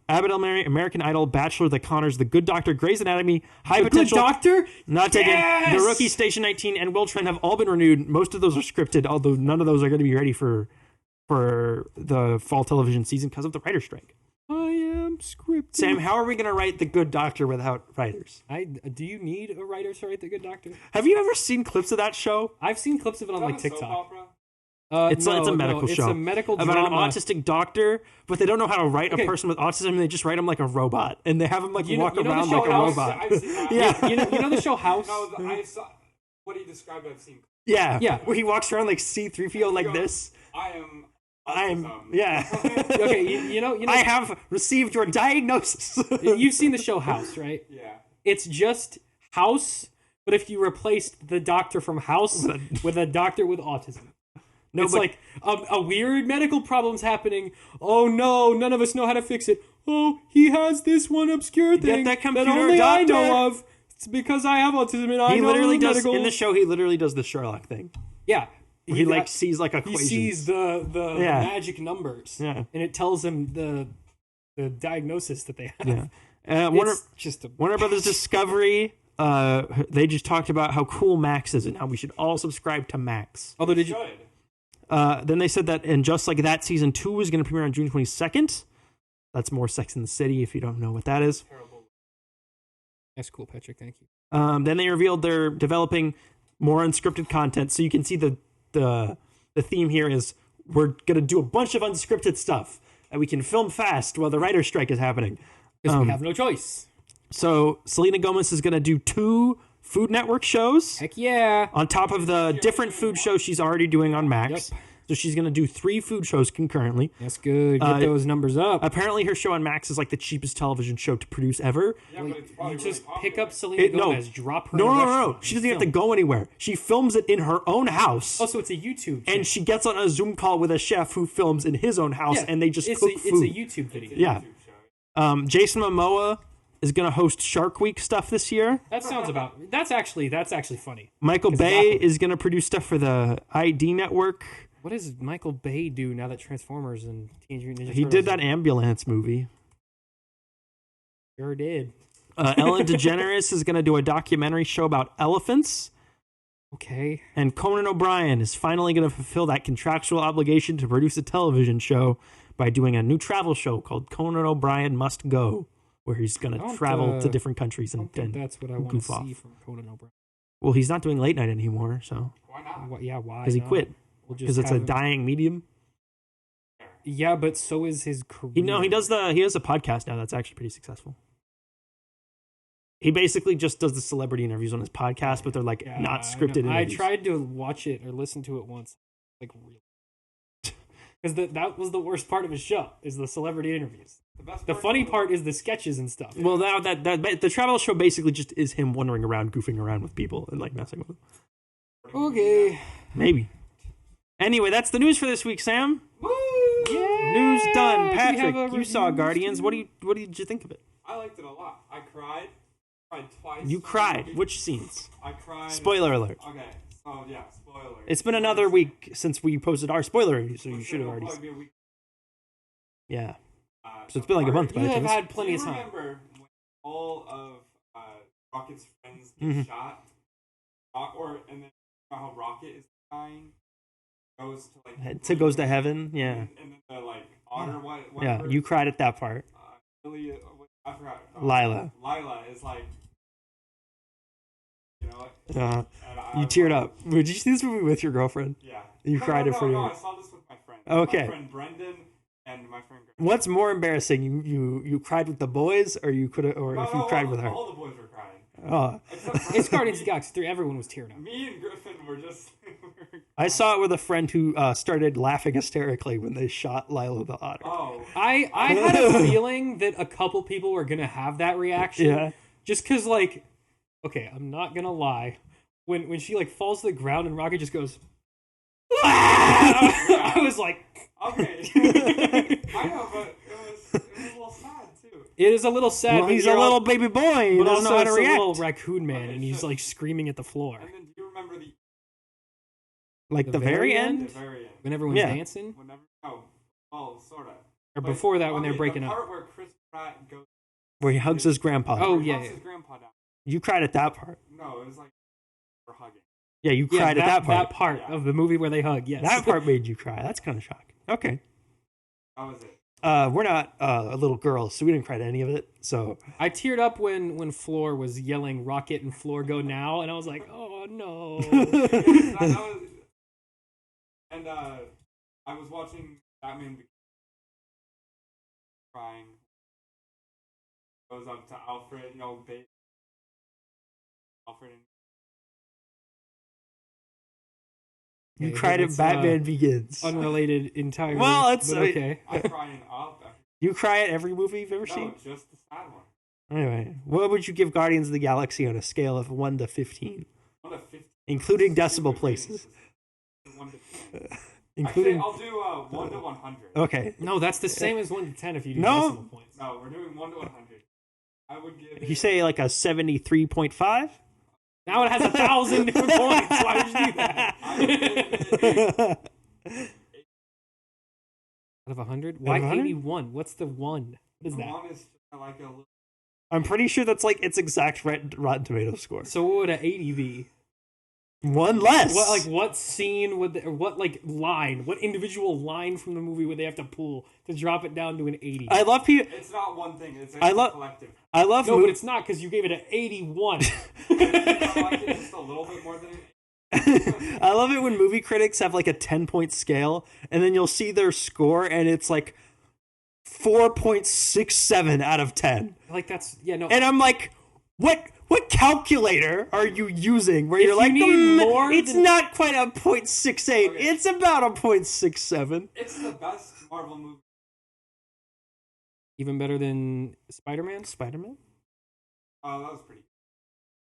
Abbott Elementary, American Idol, Bachelor, The Connors, The Good Doctor, Grey's Anatomy, High Potential, Good Doctor, Not Taken, The Rookie, Station 19, and Will Trent have all been renewed. Most of those are scripted, although none of those are going to be ready for the fall television season because of the writer's strike. I am scripted. Sam, how are we going to write The Good Doctor without writers? Do you need a writer to write The Good Doctor? Have you ever seen clips of that show? I've seen clips of it on TikTok. It's a medical show. It's a medical about drama. An autistic doctor, but they don't know how to write a person with autism, and they just write him like a robot, and they have him walk around like a robot. Yeah, you know the show House. No, I saw what he described. I've seen. Yeah, where he walks around like C-3PO like this. I am. Yeah. Okay, you know. I have received your diagnosis. You've seen the show House, right? Yeah. It's just House, but if you replaced the doctor from House with a doctor with autism. No, it's like a weird medical problem's happening. Oh no, none of us know how to fix it. Oh, he has this one obscure thing that computer only doctor. I know of. It's because I have autism and I he know literally does medical. In the show. He literally does the Sherlock thing. Yeah, he sees like equations. He sees the magic numbers. Yeah, and it tells him the diagnosis that they have. Yeah. Warner Brothers Discovery. They just talked about how cool Max is and how we should all subscribe to Max. Although did you? Then they said that, and just like that, season 2 is going to premiere on June 22nd. That's more Sex in the City, if you don't know what that is. That's cool, Patrick. Thank you. Then they revealed they're developing more unscripted content. So you can see the theme here is we're going to do a bunch of unscripted stuff that we can film fast while the writer's strike is happening. Because we have no choice. So Selena Gomez is going to do 2 Food Network shows. Heck yeah. On top of the different food shows she's already doing on Max. Yep. So she's going to do 3 food shows concurrently. That's good. Get those numbers up. Apparently her show on Max is like the cheapest television show to produce ever. Yeah, but it's probably You just really pick popular. up Selena Gomez, drop her in a No. restaurant, She and doesn't have to film. go anywhere. She films it in her own house. Oh, so it's a YouTube channel. And she gets on a Zoom call with a chef who films in his own house, and they just cook food. It's a YouTube video. Yeah. Jason Momoa is going to host Shark Week stuff this year. That sounds about... That's actually funny. Michael Bay is going to produce stuff for the ID Network. What does Michael Bay do now that Transformers and Teenage Mutant Ninja Turtles... He did that ambulance movie. Sure did. Ellen DeGeneres is going to do a documentary show about elephants. Okay. And Conan O'Brien is finally going to fulfill that contractual obligation to produce a television show by doing a new travel show called Conan O'Brien Must Go, where he's going to travel to different countries I and don't think that's what I want to goof see off. from Conan O'Brien. Well, he's not doing late night anymore, so Why not? Why? because he not? quit We'll just because it's a have him- dying medium. Yeah, but so is his career. He has a podcast now that's actually pretty successful. He basically just does the celebrity interviews on his podcast, but they're like Yeah, not scripted I interviews. tried to watch it or listen to it once, like really, because that was the worst part of his show is the celebrity interviews. The funny part is the sketches and stuff. Well, now that the travel show basically just is him wandering around, goofing around with people and like messing with them. Okay. Maybe. Anyway, that's the news for this week, Sam. Woo! Yeah. News done. Do we Patrick, have a you saw review Guardians. too? What did you think of it? I liked it a lot. I cried. Cried twice. You cried. Which scenes? I cried. Spoiler alert. Okay. So yeah, spoiler. It's been another week since we posted our spoiler review, so you should have already. Probably be a week. Yeah. So it's been like a month. You by have chance. had plenty of Do you time. remember when all of Rocket's friends get Mhm. shot? And then how Rocket is dying, goes to like Goes to heaven. Yeah. and then the like otter Yeah. You cried at that part. Really, I forgot. Lila. Lila is like, you know what? You teared up. Did you see this movie with your girlfriend? Yeah. You cried it for No, you. I saw this with my friend. Okay. My friend Brendan and my friend. What's more embarrassing? You cried with the boys, or you could, or if you cried with her? All the boys were crying. Oh, Except It's Guardians of the Galaxy 3. Everyone was tearing up. me and Griffin were just. I saw it with a friend who started laughing hysterically when they shot Lilo the otter. Oh. I had a feeling that a couple people were gonna have that reaction. Yeah. Just because, like, okay, I'm not gonna lie. When she like falls to the ground and Rocket just goes, I was like, Okay. I know, but it was a little sad too. it is a little sad. Well, but he's a you're little all- baby boy. He but doesn't also know how to it's a little react. raccoon man, Okay, and he's so- like screaming at the floor. And then do you remember the Like the very end. very end? When everyone's Yeah. dancing, Whenever, oh, well, sort of. or before that when they're breaking the up. part where Chris Pratt goes. Where he hugs his grandpa. Oh, where he yeah, hugs yeah. his grandpa down. You cried at that part. No, it was like we're hugging. Yeah, you Yeah, cried at that part. That part Yeah. of the movie where they hug. Yes, That part made you cry. That's kind of shocking. Okay. That was it. We're not a little girl, so we didn't cry to any of it. So I teared up when Floor was yelling "Rocket" and "Floor go now," and I was like, "Oh no!" That was, and I was watching Batman crying. Goes up to Alfred, Alfred and you Okay, cried at that's, Batman Begins. Unrelated entirely. Well, it's- but okay. I'm crying up. You cry at every movie you've ever No, seen? just the sad one. Anyway, what would you give Guardians of the Galaxy on a scale of 1 to 15? 1 to 50. Including decimal Stupid places. ratings. 1 to 10. Including... Actually, I'll do 1 to 100. Okay. No, that's the same as 1 to 10 if you do No. decimal points. No, we're doing 1 to 100. I would give You it- say like a 73.5? Now it has 1,000 different points. Why would you do that? I would give it Out of 100? Why 100? 81? What's the 1? What is the that? one is like a little I'm pretty sure that's like its exact Rotten Tomatoes score. So what would an 80 be? One less. What scene would or what line, what individual line from the movie would they have to pull to drop it down to an 80? I love people. It's not one thing. It's a collective. I love. No, but it's not because you gave it an 81. It's just a little bit more than. I love it when movie critics have like a 10-point scale, and then you'll see their score, and it's like 4.67 out of 10. Like that's no. And I'm like, what calculator are you using? Where you're you like, need more it's than- not quite a 0.68. Okay. It's about a 0.67. It's the best Marvel movie. Even better than Spider-Man? Spider-Man? Oh, that was pretty.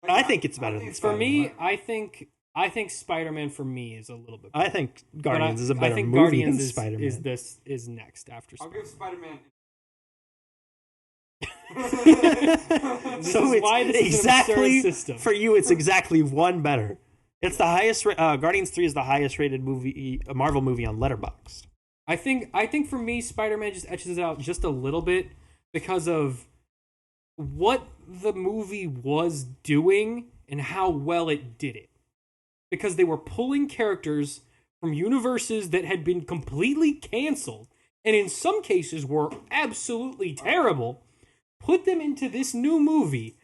But I think it's better than For me, Spider-Man. I think Spider-Man for me is a little bit better. I think Guardians is a I better think movie Guardians than Spider-Man. is next after I'll Spider-Man. give Spider-Man. So is why this is an absurd exactly system. for you. It's exactly one better. It's the highest. Guardians 3 is the highest rated Marvel movie on Letterboxd. I think for me, Spider-Man just etches it out just a little bit because of what the movie was doing and how well it did it. Because they were pulling characters from universes that had been completely canceled, and in some cases were absolutely terrible, put them into this new movie,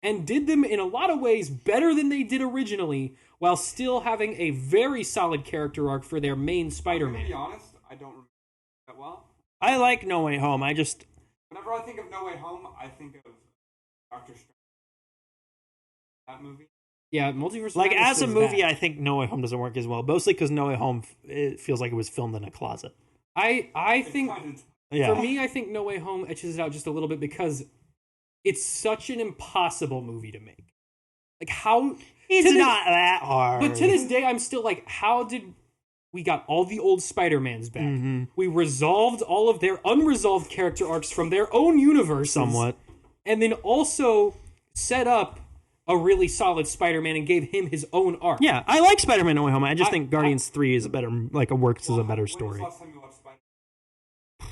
and did them in a lot of ways better than they did originally, while still having a very solid character arc for their main To Spider-Man. be honest, I don't remember that well. I like No Way Home. Whenever I think of No Way Home, I think of Doctor Strange. That movie. Yeah, Multiverse of Like, Madness as a is movie, that. I think No Way Home doesn't work as well. Mostly because No Way Home, it feels like it was filmed in a closet. I think Yeah. for me, I think No Way Home etches it out just a little bit because it's such an impossible movie to make. Like how It's to this- not that hard. But to this day, I'm still like, how did we got all the old Spider-Mans back? Mm-hmm. We resolved all of their unresolved character arcs from their own universe, Somewhat. and then also set up a really solid Spider-Man and gave him his own arc. Yeah, I like Spider-Man No Way Home. I just I- think Guardians 3 is a better, like, it works as a better story. When was the last time you watched Spider-Man?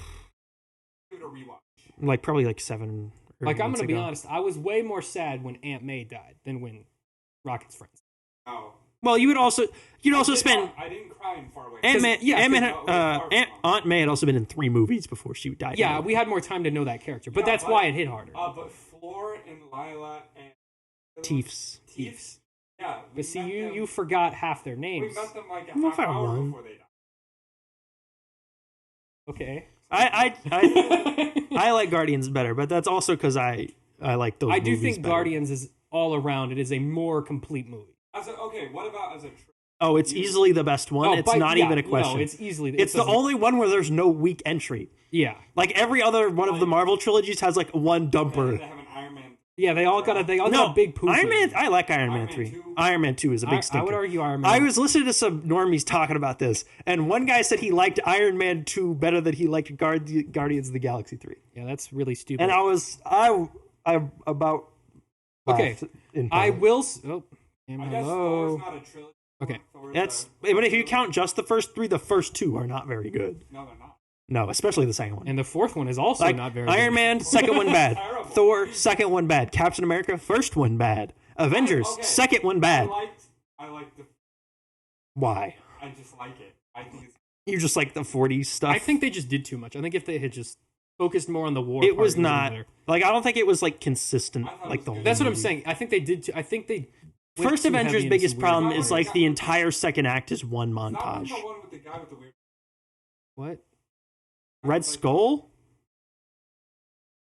Give it a rewatch. Like, probably like 7 or Like, I'm months gonna be ago. honest, I was way more sad when Aunt May died than when Rocket's friends. No. Well, you'd also spend... I didn't cry in Far Away. Aunt May had also been in 3 movies before she died. Yeah, we had more time to know that character, but Yeah, that's why it hit harder. But Floor and Lila and Teefs. Teefs. Yeah. we But see, met them- you forgot half their We names. met them like a Well, half if I hour won. before they died. Okay. I like Guardians better, but that's also because I like those I do movies think better. Guardians is all around. It is a more complete movie. Okay, what about as a Oh, it's easily the best one. It's not even a question. No, it's easily. It's the only one where there's no weak entry. Yeah, Like every other one of the Marvel trilogies has like one They dumper. have an Iron Man. yeah. They all got a big poop. Iron Man. I like Iron Man Iron Man 3. 2. Iron Man 2 is a big I stinker. would argue Iron Man. I was listening to some normies talking about this, and one guy said he liked Iron Man 2 better than he liked Guardians of the Galaxy 3. Yeah, that's really stupid. And I about Okay. laughed in I public. will. Oh, I guess hello. Thor's not a trilogy. Okay. Thor's That's a- but if you count just the first 3, the first 2 are not very good. No, they're not. No, especially the second one. And the fourth one is also Like not very. Iron good. Man, second one bad. Terrible. Thor, second one bad. Captain America, first one bad. Avengers, Okay. second one bad. I liked the. Why? I just like it. I think it's. You just like the 40s stuff? I think they just did too much. I think if they had just focused more on the war, it part, was would have not been better. like I don't think it was like consistent I thought it like was the good. whole That's what I'm movie. saying. I think they did. I think they. went First too Avengers' heavy into biggest some problem weird- is like the entire second act is one That was montage. the one with the guy with the weird. What? Red Skull?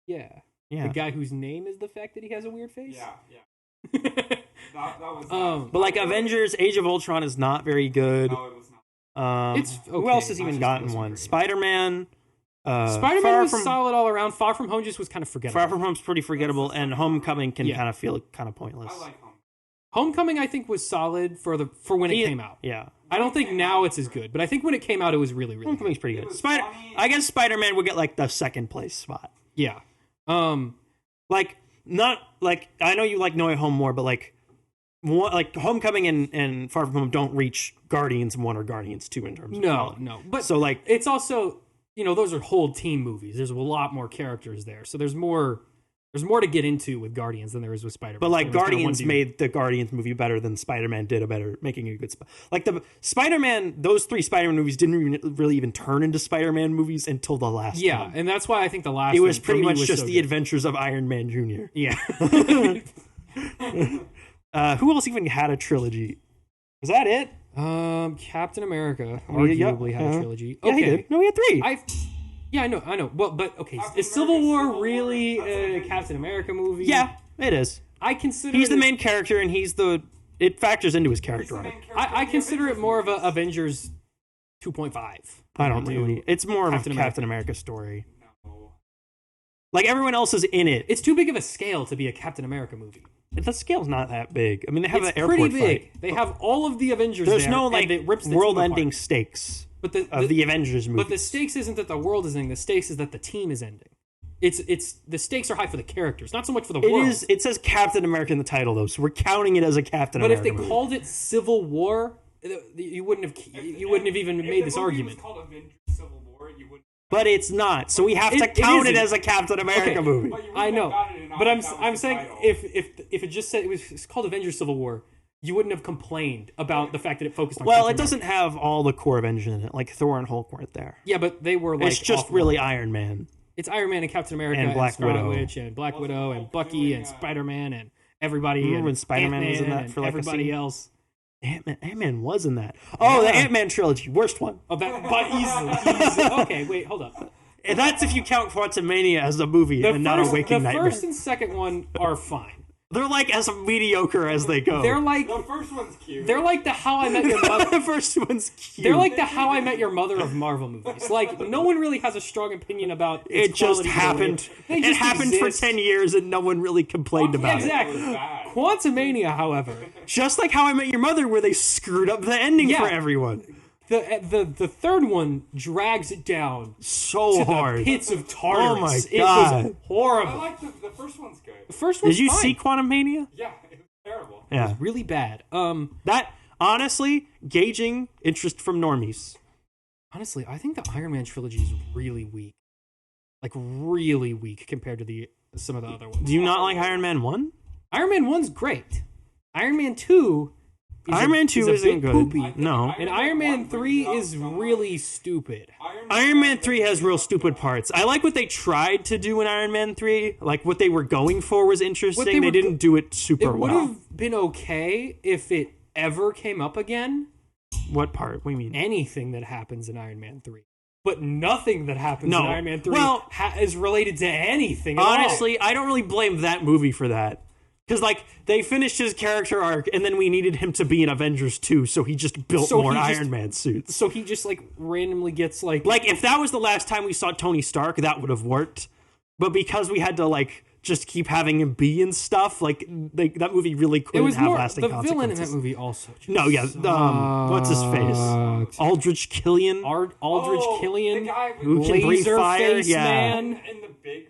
Yeah. Yeah. The guy whose name is the fact that he has a weird face. Yeah, yeah. That was. But like Avengers Age of Ultron is not very good. No, it was not. It's Who okay. else has I even just gotten wasn't one? very good. Spider-Man. Spider-Man Far was from, solid all around. Far From Home just was kind of forgettable. Far From Home's pretty forgettable, and Homecoming can Yeah. kind of feel kind of pointless. I like home. Homecoming, I think, was solid for when it came out. Yeah. I don't think now it's as good, but I think when it came out, it was really, really good. Homecoming's pretty good. was Spider. funny. I guess Spider-Man would get like the second place spot. Yeah. Like not like I know you like No Way Home more, but like Homecoming and Far From Home don't reach Guardians 1 or Guardians 2 in terms of No, quality. no. But So like it's also, those are whole team movies. There's a lot more characters there. So there's more There's more to get into with Guardians than there is with Spider-Man. But like Spider-Man's kinda one Guardians dude. made the Guardians movie better than Spider-Man did making a good like the Spider-Man. Those 3 Spider-Man movies didn't really even turn into Spider-Man movies until the last. Yeah, one. and that's why I think the last. It was one, for pretty me, much was just so the good. adventures of Iron Man Jr. Yeah. Who else even had a trilogy? Was that it? Captain America Yeah, arguably had uh-huh. a trilogy. Yeah, he Okay. did. No, he had 3. Yeah, I know. Well, but okay, Captain is Civil America, War Civil War, really that's a what Captain America movie? Yeah, it is. I consider He's it the as- main character, and it factors into his He's character the arc. main character I of the consider it Avengers more of a movies. Avengers 2.5. I don't do really. It's more of a Captain Captain America story. No. Like everyone else is in it. It's too big of a scale to be a Captain America movie. The scale's not that big. I mean, they have It's an airport pretty big. fight. They have all of the Avengers There's there, no and like it rips the team world-ending apart. stakes But of the Avengers movie. But the stakes isn't that the world is ending. The stakes is that the team is ending. It's the stakes are high for the characters, not so much for the world. It says Captain America in the title though, so we're counting it as a Captain But if America. they movie. called it Civil War, you wouldn't have even If made the this movie argument. was called Avengers Civil War, you wouldn't. But it's not, so we have to It count it isn't. as a Captain America Okay. movie. But you wouldn't I have know, gotten it but if that was I'm the saying title. if it just said it's called Avengers Civil War, you wouldn't have complained about the fact that it focused on. Well, Captain it doesn't have all the core Avengers in it. Like Thor and Hulk weren't there. Yeah, but they were like It's just off really line. Iron Man. It's Iron Man and Captain America And Black Scarlet Widow. Witch and Black Wasn't Widow and Hulk Bucky doing, and Spider-Man and everybody Remember and when Spider-Man was in Ant-Man that and for, like, a everybody scene? else. Ant-Man was in that. Oh, the Yeah. Ant-Man trilogy, worst one. Oh, that but easily. Okay, wait, hold up. And that's if you count Quantumania as a movie and not a waking the nightmare. first and second one are fine. They're like as mediocre as they go. They're like The first one's cute. they're like the How I Met Your Mother. the first one's cute. They're like the How I Met Your Mother of Marvel movies. Like no one really has a strong opinion about its it just quality or happened. They It just happened for exist. 10 years and no one really complained about it. Exactly. It was bad. Quantumania, however, Just like How I Met Your Mother, where they screwed up the ending Yeah. for everyone. the third one drags it down So to hard. the pits of Tartarus. Oh my It God. was I horrible. like the first one's good. The first one's Did you fine. see Quantumania? Yeah, it was terrible. Yeah. Really bad. That, honestly, gauging interest from normies. Honestly, I think the Iron Man trilogy is really weak. Like really weak compared to some of the other ones. Do you not like Iron Man 1? Iron Man 1's great. Iron Man 2 Iron Man 2 a isn't bit good. poopy. No. And Iron Man 3 brings is it up so much. really stupid. Iron Man 3 has real stupid parts. I like what they tried to do in Iron Man 3. Like, what they were going for was interesting. they They were didn't do it super It would well. have been okay if it ever came up again. What part? What do you mean? Anything that happens in Iron Man 3. But nothing that happens No. in Iron Man 3 Well, is related to anything at all. Honestly, I don't really blame that movie for that. Because, like, they finished his character arc, and then we needed him to be in Avengers 2, so he just built So more he just- Iron Man suits. So he just, like, randomly gets, like... Like, if that was the last time we saw Tony Stark, that would have worked. But because we had to, like, just keep having him be and stuff, like, that movie really it couldn't was have more... lasting The villain in that consequences. movie also just No, yeah, what's his face? sucked. Aldrich Killian? Aldrich Oh, Killian, the guy with Who can breathe fire? Laserface Yeah. Man. in the big.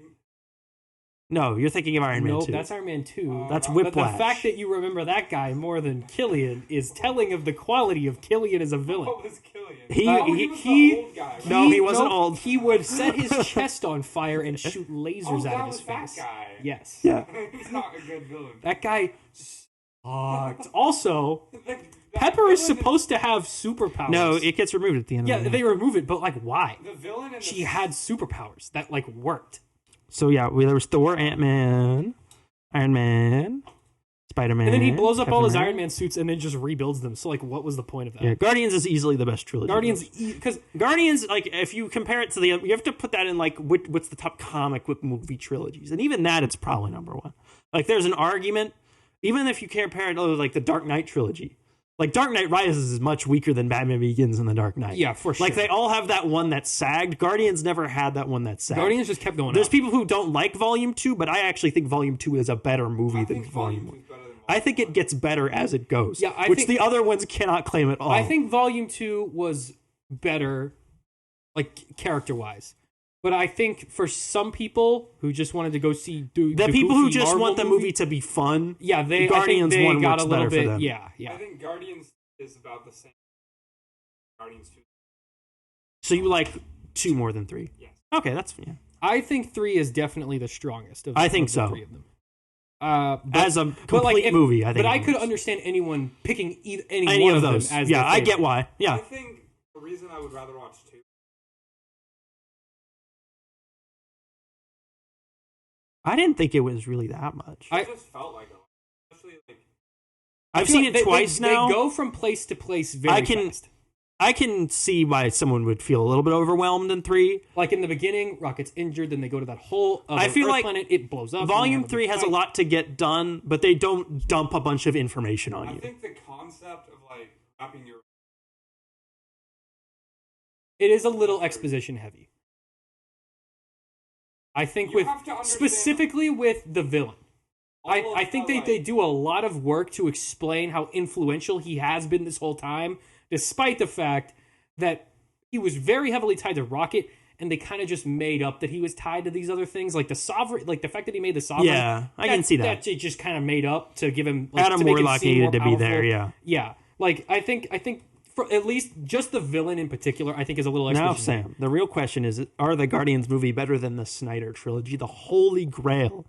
No, you're thinking of Iron Man Nope, 2. that's Iron Man 2. That's But the Whiplash. fact that you remember that guy more than Killian is telling of the quality of Killian as a villain. What was Killian? He- Oh, he- was he- the old guy. No, he wasn't nope, old. He would set his chest on fire and shoot Oh, lasers that out of was his that face. guy. Yes. Yeah. He's not a good villain. That guy sucked. Also, That Pepper is villain supposed to have superpowers. No, it gets removed at the end Yeah, of the they remove it, but like why? The villain in the She had superpowers that like worked. So, yeah, there was Thor, Ant-Man, Iron Man, Spider-Man. And then he blows up all Captain his America. Iron Man suits and then just rebuilds them. So like what was the point of that? Yeah, Guardians is easily the best trilogy. Guardians because Guardians, like, if you compare it to the other, you have to put that in, like, what's the top comic book movie trilogies. And even that, it's probably number one. Like, there's an argument, even if you compare it to, like, the Dark Knight trilogy. Like, Dark Knight Rises is much weaker than Batman Begins and The Dark Knight. Yeah, for sure. Like, they all have that one that sagged. Guardians never had that one that sagged. Guardians just kept going There's up. people who don't like Volume 2, but I actually think Volume 2 is a better movie I than think Volume 1. 2 is better than I think it gets better as it goes, Yeah, I which think- the other ones cannot claim at all. I think Volume 2 was better, like character-wise. But I think for some people who just wanted to go see the people who goofy just Marvel want the movie to be fun, yeah, they Guardians I think they 1 got works a little better for bit. them. Yeah, I yeah. think Guardians is about the same. Guardians 2. so you like 2 more than 3. Yes. Okay, that's yeah. I think 3 is definitely the strongest. I think of the so. 3 of them. As a complete movie, I think. But I could understand anyone picking any any one of them those. as Yeah, their I get favorite. why. Yeah. I think the reason I would rather watch 2. I didn't think it was really that much. It just felt like it. Especially like. I've feel seen like it twice now. They go from place to place very fast. I can see why someone would feel a little bit overwhelmed in 3. Like in the beginning, Rocket's injured, then they go to that whole other I feel Earth like planet, it blows up. Volume 3 has a lot to get done, but they don't dump a bunch of information on I you. think the concept of like wrapping your. It is a little exposition heavy. I think You with have to understand- specifically with the villain. All I of think the, they do a lot of work to explain how influential he has been this whole time, despite the fact that he was very heavily tied to Rocket, and they kind of just made up that he was tied to these other things, like the Sovereign, like the fact that he made the Sovereign. Yeah, I can see that. That just kind of made up to give him like, Adam to make him Warlock seem needed more to be there, powerful. yeah. Yeah, like I think for at least just the villain in particular, I think is a little. Now, exposition Sam, the real question is, are the Guardians movie better than the Snyder trilogy, the holy grail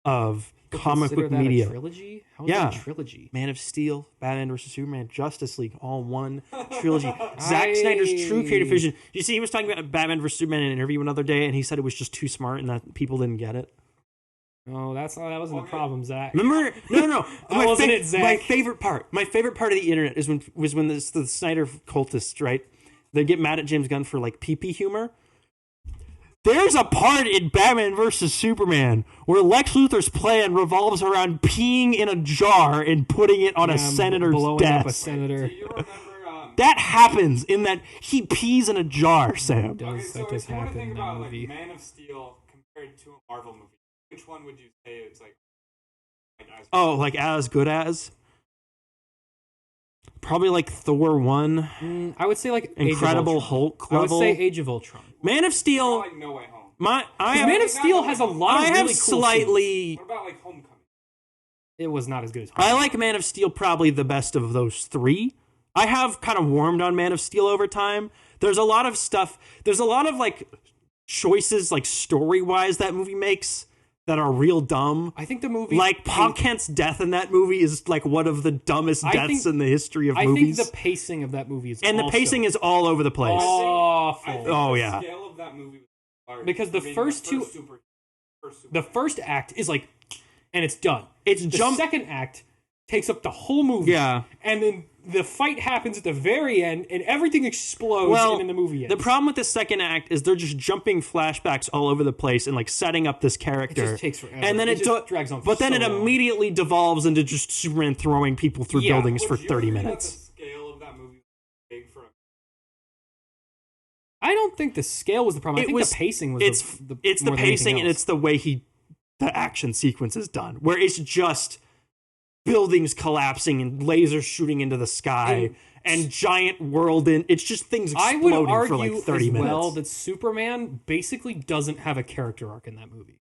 of comic Consider book that media? a trilogy? How is Yeah. that a trilogy? Man of Steel, Batman vs. Superman, Justice League, all one trilogy. Zack Snyder's true creative vision. You see, he was talking about Batman vs. Superman in an interview another day, and he said it was just too smart and that people didn't get it. No, that wasn't the problem, Zach. Remember? No. That wasn't it, Zach. My favorite part of the internet was when the Snyder cultists, right? They get mad at James Gunn for like pee-pee humor. There's a part in Batman vs. Superman where Lex Luthor's plan revolves around peeing in a jar and putting it on a senator's blowing up a desk. senator. Do you remember? That happens in that he pees in a jar, Sam. Okay, so That does if you want happen to think in that about movie. like Man of Steel compared to a Marvel movie, which one would you say is like as Oh, like as good as? Probably like Thor 1, I would say like Incredible Age of Ultron. Hulk I would level. say Age of Ultron. Man of Steel. like No Way Home? I have, Man of Steel has a lot of I really have cool scenes. slightly. What about like Homecoming? It was not as good as I like Man of Steel probably the best of those 3. I have kind of warmed on Man of Steel over time. There's a lot of stuff. There's a lot of like choices, like story wise, that movie makes that are real dumb. I think the movie, Like Pa Kent's death in that movie is like one of the dumbest I deaths think- in the history of I movies. think the pacing of that movie is and the also pacing is all over the place. awful. I think Oh, the yeah. scale of that movie was large. Because the I mean, first two- first The first act is like, and it's done. It's The jump. second act takes up the whole movie. Yeah. And then the fight happens at the very end, and everything explodes, Well, and then the movie ends. the problem with the second act is they're just jumping flashbacks all over the place and like setting up this character. It just takes forever. And then It it, just drags on for But then so it long. immediately devolves into just Superman throwing people through Yeah. buildings for Would you 30 agree that minutes. The scale of that movie was big for. I don't think the scale was the problem. I think the pacing was It's the it's the more than anything pacing and else. it's the way the action sequence is done, where it's just buildings collapsing and lasers shooting into the sky and giant world in. It's just things I exploding would argue for like 30 as minutes. well that Superman basically doesn't have a character arc in that movie.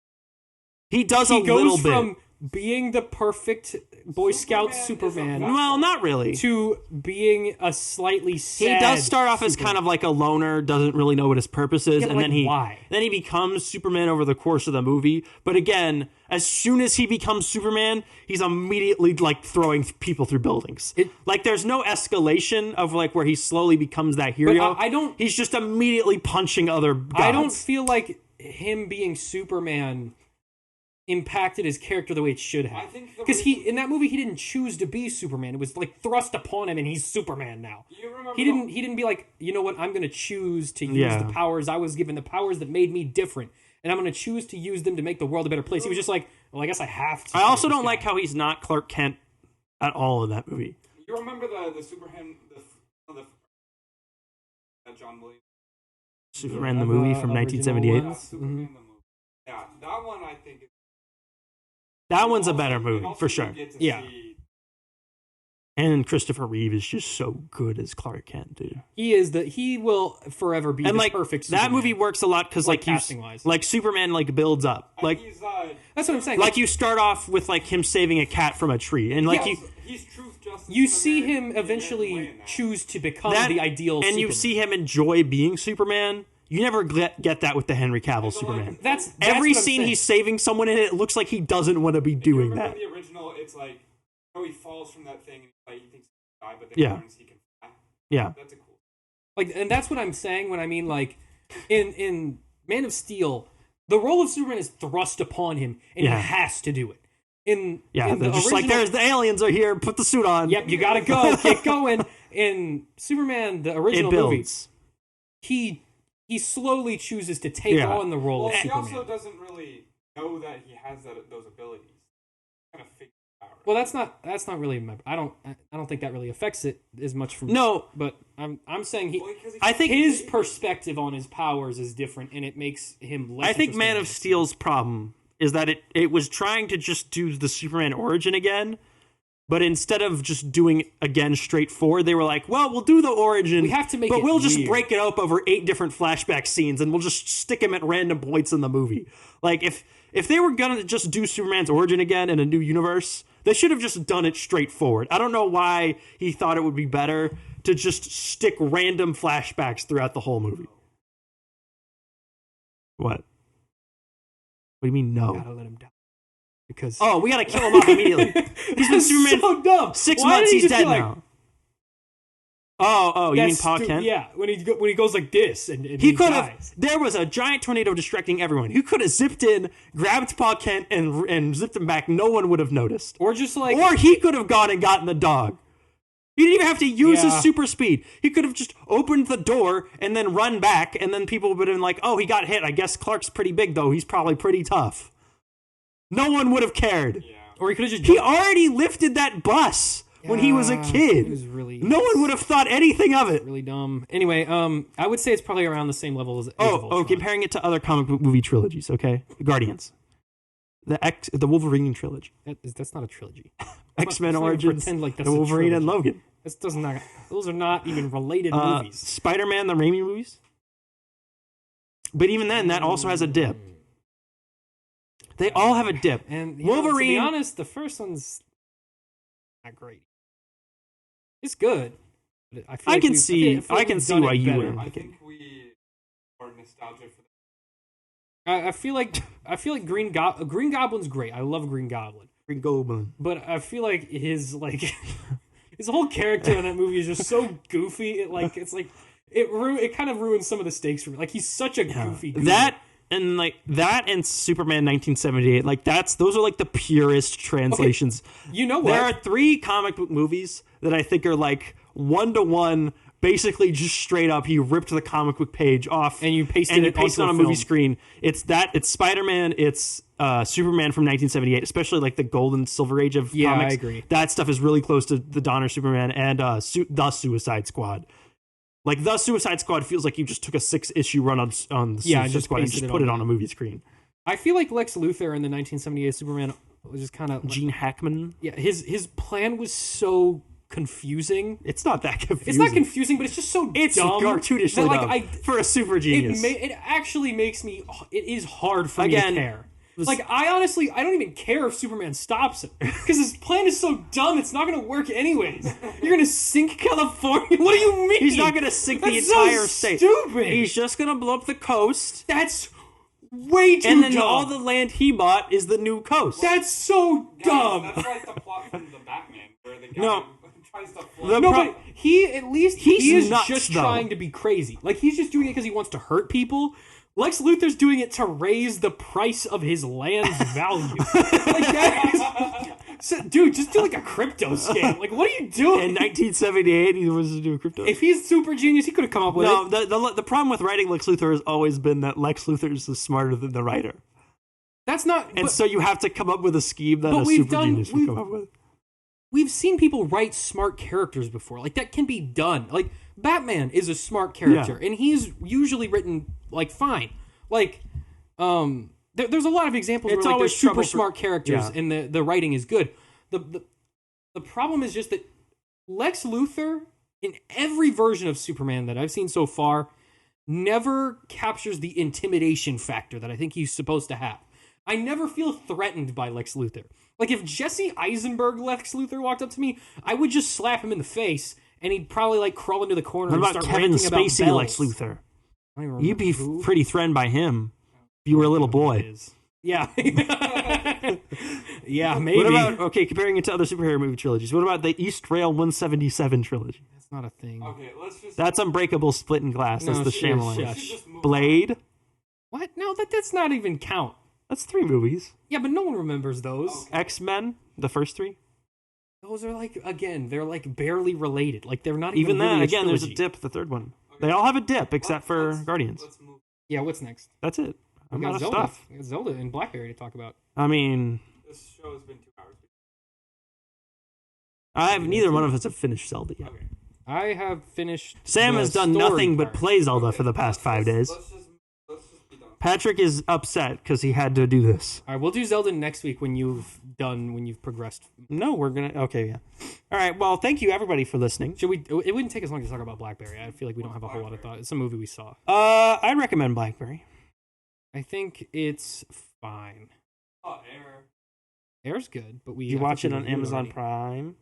he does He a little goes bit. from being the perfect Boy Scout Superman Well, not really. to being a slightly He sad does start off as Superman. kind of like a loner, doesn't really know what his purpose is, Yeah, but and like, then why? he becomes Superman over the course of the movie. But again, as soon as he becomes Superman, he's immediately like throwing people through buildings. Like there's no escalation of like where he slowly becomes that hero. I don't- He's just immediately punching other gods. I don't feel like him being Superman impacted his character the way it should I have. think Because in that movie he didn't choose to be Superman. It was like thrust upon him, and he's Superman now. You remember He didn't be like, you know what? I'm going to choose to use Yeah. the powers I was given, the powers that made me different, and I'm going to choose to use them to make the world a better place. He was just like, well, I guess I have to. I also be this don't like guy. how he's not Clark Kent at all in that movie. You remember the Superman John Williams Superman the movie from 1978. ones. Superman the movie. Yeah, that one I think. That one's a better Also, movie for sure. you get to Yeah. see- And Christopher Reeve is just so good as Clark Kent, dude. He will forever be And the like perfect that Superman. movie works a lot because Like, like you casting-wise. like Superman like builds up. Like he's That's what I'm saying. like you start off with like him saving a cat from a tree, and like Yeah. he's truth, justice. you and see American him way eventually in that. choose to become that the ideal and Superman. you see him enjoy being Superman. You never get that with the Henry Cavill Superman. That's Every what I'm scene saying. he's saving someone in, it looks like he doesn't want to be doing Remember that. in the original, it's like, he falls from that thing and he thinks he'll die, but then Yeah. he learns he can fly. Yeah. That's a cool. Like, and that's what I'm saying when I mean, like, in Man of Steel, the role of Superman is thrust upon him, and Yeah. he has to do it. In Yeah, in they're the just like, original- there's the aliens are here, put the suit on. Yep, you gotta go, get going. In Superman, the It original movie, builds. he slowly chooses to take Yeah. on the role Well, of he Superman. also doesn't really know that he has those abilities. Kind of figure it out. Well, that's not really my. I don't think that really affects it as much from. No, but I'm saying Well, because he- I think his perspective on his powers is different, and it makes him less. I think interesting Man in of this. Steel's problem is that it was trying to just do the Superman origin again, but instead of just doing again straightforward, they were like, well, we'll do the origin. We have to make but it we'll just weird. break it up over 8 different flashback scenes, and we'll just stick them at random points in the movie. Like, if they were gonna just do Superman's origin again in a new universe, they should have just done it straightforward. I don't know why he thought it would be better to just stick random flashbacks throughout the whole movie. What? What do you mean, no? Gotta let him die because Oh, we gotta kill him off immediately. He's been That's Superman so dumb. 6 Why months. didn't he He's just be dead like, now. Oh, you mean That's Pa stu- Kent? Yeah, when he goes like this and He could have. dies. There was a giant tornado distracting everyone. He could have zipped in, grabbed Pa Kent, and zipped him back. No one would have noticed. Or just like Or he could have gone and gotten the dog. He didn't even have to use his Yeah. super speed. He could have just opened the door and then run back, and then people would have been like, "Oh, he got hit. I guess Clark's pretty big, though. He's probably pretty tough." No one would have cared. Yeah. or he could have just He jumped. already lifted that bus when he was a kid. It was really No one would have thought anything of it. really dumb. Anyway, I would say it's probably around the same level as Age of Oh, Ultron. comparing it to other comic book movie trilogies, okay? Guardians. The Wolverine trilogy. That's not a trilogy. X-Men let's not even Origins, pretend like that's the a Wolverine and trilogy. Logan. That does not. Those are not even related movies. Spider-Man, the Raimi movies. But even then, that also has a dip. They all have a dip. And to Wolverine- be honest, the first one's not great. It's good. But I, feel I like can we've- see- feel I like can we've see done why it you better. wouldn't. I think we are nostalgic for I feel like Green Goblin's great. I love Green Goblin. Green Goblin. But I feel like his his whole character in that movie is just so goofy. It kind of ruins some of the stakes for me. Like he's such a goofy. That and Superman 1978. Like those are like the purest translations. You know what? There are 3 comic book movies that I think are like 1-to-1. Basically, just straight up, he ripped the comic book page off And you pasted and it pasted onto on a a movie film. screen. It's Spider-Man, it's Superman from 1978, especially like the golden silver age of Yeah, comics. I agree. That stuff is really close to the Donner Superman and the Suicide Squad. Like the Suicide Squad feels like you just took a 6-issue run on the Suicide just Squad and pasted just it put it on on a movie screen. I feel like Lex Luthor in the 1978 Superman was just kind of Gene Hackman. yeah. His plan was so confusing. It's not that confusing. It's not confusing, but it's just so It's dumb. cartoonishly that, dumb for a super genius. It actually makes me. It is hard for me Again, to care. Like I honestly, I don't even care if Superman stops him because his plan is so dumb. It's not going to work anyways. You're going to sink California. What do you mean? He's not going to sink the That's so entire state. Stupid. He's just going to blow up the coast, That's way too and then dumb. all the land he bought is the new coast. That's so dumb. That's like the plot from the Batman, where the guy No. tries to The flood. No, pro- but he at least He's he is nuts, just though. trying to be crazy. Like he's just doing it because he wants to hurt people. Lex Luthor's doing it to raise the price of his land's value. Like that is, so, dude, just do like a crypto scam. Like, what are you doing? In 1978, he was doing crypto. If he's super genius, he could have come up with No, it. the problem with writing Lex Luthor has always been that Lex Luthor is smarter than the writer. That's not. And but so you have to come up with a scheme that but a we've super done- genius would we've- come up with. we've seen people write smart characters before. Like that can be done. Like Batman is a smart character, and he's usually written like fine. Like, there's a lot of examples It's where like always there's super trouble for- smart characters, Yeah. and the writing is good. The problem is just that Lex Luthor in every version of Superman that I've seen so far never captures the intimidation factor that I think he's supposed to have. I never feel threatened by Lex Luthor. Like if Jesse Eisenberg Lex Luthor walked up to me, I would just slap him in the face, and he'd probably like crawl into the corner What and about start Kevin ranting Spacey about Lex bells. Luthor? I don't even You'd be remember who. pretty threatened by him if you were a little boy. Is. Yeah. Yeah, maybe. What about, okay, comparing it to other superhero movie trilogies, what about the East Rail 177 trilogy? That's not a thing. Okay, let's just. That's Unbreakable, Split in Glass. That's No, the shush. Shyamalan. We should just move Blade. What? No, that's not even count. That's 3 movies. Yeah, but no one remembers those. Okay. X-Men, the first 3. Those are like, again, they're like barely related. Like they're not Even even that, really again, there's a trilogy. dip, the third one. They all have a dip except for Let's- Guardians. Let's move. Yeah, what's next? That's it. I'm We got out of Zelda. stuff. We got Zelda and Blackberry to talk about. I mean, This show has been 2 hours. neither one of us have finished Zelda yet. Okay. I have finished. Sam the has done story nothing but part. play Zelda for the past 5 days. Let's just be done. Patrick is upset because he had to do this. All right, we'll do Zelda next week when you've progressed. No, we're gonna. Okay, yeah. All right. Well, thank you everybody for listening. Should we? It wouldn't take as long to talk about Blackberry. I feel like we don't have a whole lot of thought. It's a movie we saw. I'd recommend Blackberry. I think it's fine. Oh, Air. Air's good, but we. Did you I watch think it we on reviewed Amazon already. Prime?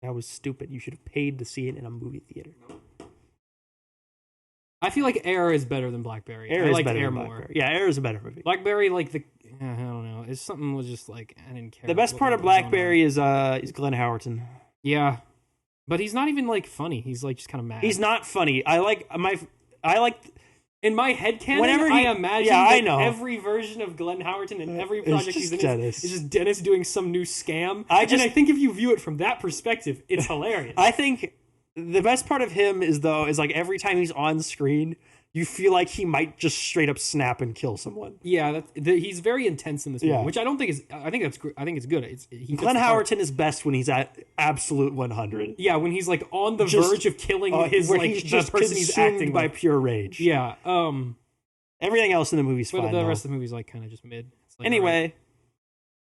That was stupid. You should have paid to see it in a movie theater. I feel like Air is better than Blackberry. Air I is liked better Air than more. Blackberry. Yeah, Air is a better movie. Blackberry, like I don't know. It's something was just like I didn't care. The best what part of was going on. Blackberry is Glenn Howerton. Yeah, but he's not even like funny. He's like just kind of mad. He's not funny. I like in my head canon. Whenever I he- imagine yeah, I that know. every version of Glenn Howerton and every It's project just he's in Dennis. is just Dennis doing some new scam. And I think if you view it from that perspective, it's hilarious. I think the best part of him is like every time he's on screen, you feel like he might just straight up snap and kill someone. Yeah, he's very intense in this movie, Yeah. which I don't think is. I think it's good. He fits Glenn the part. Howerton is best when he's at absolute 100. Yeah, when he's like on the Just, verge of killing his where like he's the just person he's consumed acting by with. pure rage. Yeah. Everything else in the movie's But fine. the though. rest of the movie's like kind of just mid. It's like, Anyway, alright.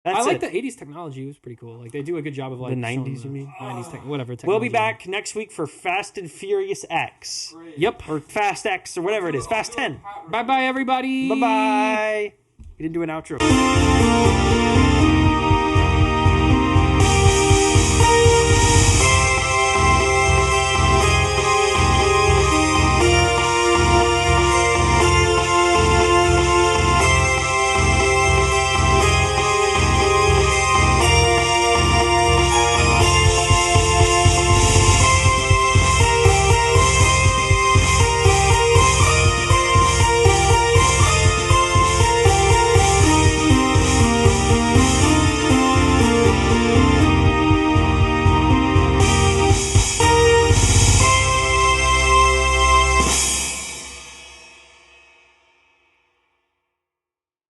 that's I like it. the '80s technology. It was pretty cool. Like they do a good job of like The showing 90s, you mean? '90s whatever. We'll be technology. back next week for Fast and Furious X. Great. Yep. Or Fast X, or whatever it is. Fast 10. Bye bye everybody. Bye-bye. We didn't do an outro.